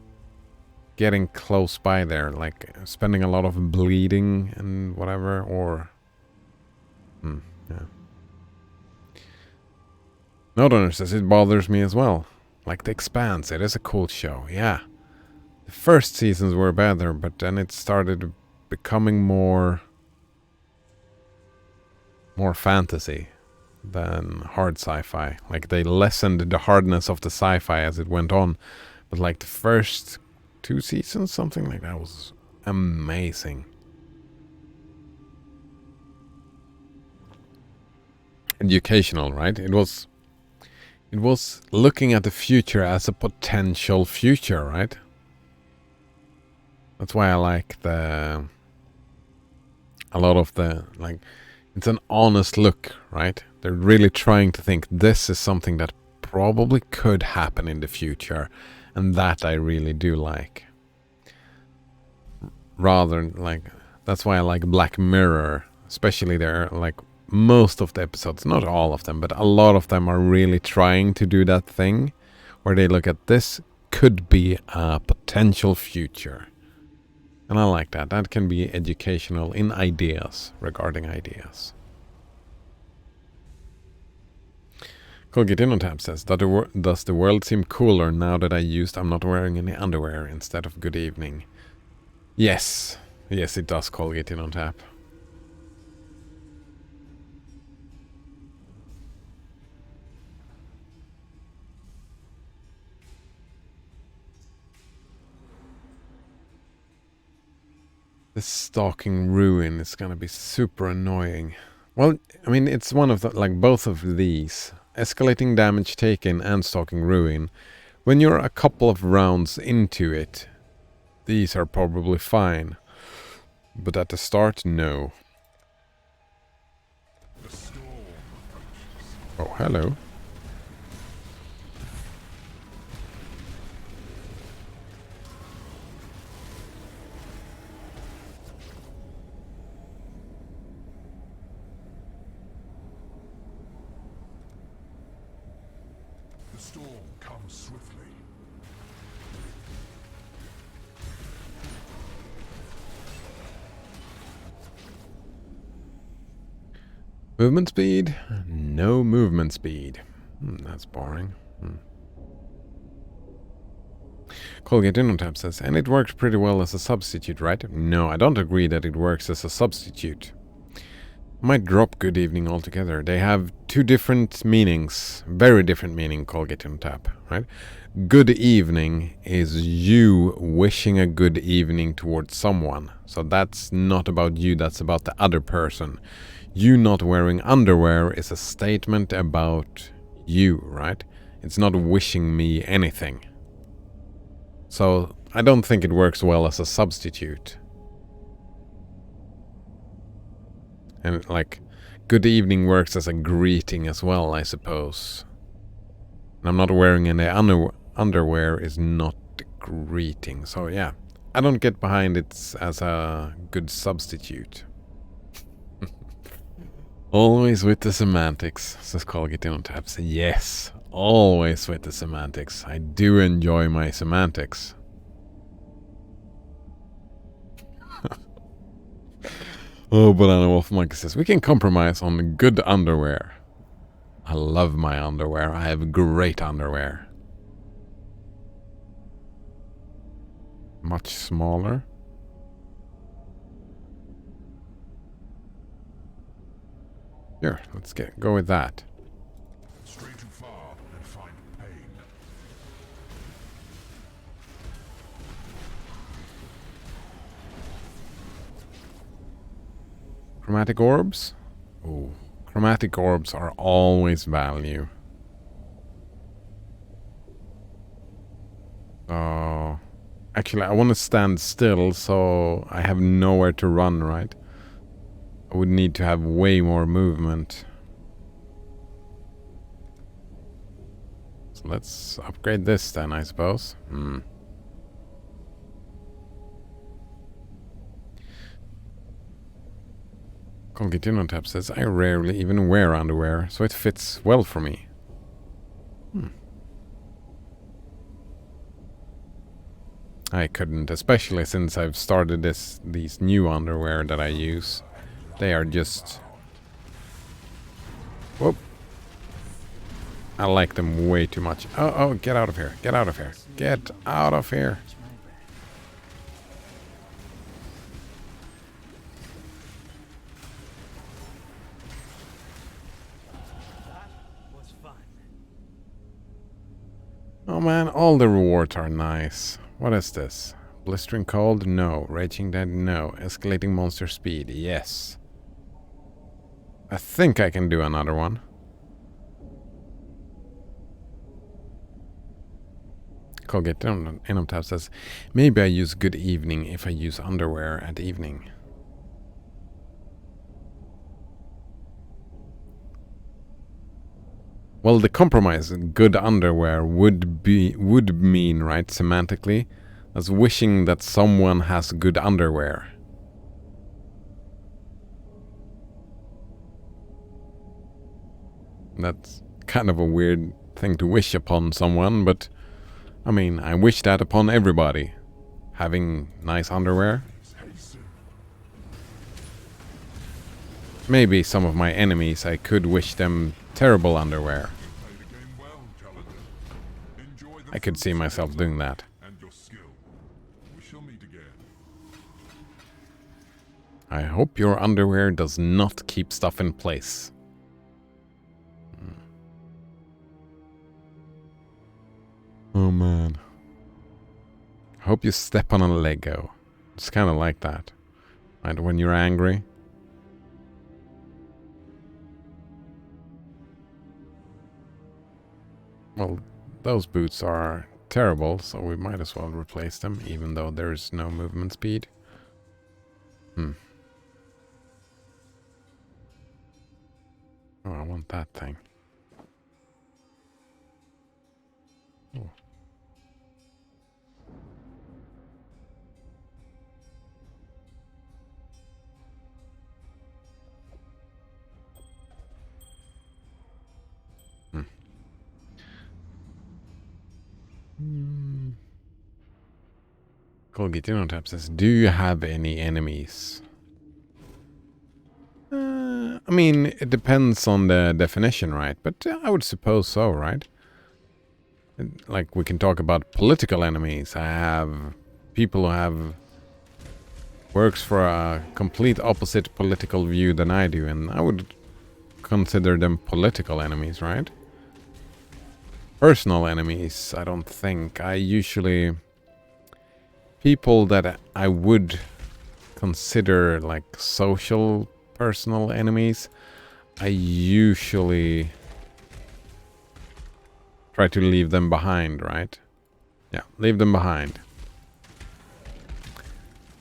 getting close by there, like spending a lot of bleeding and whatever, or yeah. Nodeowner says it bothers me as well. Like The Expanse, it is a cool show, yeah. The first seasons were better, but then it started becoming more fantasy than hard sci-fi. Like they lessened the hardness of the sci-fi as it went on. But like the first 2 seasons, something like that, was amazing. Educational, right? It was It was looking at the future as a potential future, right? That's why I like a lot of the, like, it's an honest look, right? They're really trying to think this is something that probably could happen in the future, and that I really do like. Rather, like, that's why I like Black Mirror, especially there, like, most of the episodes, not all of them, but a lot of them are really trying to do that thing where they look at this could be a potential future. And I like that. That can be educational in ideas, regarding ideas. Colgateinotab says, does the world seem cooler now that I'm not wearing any underwear instead of good evening? Yes. Yes, it does, Colgateinotab. This stalking ruin is gonna be super annoying. Well, I mean, it's one of the, like, both of these. Escalating damage taken and stalking ruin. When you're a couple of rounds into it, these are probably fine. But at the start, no. Oh, hello. The storm comes swiftly. Movement speed? No movement speed. That's boring. Colgateinotab says, and it works pretty well as a substitute, right? No, I don't agree that it works as a substitute. Might drop good evening altogether. They have two different meanings. Very different meaning, Colgateinotab, right? Good evening is you wishing a good evening towards someone. So that's not about you, that's about the other person. You not wearing underwear is a statement about you, right? It's not wishing me anything. So I don't think it works well as a substitute. And, like, good evening works as a greeting as well, I suppose. And I'm not wearing any underwear is not a greeting. So yeah, I don't get behind it as a good substitute. Always with the semantics, says Colgateinotab. Yes, always with the semantics. I do enjoy my semantics. Oh, Banana Wolf Monkey says, we can compromise on good underwear. I love my underwear. I have great underwear. Much smaller. Here, let's go with that. Stray too far and find pain. Chromatic orbs? Oh, chromatic orbs are always value. Actually, I want to stand still, so I have nowhere to run, right? I would need to have way more movement. So let's upgrade this then, I suppose. Colgateinotab says, I rarely even wear underwear, so it fits well for me. I couldn't, especially since I've started these new underwear that I use. They are just... Whoop. I like them way too much. Oh, get out of here. Get out of here. Get out of here. Oh man, all the rewards are nice. What is this? Blistering cold? No. Raging dead? No. Escalating monster speed? Yes. I think I can do another one. Colgate Tab says, maybe I use good evening if I use underwear at evening. Well, the compromise, good underwear, would mean, right, semantically, as wishing that someone has good underwear. That's kind of a weird thing to wish upon someone, but I mean, I wish that upon everybody. Having nice underwear. Maybe some of my enemies, I could wish them terrible underwear. I could see myself doing that. I hope your underwear does not keep stuff in place. Oh man. I hope you step on a Lego. It's kind of like that. Right, when you're angry. Well, those boots are terrible, so we might as well replace them, even though there's no movement speed. Oh, I want that thing. Oh. Colgate Tab says, do you have any enemies? I mean, it depends on the definition, right? But I would suppose so, right? Like, we can talk about political enemies. I have people who have works for a complete opposite political view than I do, and I would consider them political enemies, right? Personal enemies, I don't think. I usually... People that I would consider like social personal enemies, I usually try to leave them behind, right? Yeah, leave them behind.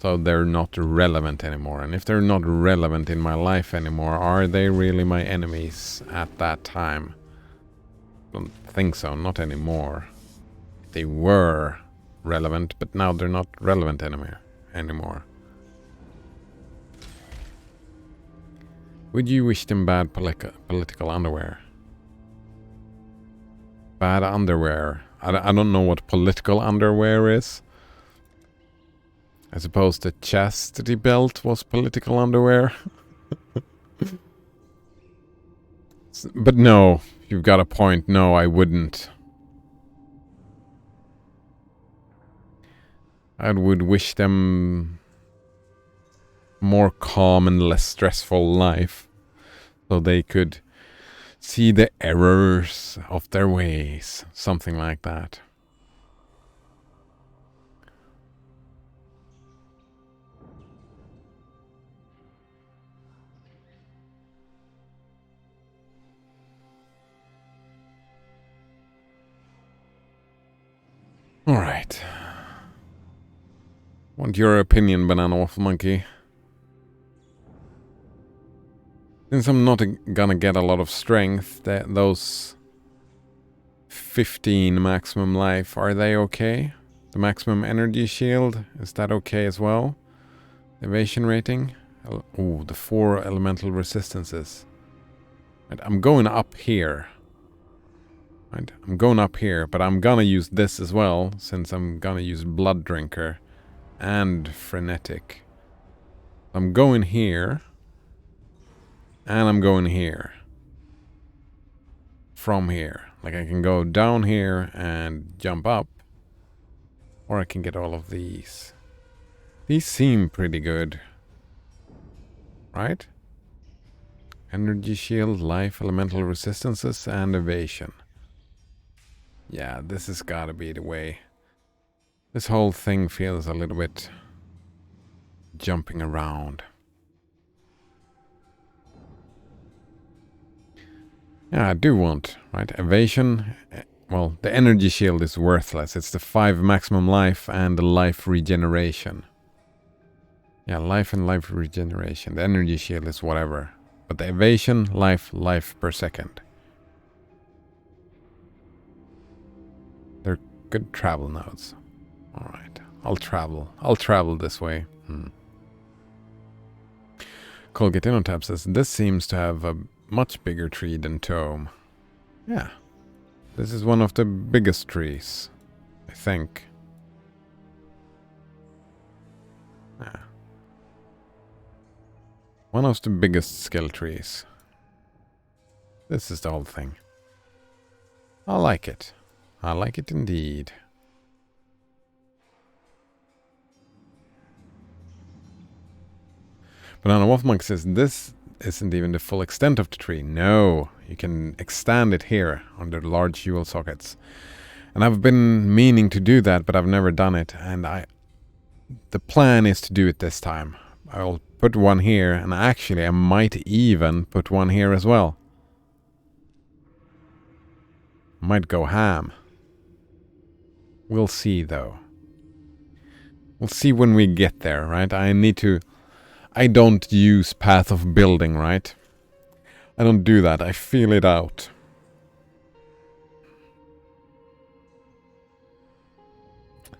So they're not relevant anymore. And if they're not relevant in my life anymore, are they really my enemies at that time? I don't think so, not anymore. They were relevant, but now they're not relevant anymore. Would you wish them bad political underwear? Bad underwear. I don't know what political underwear is. I suppose the chastity belt was political underwear. But no, you've got a point. No, I wouldn't. I would wish them more calm and less stressful life, so they could see the errors of their ways, something like that. All right. Want your opinion, Banana Waffle Monkey? Since I'm not gonna get a lot of strength, those 15 maximum life, are they okay? The maximum energy shield, is that okay as well? Evasion rating? Oh, the 4 elemental resistances. Right, I'm going up here. Right, I'm going up here, but I'm gonna use this as well, since I'm gonna use Blood Drinker and Frenetic. I'm going here. And I'm going here. From here. Like I can go down here and jump up. Or I can get all of these. These seem pretty good. Right? Energy shield, life, elemental resistances, and evasion. Yeah, this has gotta be the way. This whole thing feels a little bit jumping around. Yeah, I do want, right? Evasion, well, the energy shield is worthless. It's the 5 maximum life and the life regeneration. Yeah, life and life regeneration. The energy shield is whatever. But the evasion, life per second. They're good travel nodes. Alright, I'll travel this way. Colgatinotab says, this seems to have a much bigger tree than Tome. Yeah. This is one of the biggest trees, I think. Yeah. One of the biggest skill trees. This is the whole thing. I like it. I like it indeed. Banana Wolfmonk says, this isn't even the full extent of the tree. No, you can extend it here under large jewel sockets. And I've been meaning to do that, but I've never done it. And the plan is to do it this time. I'll put one here, and actually I might even put one here as well. Might go ham. We'll see though. We'll see when we get there, right? I don't use path of building, right? I don't do that. I feel it out.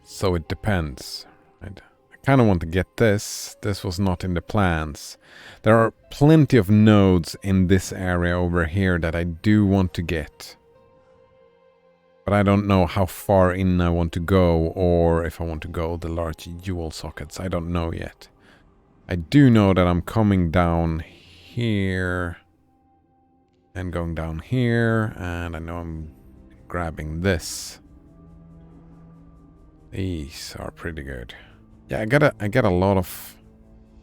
So it depends. Right? I kind of want to get this. This was not in the plans. There are plenty of nodes in this area over here that I do want to get. But I don't know how far in I want to go, or if I want to go the large jewel sockets. I don't know yet. I do know that I'm coming down here and going down here, and I know I'm grabbing this. These are pretty good. Yeah, I get a lot of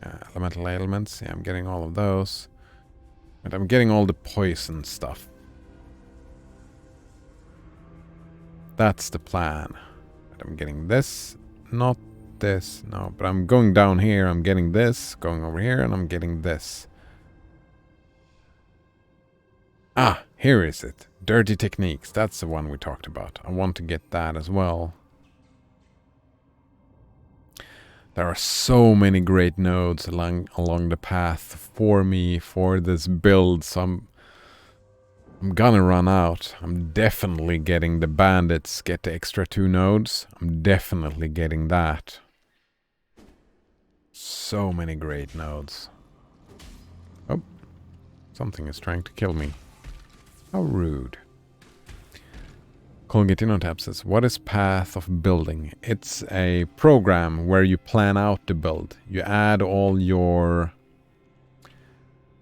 elemental ailments. Yeah, I'm getting all of those. And I'm getting all the poison stuff. That's the plan. But I'm getting this, not this, no, but I'm going down here, I'm getting this, going over here, and I'm getting this. Ah, here is it. Dirty Techniques, that's the one we talked about. I want to get that as well. There are so many great nodes along the path for me, for this build, so I'm gonna run out. I'm definitely getting the bandits, get the extra 2 nodes. I'm definitely getting that. So many great nodes. Oh, something is trying to kill me. How rude. Colgatinotab says, what is path of building? It's a program where you plan out the build. You add all your...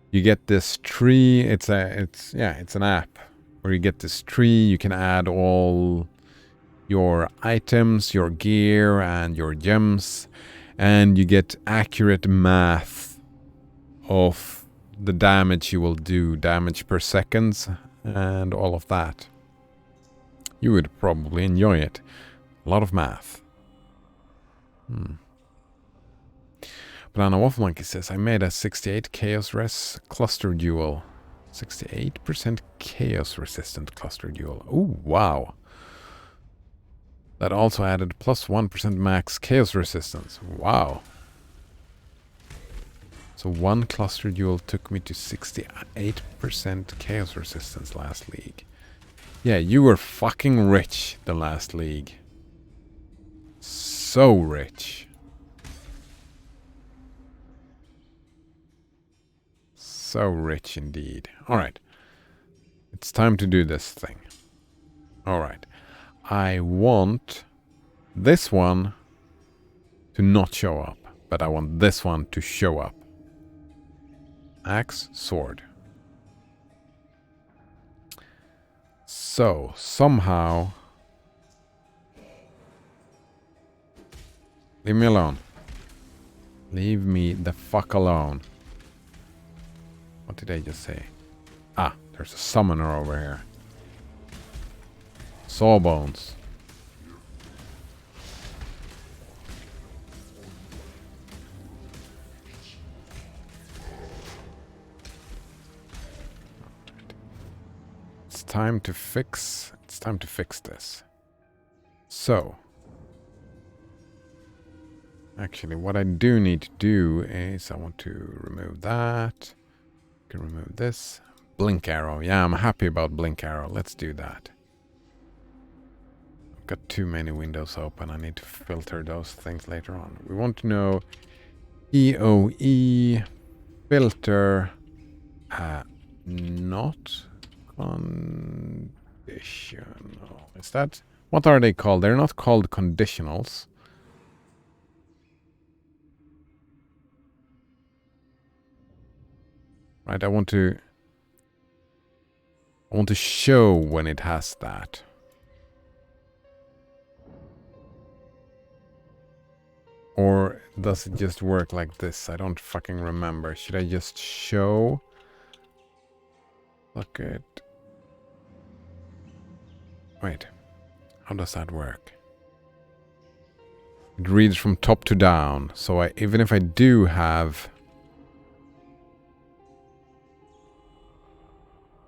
You get this tree. It's an app where you get this tree. You can add all your items, your gear, and your gems. And you get accurate math of the damage you will do, damage per seconds, and all of that. You would probably enjoy it. A lot of math. Banana Waffle Monkey says, I made a 68 Chaos Res cluster duel. 68% Chaos resistant cluster duel. Oh, wow. That also added plus 1% max Chaos resistance. Wow. So one cluster duel took me to 68% Chaos resistance last league. Yeah, you were fucking rich the last league. So rich. So rich indeed. Alright. It's time to do this thing. Alright. I want this one to not show up, but I want this one to show up. Axe, sword. So, somehow... Leave me alone. Leave me the fuck alone. What did I just say? Ah, there's a summoner over here. Sawbones. It's time to fix It's time to fix this. So, actually, what I do need to do is I want to remove that. I can remove this. Blink arrow. Yeah, I'm happy about blink arrow. Let's do that. I've got too many windows open. I need to filter those things later on. We want to know EOE filter not conditional. Is that... What are they called? They're not called conditionals. Right, I want to show when it has that. Or does it just work like this? I don't fucking remember. Should I just show? Look at... Wait. How does that work? It reads from top to down. So even if I do have...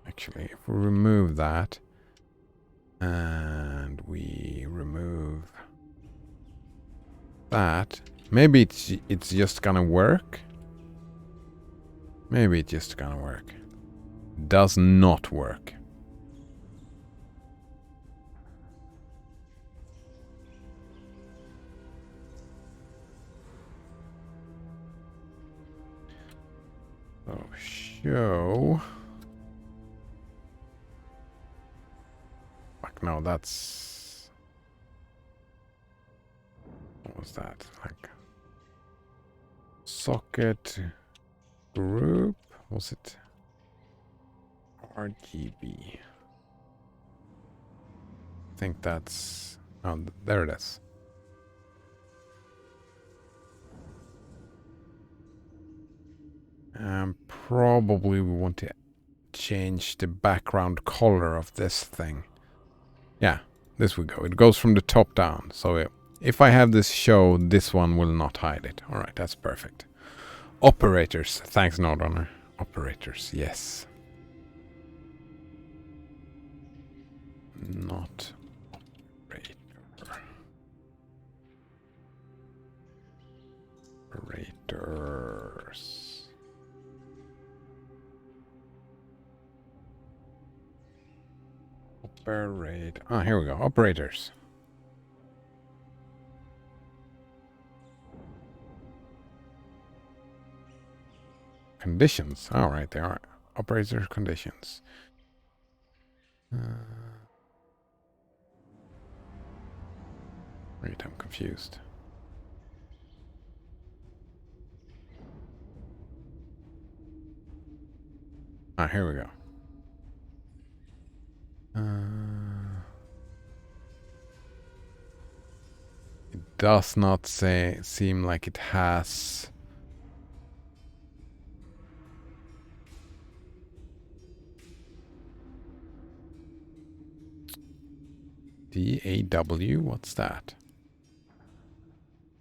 Actually, if we remove that... And we remove... that... Maybe it's just gonna work. Maybe it's just gonna work. Does not work. So show. Fuck no, that's... What was that? Like socket group? Was it RGB? I think that's... Oh, there it is. Probably we want to change the background color of this thing. Yeah, this we go. It goes from the top down. So if I have this show, this one will not hide it. All right, that's perfect. Operators. Thanks, Nordrunner. Operators, yes. Not operator. Operators. Operate. Ah, here we go. Operators. Conditions. All right, there are operator conditions. Wait, I'm confused. Ah, here we go. It does not seem like it has... DAW? What's that?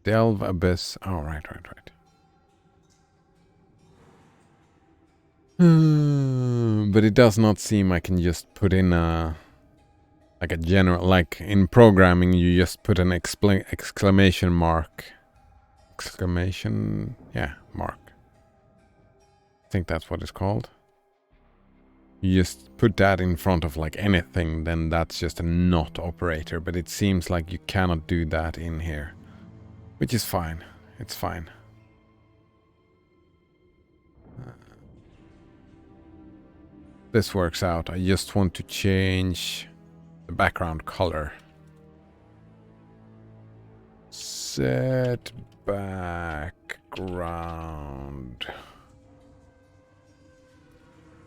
Delve Abyss. Oh, right. But it does not seem I can just put in a... Like a general... Like in programming, you just put an exclamation mark. Exclamation... Yeah, mark. I think that's what it's called. You just put that in front of like anything, then that's just a not operator. But it seems like you cannot do that in here. Which is fine. It's fine. This works out. I just want to change the background color. Set background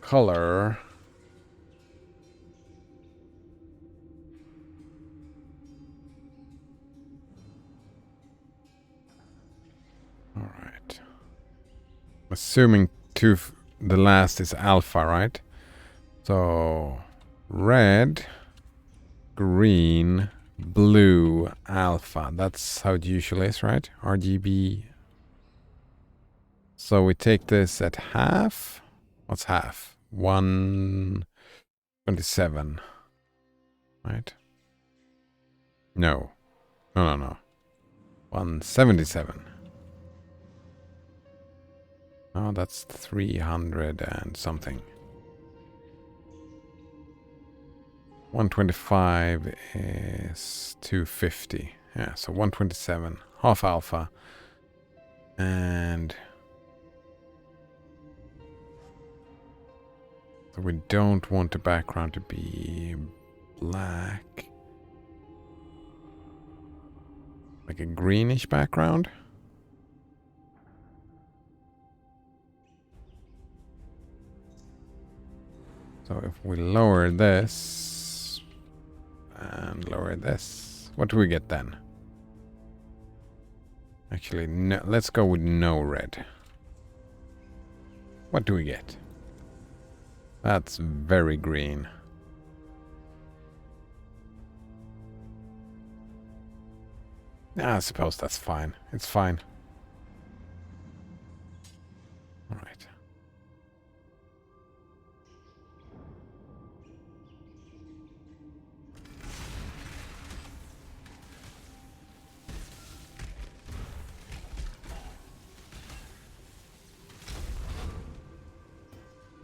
color. All right. Assuming the last is alpha, right? So red, green, blue, alpha. That's how it usually is, right? RGB. So we take this at half. What's half? 127. Right? No. No. 177. Oh, that's 300 and something. 125 is 250. Yeah, so 127. Half alpha. And so we don't want the background to be black. Like a greenish background. So if we lower this and lower this, what do we get then? Actually, no, let's go with no red. What do we get? That's very green. I suppose that's fine. It's fine. All right.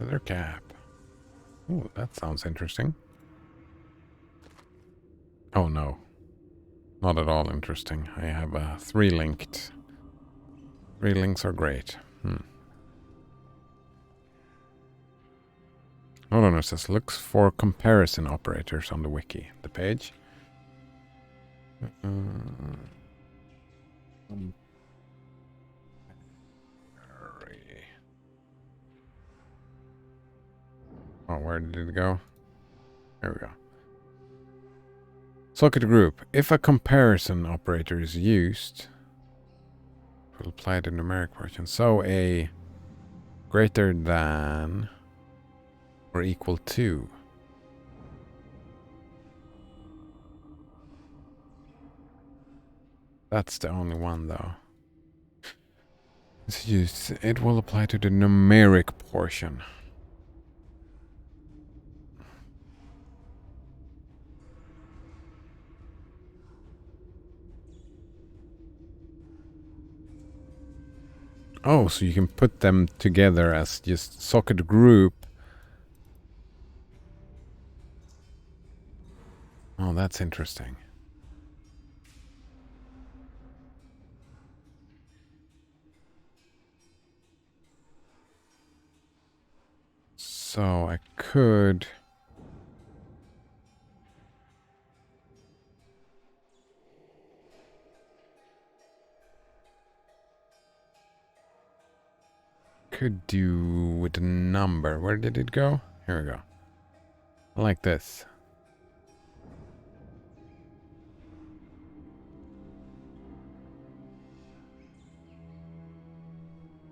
Leather cap. Ooh, that sounds interesting. Oh no. Not at all interesting. I have a 3-linked. 3 links are great. Hold on, it says looks for comparison operators on the wiki. The page. Oh, where did it go? There we go. Socket group. If a comparison operator is used, it will apply the numeric version. So a greater than or equal to. That's the only one though. It's used. It will apply to the numeric portion. Oh, so you can put them together as just socket group. Oh, that's interesting. So I could... could do with a number. Where did it go? Here we go. Like this.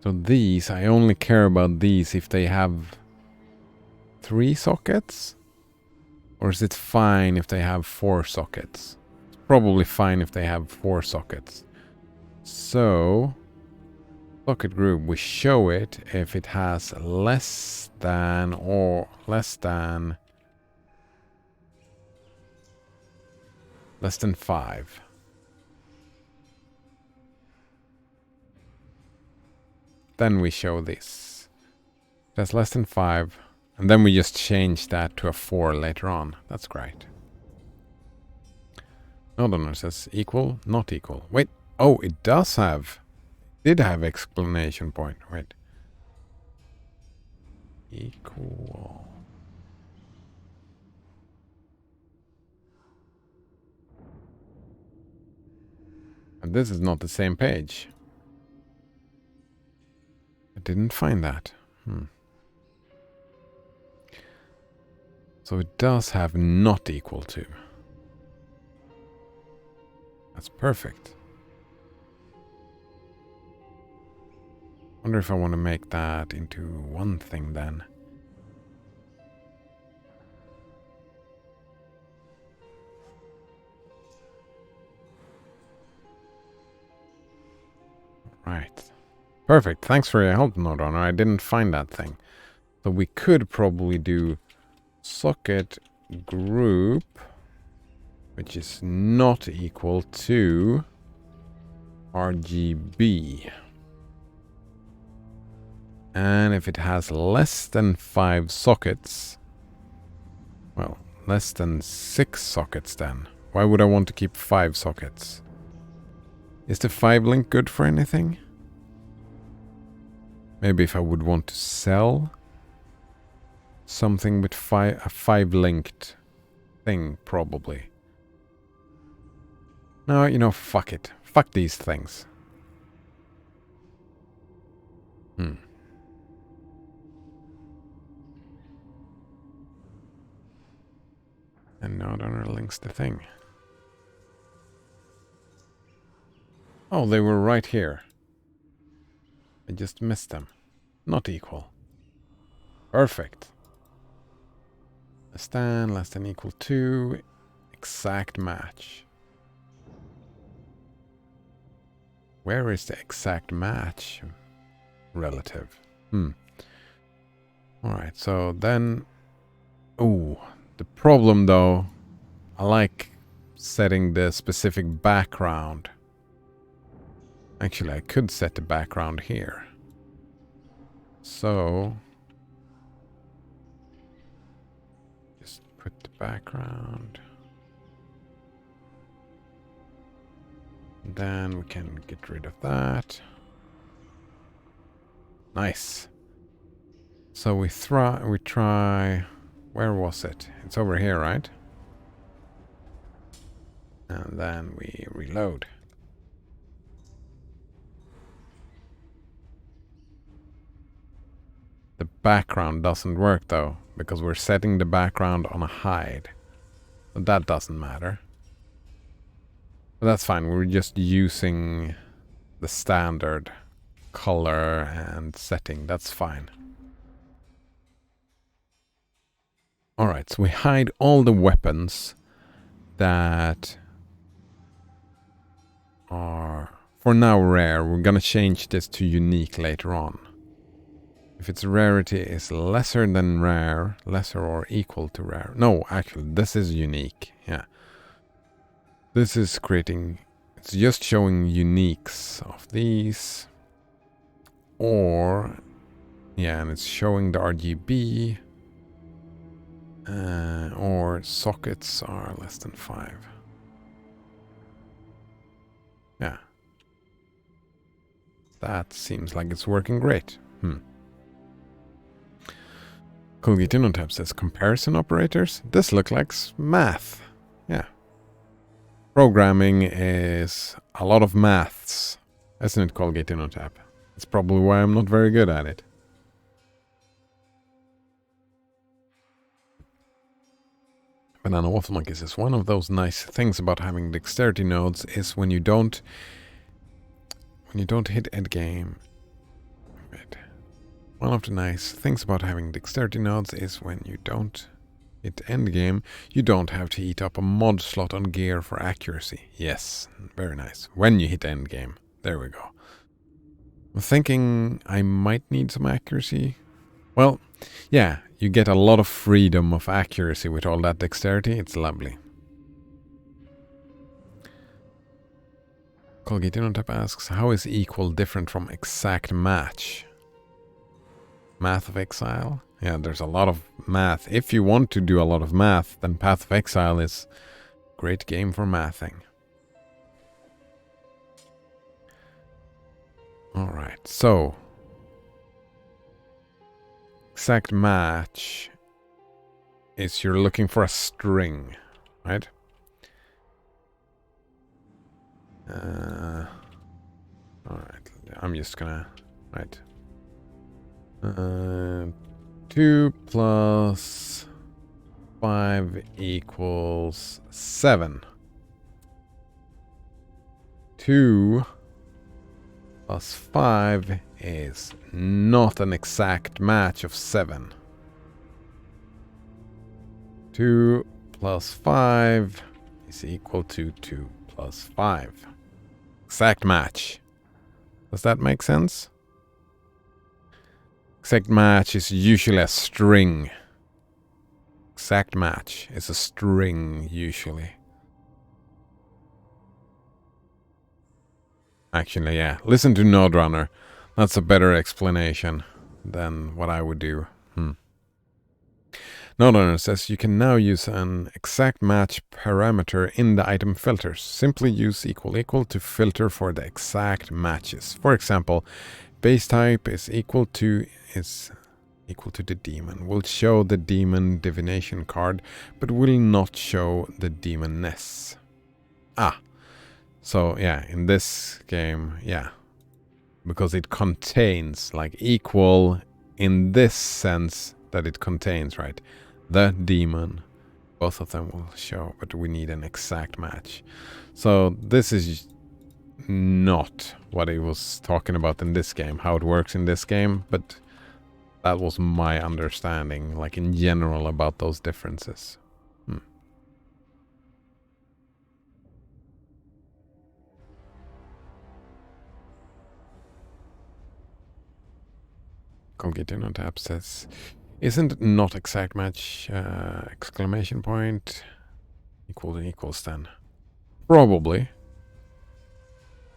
So these, I only care about these if they have 3 sockets? Or is it fine if they have 4 sockets? It's probably fine if they have 4 sockets. So... socket group, we show it if it has less than or less than 5. Then we show this. That's less than 5. And then we just change that to a 4 later on. That's great. No, it says equal, not equal. Wait. Oh, it does have... did have exclamation point. Wait. Equal. And this is not the same page. I didn't find that. So it does have not equal to. That's perfect. Wonder if I want to make that into one thing then. Right. Perfect. Thanks for your help, Nordhonor. I didn't find that thing. So we could probably do socket group which is not equal to RGB. And if it has less than 5 sockets, well, less than 6 sockets then. Why would I want to keep 5 sockets? Is the 5 link good for anything? Maybe if I would want to sell something with a 5 linked thing, probably. No, you know, fuck it. Fuck these things. And no donor links the thing. Oh, they were right here. I just missed them. Not equal. Perfect. Less than equal to. Exact match. Where is the exact match relative? Alright, so then... Ooh, the problem though, I like setting the specific background. Actually, I could set the background here. So... just put the background... Then we can get rid of that. Nice. So we try... Where was it? It's over here, right? And then we reload. The background doesn't work though, because we're setting the background on a hide. But that doesn't matter. But that's fine, we're just using the standard color and setting, that's fine. Alright, so we hide all the weapons that are for now rare. We're gonna change this to unique later on. If its rarity is lesser than rare, lesser or equal to rare. No, actually, this is unique, yeah. This is creating, it's just showing uniques of these. Or, yeah, and it's showing the RGB. Or sockets are less than 5. Yeah. That seems like it's working great. Colgate Untitled says comparison operators. This looks like math. Yeah. Programming is a lot of maths, isn't it, Colgate Untitled? That's probably why I'm not very good at it. Banana Waffle Monkey says one of those nice things about having dexterity nodes is when you don't hit endgame. Right. One of the nice things about having dexterity nodes is when you don't hit endgame, you don't have to eat up a mod slot on gear for accuracy. Yes, very nice. When you hit endgame. There we go. I'm thinking I might need some accuracy. Well, yeah, you get a lot of freedom of accuracy with all that dexterity. It's lovely. Colgate on top asks, how is equal different from exact match? Math of Exile? Yeah, there's a lot of math. If you want to do a lot of math, then Path of Exile is a great game for mathing. Alright, so exact match is you're looking for a string, right? Alright, I'm just gonna, right. 2 plus 5 equals 7. 2 plus 5 is not an exact match of 7. 2 plus 5 is equal to 2 plus 5. Exact match. Does that make sense? Exact match is usually a string. Exact match is a string, usually. Actually, yeah. Listen to Nodrunner. That's a better explanation than what I would do. Nodrunner says you can now use an exact match parameter in the item filters. Simply use equal equal to filter for the exact matches. For example, base type is equal to the demon. Will show the demon divination card, but will not show the demoness. So yeah, in this game, yeah. Because it contains, like, equal in this sense that it contains, right? The demon. Both of them will show, but we need an exact match. So this is not what it was talking about in this game, how it works in this game, but that was my understanding, like in general, about those differences. Colgating on tap says, isn't not exact match, exclamation point, equal and equals then? Probably.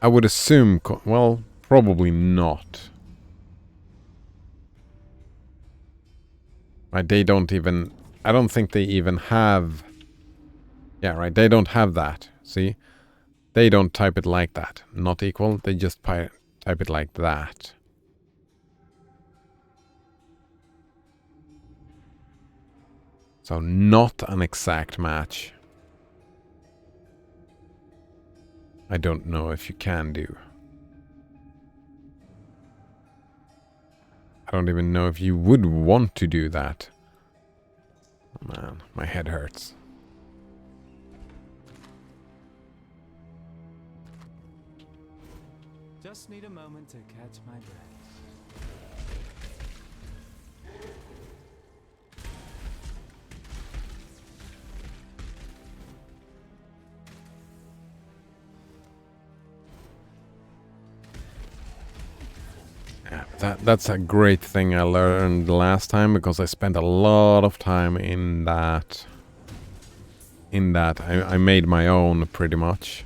I would assume, well, probably not. Right, they don't even, I don't think they even have, yeah, right, they don't have that, see? They don't type it like that, not equal, they just type it like that. So not an exact match. I don't know if you can do. I don't even know if you would want to do that. Oh man, my head hurts. Just need a moment to catch my breath. Yeah, that's a great thing I learned last time, because I spent a lot of time in that. I made my own pretty much.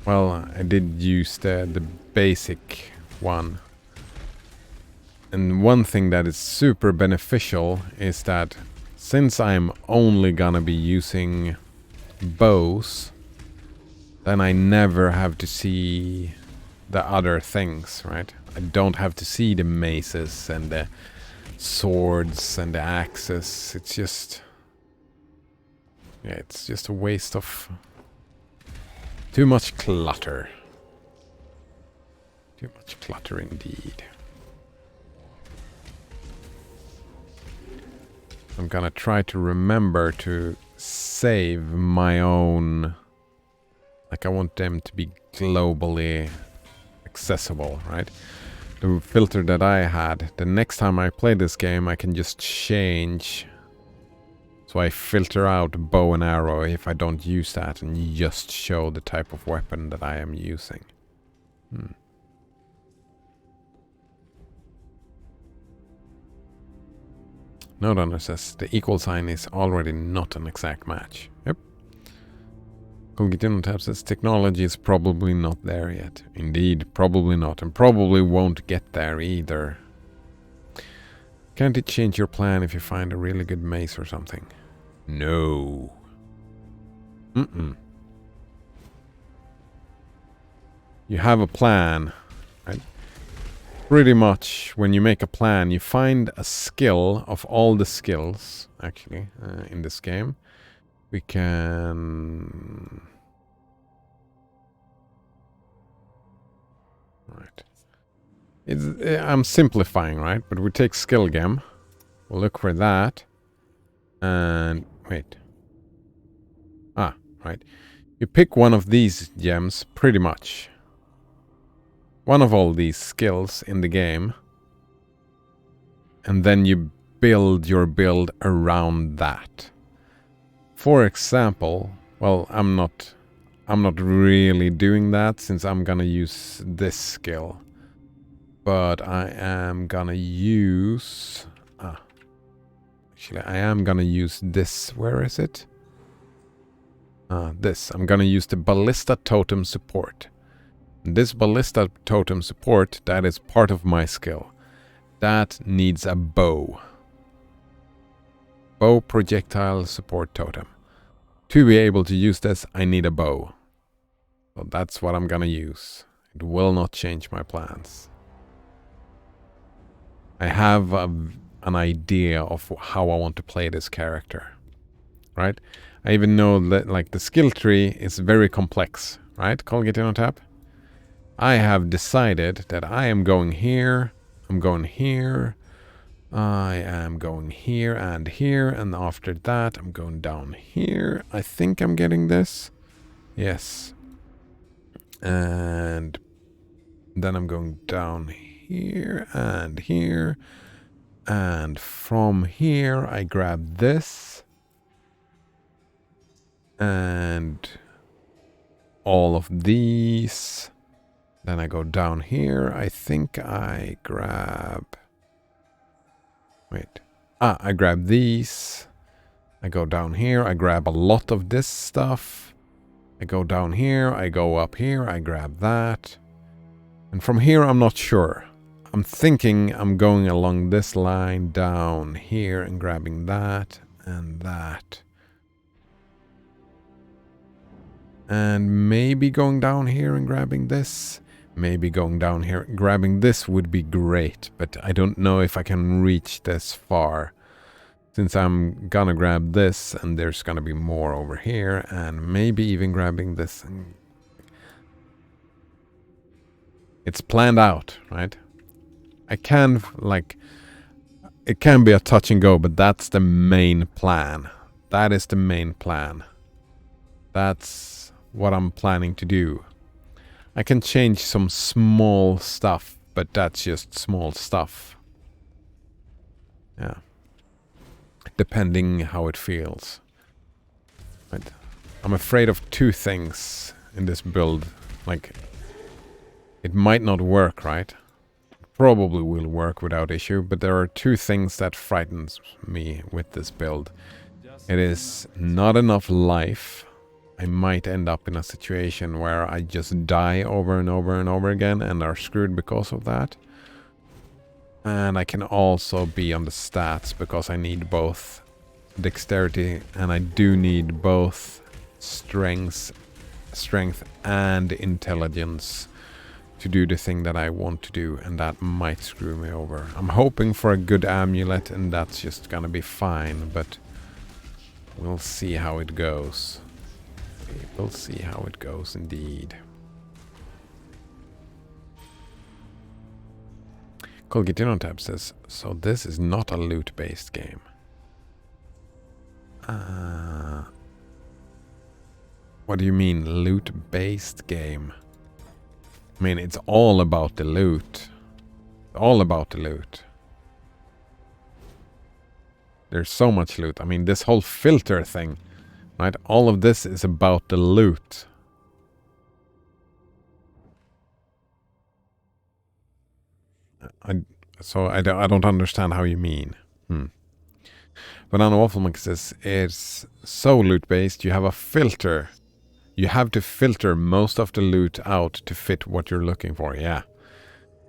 Well, I did use the basic one. And one thing that is super beneficial is that since I'm only gonna be using bows, then I never have to see the other things, right? I don't have to see the maces and the swords and the axes. It's just... yeah, it's just a waste of... too much clutter. Too much clutter indeed. I'm gonna try to remember to save my own... like, I want them to be globally accessible, right? The filter that I had, the next time I play this game, I can just change. So I filter out bow and arrow if I don't use that, and just show the type of weapon that I am using. Nodrunner says the equal sign is already not an exact match. Yep. Colgatin tab says technology is probably not there yet. Indeed, probably not, and probably won't get there either. Can't it change your plan if you find a really good mace or something? No. You have a plan, right? Pretty much, when you make a plan, you find a skill of all the skills, actually, in this game. We can... right. I'm simplifying, right? But we take skill gem. We'll look for that. And... wait. Right. You pick one of these gems, pretty much. One of all these skills in the game. And then you build your build around that. For example, well, I'm not really doing that since I'm gonna use this skill. But I am gonna use... actually, I am gonna use this. Where is it? This. I'm gonna use the Ballista Totem support. This Ballista Totem support, that is part of my skill. That needs a bow. Bow projectile support totem. To be able to use this, I need a bow. So that's what I'm gonna use. It will not change my plans. I have an idea of how I want to play this character. Right? I even know that like the skill tree is very complex. Right? Colgate on tap. I have decided that I am going here. I'm going here. I am going here, and after that I'm going down here. I think I'm getting this. Yes. And then I'm going down here, and from here I grab this, and all of these. Then I go down here. I think I grab... Wait. I grab these. I go down here. I grab a lot of this stuff. I go down here. I go up here. I grab that. And from here, I'm not sure. I'm thinking I'm going along this line down here and grabbing that and that. And maybe going down here and grabbing this. Maybe going down here, grabbing this would be great, but I don't know if I can reach this far. Since I'm gonna grab this, and there's gonna be more over here, and maybe even grabbing this. It's planned out, right? I can, like, it can be a touch and go, but that's the main plan. That is the main plan. That's what I'm planning to do. I can change some small stuff, but that's just small stuff. Yeah. Depending how it feels. Right. I'm afraid of two things in this build. Like, it might not work, right? It probably will work without issue, but there are two things that frightens me with this build. It is not enough life. I might end up in a situation where I just die over and over and over again and are screwed because of that. And I can also be on the stats because I need both dexterity and I do need both strength and intelligence to do the thing that I want to do, and that might screw me over. I'm hoping for a good amulet and that's just gonna be fine, but we'll see how it goes. We'll see how it goes indeed. Colgate on tab says, so this is not a loot-based game. What do you mean, loot-based game? I mean, it's all about the loot. All about the loot. There's so much loot. I mean, this whole filter thing, right? All of this is about the loot. I don't understand how you mean. But on Wafflemonkey says it's so loot-based. You have a filter. You have to filter most of the loot out to fit what you're looking for. Yeah,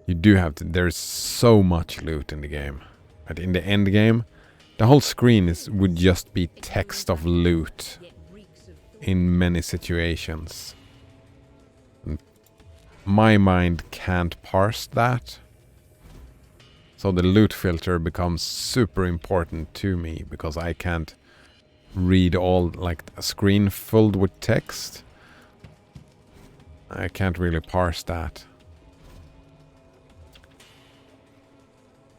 you do have to. There's so much loot in the game. But in the end game, the whole screen would just be text of loot in many situations. And my mind can't parse that. So the loot filter becomes super important to me because I can't read all, like a screen filled with text. I can't really parse that.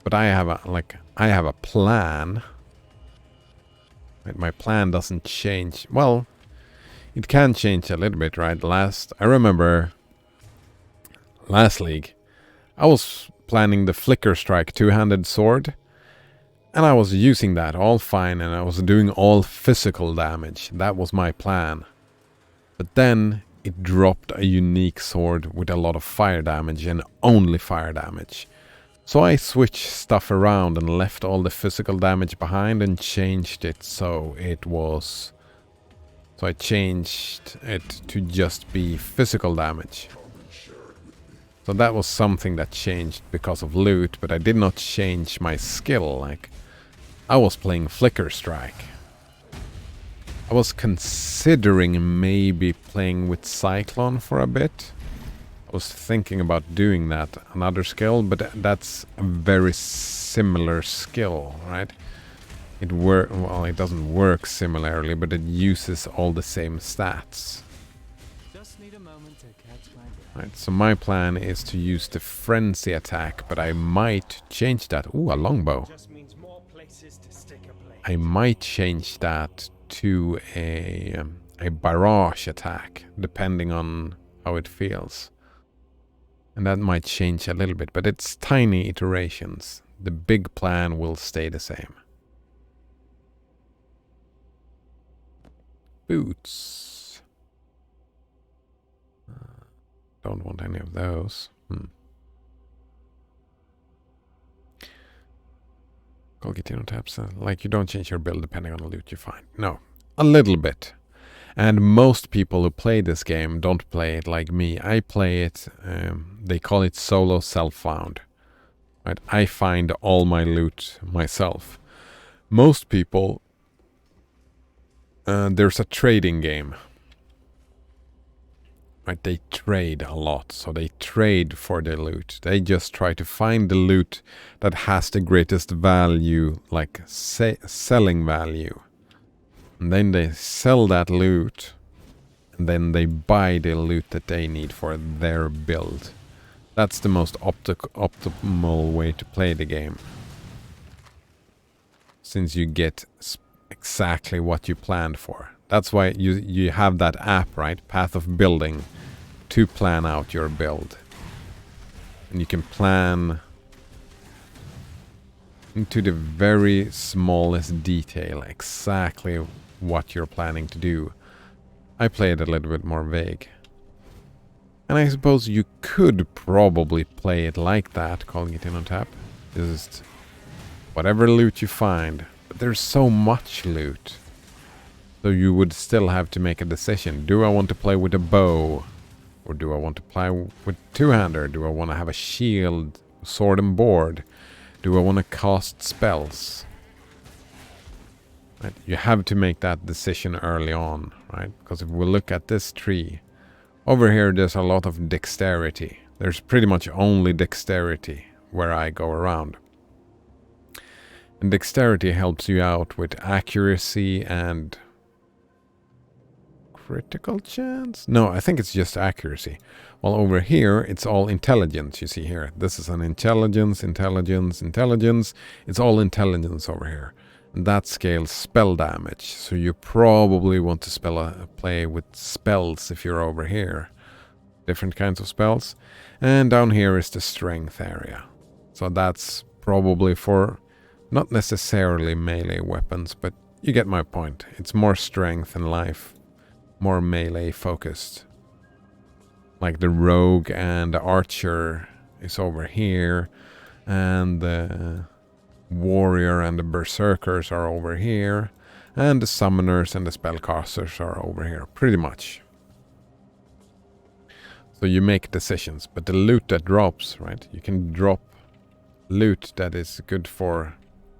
But I have a plan. My plan doesn't change. Well, it can change a little bit, right? I remember last league, I was planning the Flicker Strike two-handed sword, and I was using that all fine, and I was doing all physical damage. That was my plan. But then it dropped a unique sword with a lot of fire damage and only fire damage. So I switched stuff around and left all the physical damage behind and changed it so it was So I changed it to just be physical damage. So that was something that changed because of loot, but I did not change my skill. Like, I was playing Flicker Strike. I was considering maybe playing with Cyclone for a bit. I was thinking about doing that, another skill, but that's a very similar skill, right? Well, it doesn't work similarly, but it uses all the same stats. Just need a moment to catch my breath. Right, so my plan is to use the frenzy attack, but I might change that. Ooh, a longbow. Just means more places to stick a blade. I might change that to a barrage attack, depending on how it feels. And that might change a little bit, but it's tiny iterations. The big plan will stay the same. Boots. Don't want any of those. Ultimatum taps, like you don't change your build depending on the loot you find. No, a little bit. And most people who play this game don't play it like me. I play it, they call it solo self-found. Right? I find all my loot myself. Most people, there's a trading game. Right? They trade a lot, so they trade for the loot. They just try to find the loot that has the greatest value, like selling value. And then they sell that loot, and then they buy the loot that they need for their build. That's the most optimal way to play the game. Since you get exactly what you planned for. That's why you have that app, right? Path of Building, to plan out your build. And you can plan into the very smallest detail exactly what you're planning to do. I play it a little bit more vague. And I suppose you could probably play it like that, calling it in on tap. Just whatever loot you find. But there's so much loot. So you would still have to make a decision. Do I want to play with a bow? Or do I want to play with two-hander? Do I want to have a shield, sword and board? Do I want to cast spells? Right? You have to make that decision early on, right? Because if we look at this tree, over here there's a lot of dexterity. There's pretty much only dexterity where I go around. And dexterity helps you out with accuracy and critical chance? No, I think it's just accuracy. While over here, it's all intelligence, you see here. This is an intelligence, intelligence, intelligence. It's all intelligence over here. And that scales spell damage. So you probably want to play with spells if you're over here. Different kinds of spells. And down here is the strength area. So that's probably for not necessarily melee weapons, but you get my point. It's more strength and life. More melee focused. Like the rogue and the archer is over here. And the warrior and the berserkers are over here. And the summoners and the spellcasters are over here. Pretty much. So you make decisions. But the loot that drops, right? You can drop loot that is good for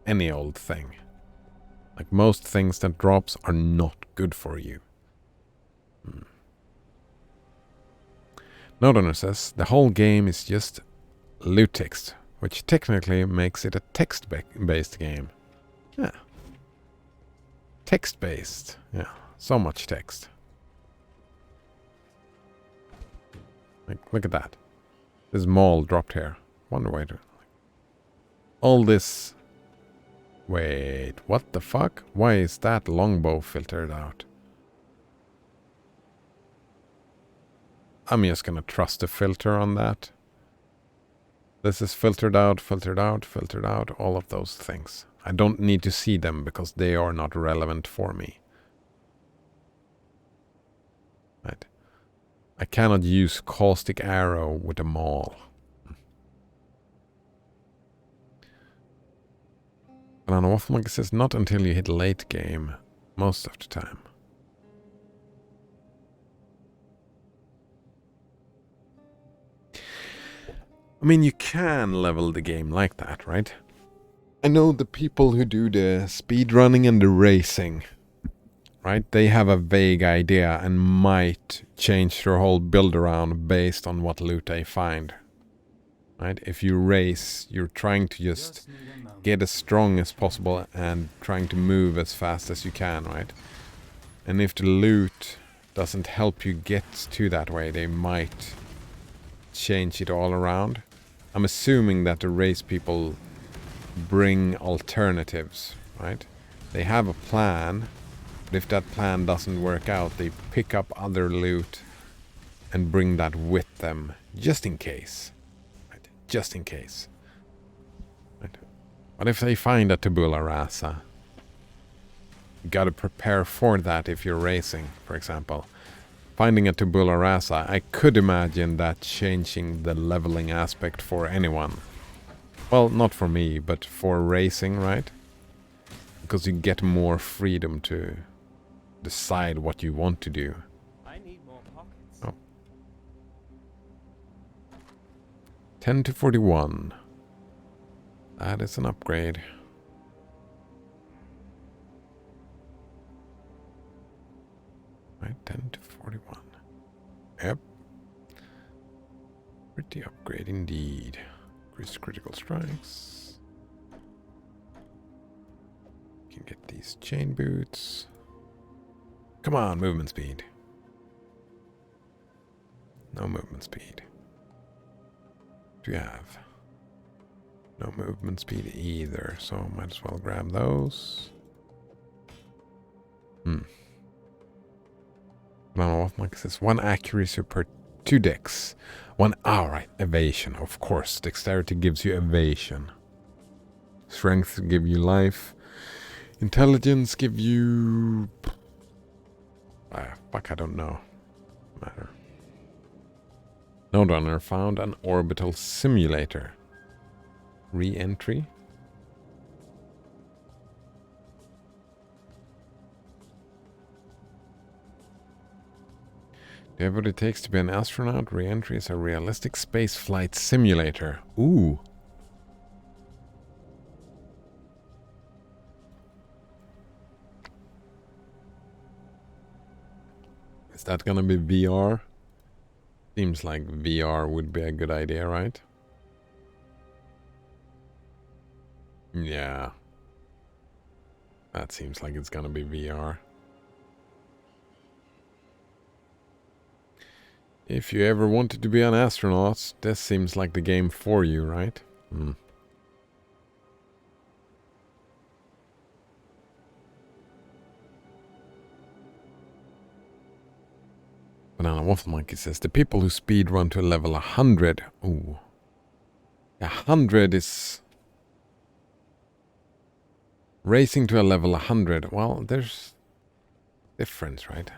any old thing. Like most things that drops are not good for you. Nodeowner says the whole game is just loot text, which technically makes it a text-based game. Yeah. Text-based. Yeah, so much text. Like, look at that. This mall dropped here. Wonder why. All this. Wait, what the fuck? Why is that longbow filtered out? I'm just gonna trust the filter on that. This is filtered out, filtered out, filtered out, all of those things. I don't need to see them because they are not relevant for me. Right. I cannot use caustic arrow with a maul. Banana Waffle Monkey says not until you hit late game, most of the time. I mean, you can level the game like that, right? I know the people who do the speed running and the racing, right? They have a vague idea and might change their whole build around based on what loot they find. Right? If you race, you're trying to just Just need a moment. get as strong as possible and trying to move as fast as you can, right? And if the loot doesn't help you get to that way, they might change it all around. I'm assuming that the race people bring alternatives, right? They have a plan, but if that plan doesn't work out, they pick up other loot and bring that with them, just in case. Right? Just in case. Right? What if they find a tabula rasa? You gotta prepare for that if you're racing, for example. Finding a tabula rasa, I could imagine that changing the leveling aspect for anyone. Well, not for me, but for racing, right? Because you get more freedom to decide what you want to do. I need more pockets. Oh. 10 to 41. That is an upgrade. Right, 10 to 41. Yep. Pretty upgrade indeed. Increased critical strikes. Can get these chain boots. Come on, movement speed. No movement speed. What do you have? No movement speed either, so might as well grab those. Like says 1 accuracy per 2 dex. 1 right, evasion, of course. Dexterity gives you evasion. Strength give you life. Intelligence give you fuck, I don't know. Matter. Node runner found an orbital simulator. Re-entry. Do you have what it takes to be an astronaut? Re-entry is a realistic space flight simulator. Ooh. Is that gonna be VR? Seems like VR would be a good idea, right? Yeah. That seems like it's gonna be VR. If you ever wanted to be an astronaut, this seems like the game for you, right? Banana Waffle Monkey says, the people who speed run to level 100. Ooh. 100 is... Racing to a level 100. Well, there's difference, right?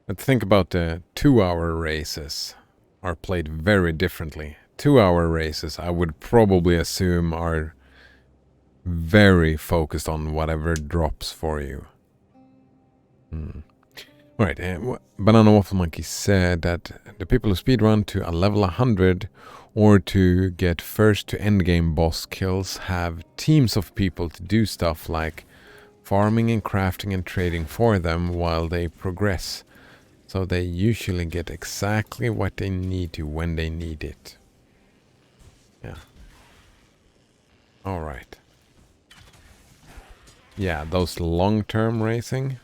But think about the 2-hour races are played very differently. 2-hour races, I would probably assume, are very focused on whatever drops for you. Right, Banana Waffle Monkey said that the people who speedrun to a level 100 or to get first to endgame boss kills have teams of people to do stuff like farming and crafting and trading for them while they progress. So they usually get exactly what they need to when they need it. Yeah. Alright. Yeah, those long-term racing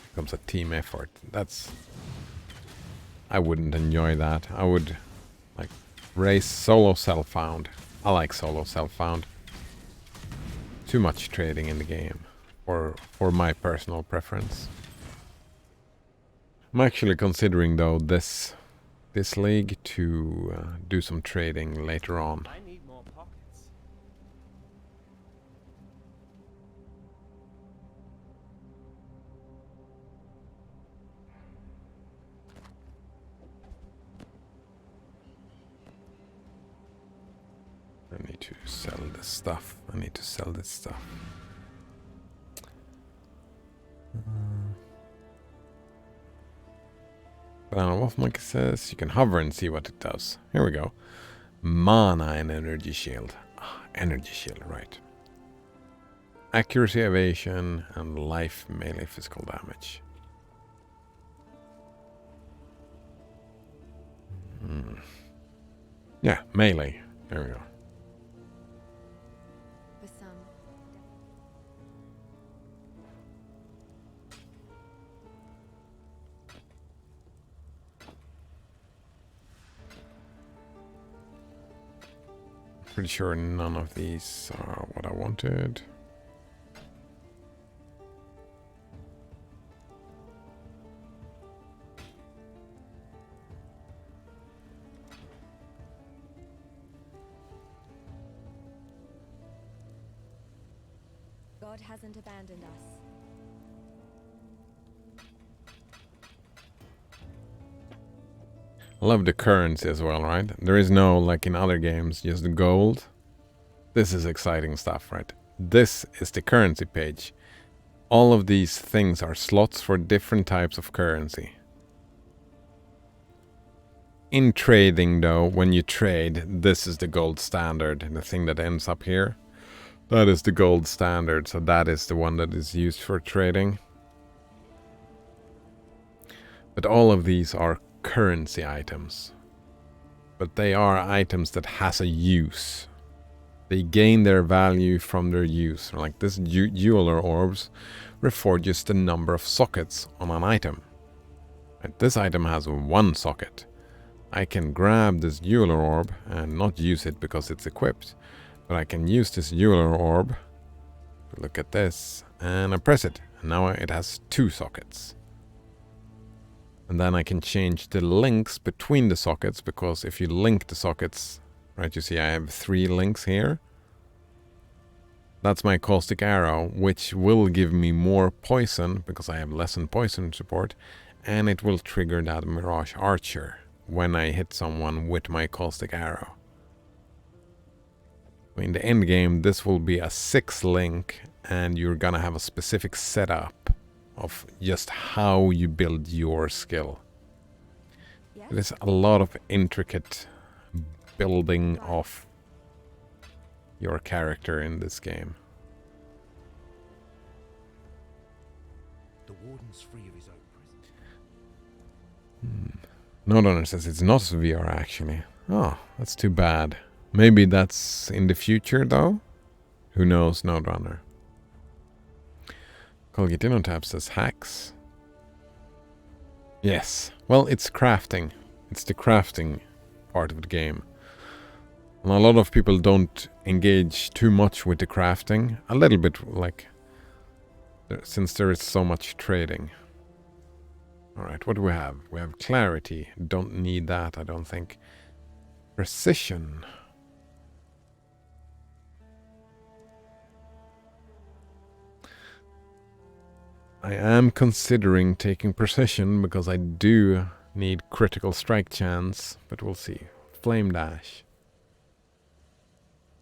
becomes a team effort. That's... I wouldn't enjoy that. I would like race solo self-found. I like solo self-found. Too much trading in the game for my personal preference. I'm actually considering though this league to do some trading later on. I need more pockets. I need to sell this stuff. I need to sell this stuff. Wolf Monkey says you can hover and see what it does. Here we go. Mana and energy shield. Energy shield, right. Accuracy, evasion, and life melee physical damage. Yeah, melee. There we go. For some, Pretty sure none of these are what I wanted. God hasn't abandoned us. I love the currency as well, right? There is no, like in other games, just the gold. This is exciting stuff, right? This is the currency page. All of these things are slots for different types of currency. In trading though, when you trade, this is the gold standard. The thing that ends up here, that is the gold standard. So that is the one that is used for trading. But all of these are currency items. But they are items that has a use. They gain their value from their use. Like this jeweler orbs reforges the number of sockets on an item. And this item has one socket. I can grab this jeweler orb and not use it because it's equipped. But I can use this jeweler orb, look at this, and I press it. And now it has 2 sockets. And then I can change the links between the sockets, because if you link the sockets, right, you see I have 3 links here. That's my caustic arrow, which will give me more poison, because I have less than poison support, and it will trigger that Mirage Archer when I hit someone with my caustic arrow. In the end game, this will be a 6 link, and you're gonna have a specific setup of just how you build your skill. Yes? There's a lot of intricate building of your character in this game. The warden's free of his own prison. Nordrunner says it's not VR actually. Oh, that's too bad. Maybe that's in the future though? Who knows, Nordrunner. Colgate tab says hacks. Yes. Well, it's crafting. It's the crafting part of the game. And a lot of people don't engage too much with the crafting. A little bit, like, since there is so much trading. Alright, what do we have? We have clarity. Don't need that, I don't think. Precision. I am considering taking precision because I do need critical strike chance, but we'll see. Flame dash.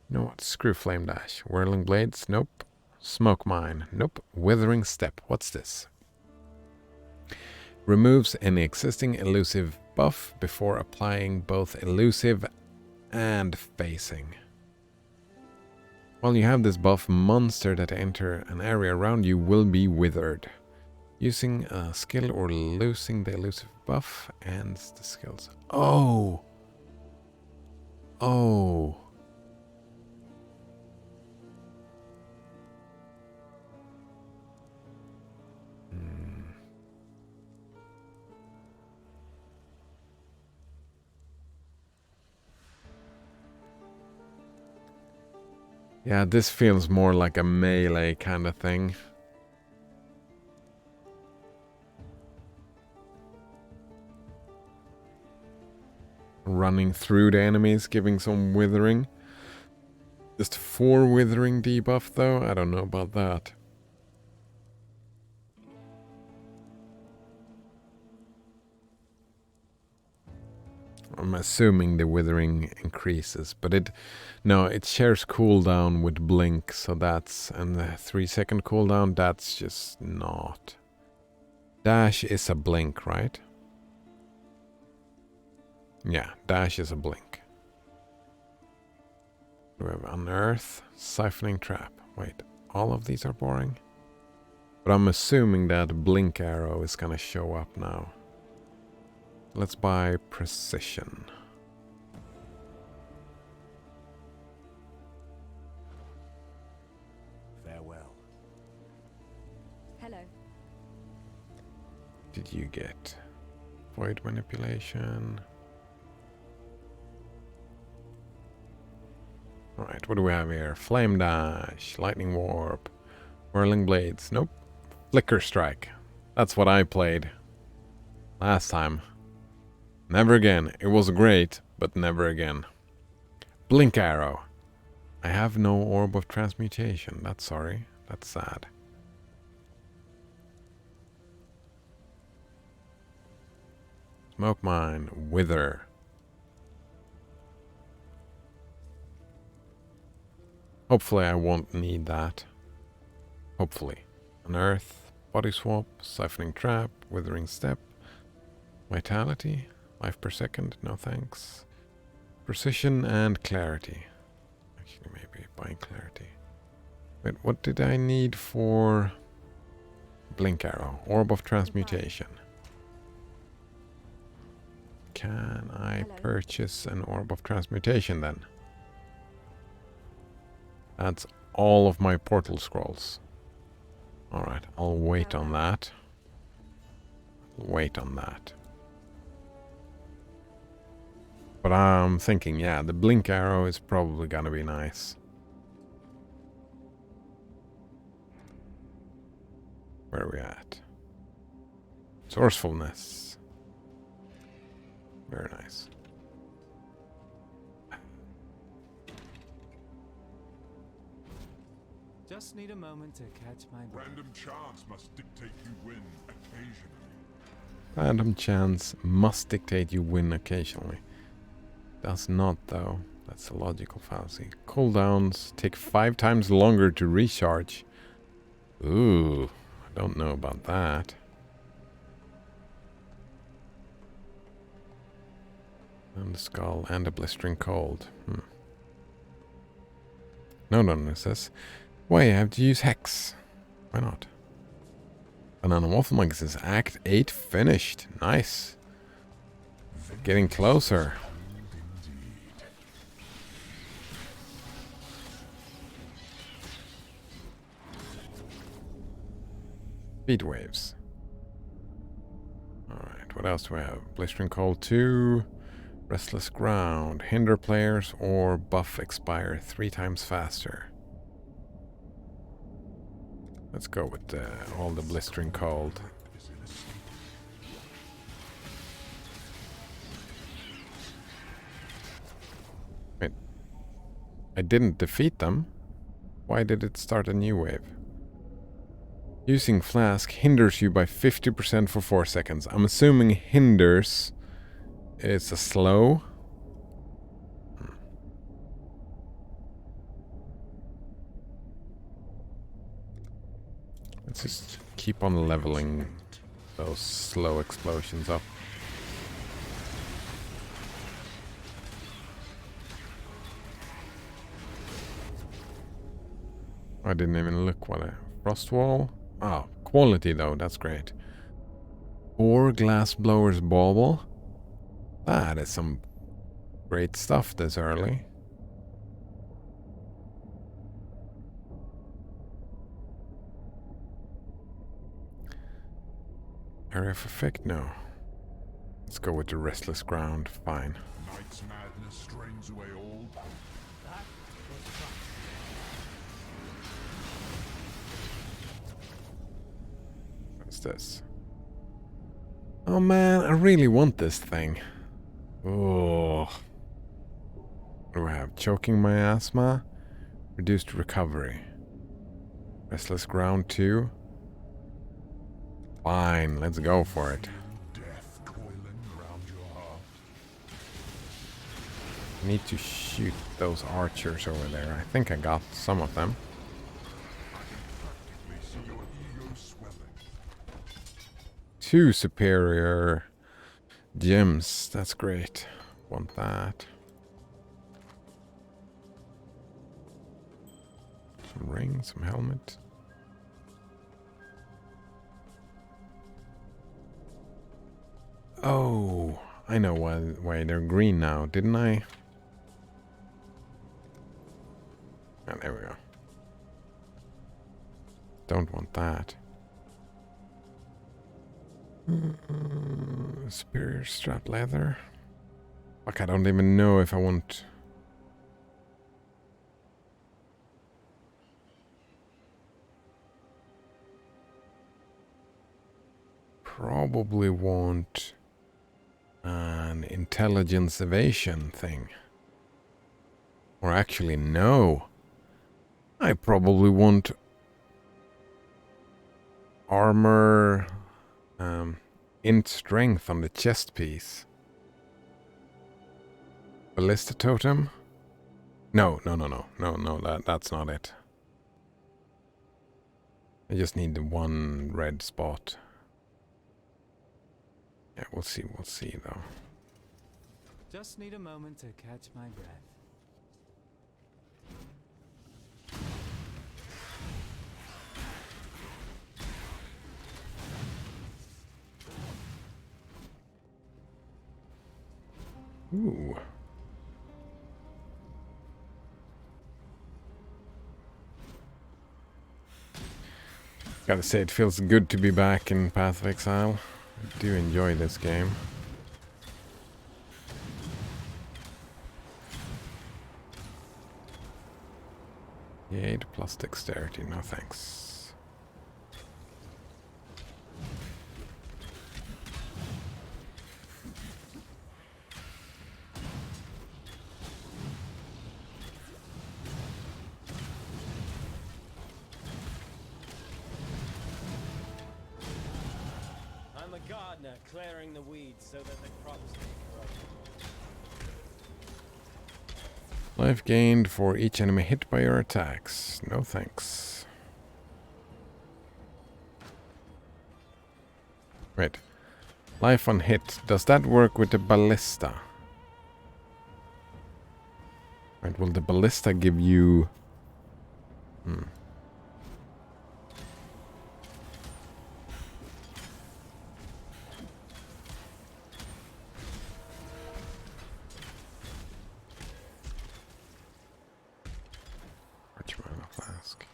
You know what? Screw flame dash. Whirling blades? Nope. Smoke mine? Nope. Withering step. What's this? Removes any existing elusive buff before applying both elusive and facing. While you have this buff, monsters that enter an area around you will be withered. Using a skill or losing the elusive buff ends the skills. Oh! Oh! Yeah, this feels more like a melee kind of thing. Running through the enemies, giving some withering. Just 4 withering debuff though? I don't know about that. I'm assuming the withering increases, but it shares cooldown with blink, so that's, and the 3-second cooldown, that's just not. Dash is a blink, right? Yeah, dash is a blink. We have Unearth, Siphoning Trap. Wait, all of these are boring? But I'm assuming that Blink Arrow is gonna show up now. Let's buy Precision. Farewell. Hello. Did you get Void Manipulation? Alright, what do we have here? Flame Dash, Lightning Warp, Whirling Blades. Nope. Flicker Strike. That's what I played last time. Never again. It was great, but never again. Blink Arrow. I have no Orb of Transmutation. That's sorry. That's sad. Smoke Mine. Wither. Hopefully I won't need that. Hopefully. Unearth, Body Swap, Siphoning Trap, Withering Step, Vitality, Life per second, no thanks. Precision and Clarity. Actually, maybe buying Clarity. Wait, what did I need for Blink Arrow? Orb of Transmutation. Can I purchase an Orb of Transmutation then? That's all of my portal scrolls. Alright, I'll wait on that. Wait on that. But I'm thinking, yeah, the Blink Arrow is probably gonna be nice. Where are we at? Sourcefulness. Very nice. Just need a moment to catch my breath. Random chance must dictate you win occasionally. Random chance must dictate you win occasionally. Does not, though. That's a logical fallacy. Cooldowns take 5 times longer to recharge. Ooh, I don't know about that. And the skull and a blistering cold. No, it says. Why, I have to use Hex. Why not? Banana Waffle Monkey says Act 8 finished. Nice. Getting closer. Speed waves. Alright, what else do we have? Blistering Cold 2. Restless Ground. Hinder players or buff expire 3 times faster. Let's go with all the Blistering Cold. Wait. I didn't defeat them? Why did it start a new wave? Using Flask hinders you by 50% for 4 seconds. I'm assuming hinders is a slow. Let's just keep on leveling those slow explosions up. I didn't even look what a frost wall. Oh, quality though, that's great. 4 glass blowers bauble. That is some great stuff this early. Area of effect? No. Let's go with the Restless Ground. Fine. Night's madness strains away all. What's this? Oh man, I really want this thing. Oh. What do I have? Choking my asthma? Reduced recovery. Restless Ground 2. Fine, let's go for it. Death coiling around your heart. I need to shoot those archers over there. I think I got some of them. Practically see your ego swelling. 2 superior gems. That's great. Want that. Some ring, some helmet. Oh, I know why they're green now, didn't I? Oh, there we go. Don't want that. Superior strap leather. Fuck, I don't even know if I want... Probably want an intelligence evasion thing. Or actually, no. I probably want armor, int strength on the chest piece. Ballista totem? No, that's not it. I just need the one red spot. Yeah, we'll see though. Just need a moment to catch my breath. Ooh. Gotta say, it feels good to be back in Path of Exile. I do enjoy this game. Yay, plus dexterity, no thanks. I'm a gardener clearing the weeds so that the crops can grow. Life gained for each enemy hit by your attacks. No thanks. Wait. Life on hit. Does that work with the ballista? Right, will the ballista give you... Flask.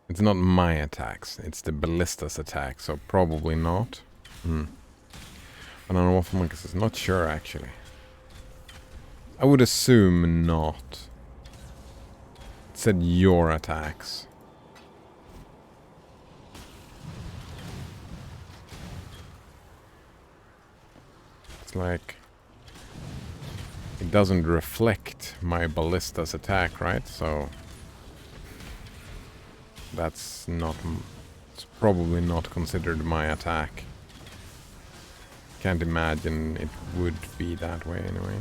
It's not my attacks, it's the ballista's attack, so probably not. But I don't know if Monkeys is not sure actually. I would assume not. It said your attacks. It's like it doesn't reflect my ballista's attack, right? So that's not... It's probably not considered my attack. Can't imagine it would be that way anyway.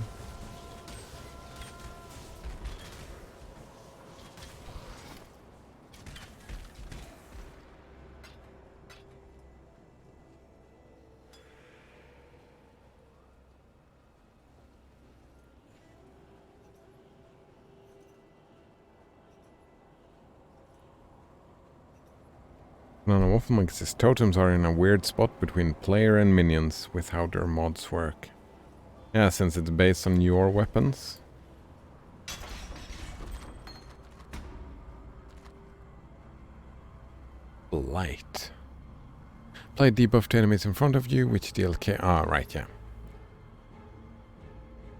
None of Wolfman's totems are in a weird spot between player and minions with how their mods work. Yeah, since it's based on your weapons. Blight. Apply debuff to enemies in front of you, which deal K... Ah, right, yeah.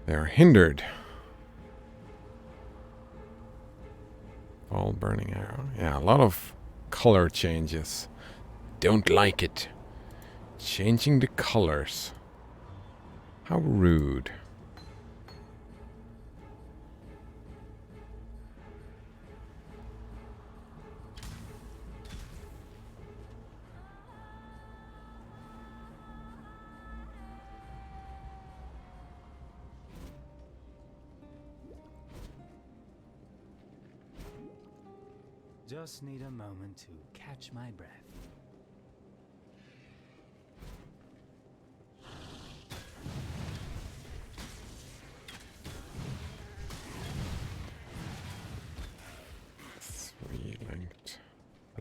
They are hindered. All burning arrow. Yeah, a lot of color changes. Don't like it. Changing the colors. How rude. Just need a moment to catch my breath.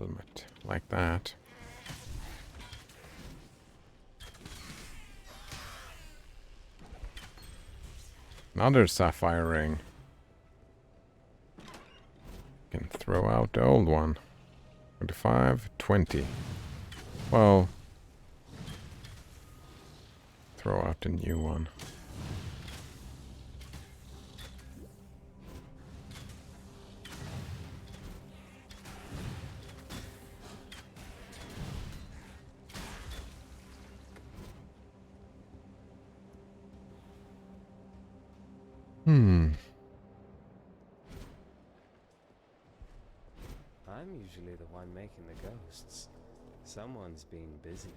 helmet like that. Another sapphire ring. Can throw out the old one. 25, 20. Well, throw out the new one. I'm usually the one making the ghosts. Someone's been busy.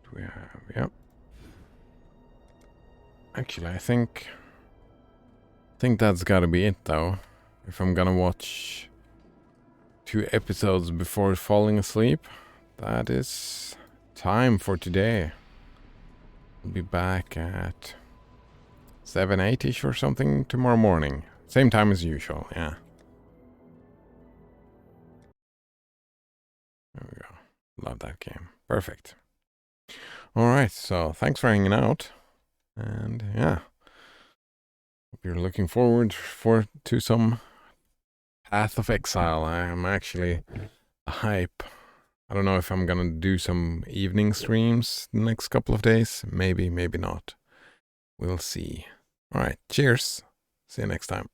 Do we have? Yep. Actually, I think that's gotta be it though. If I'm gonna watch 2 episodes before falling asleep, that is time for today. I'll be back at 7, 8-ish or something tomorrow morning. Same time as usual, yeah. There we go. Love that game. Perfect. Alright, so thanks for hanging out. And yeah. Hope you're looking forward to some Path of Exile. I am actually hype. I don't know if I'm gonna do some evening streams the next couple of days. Maybe, maybe not. We'll see. Alright, cheers. See you next time.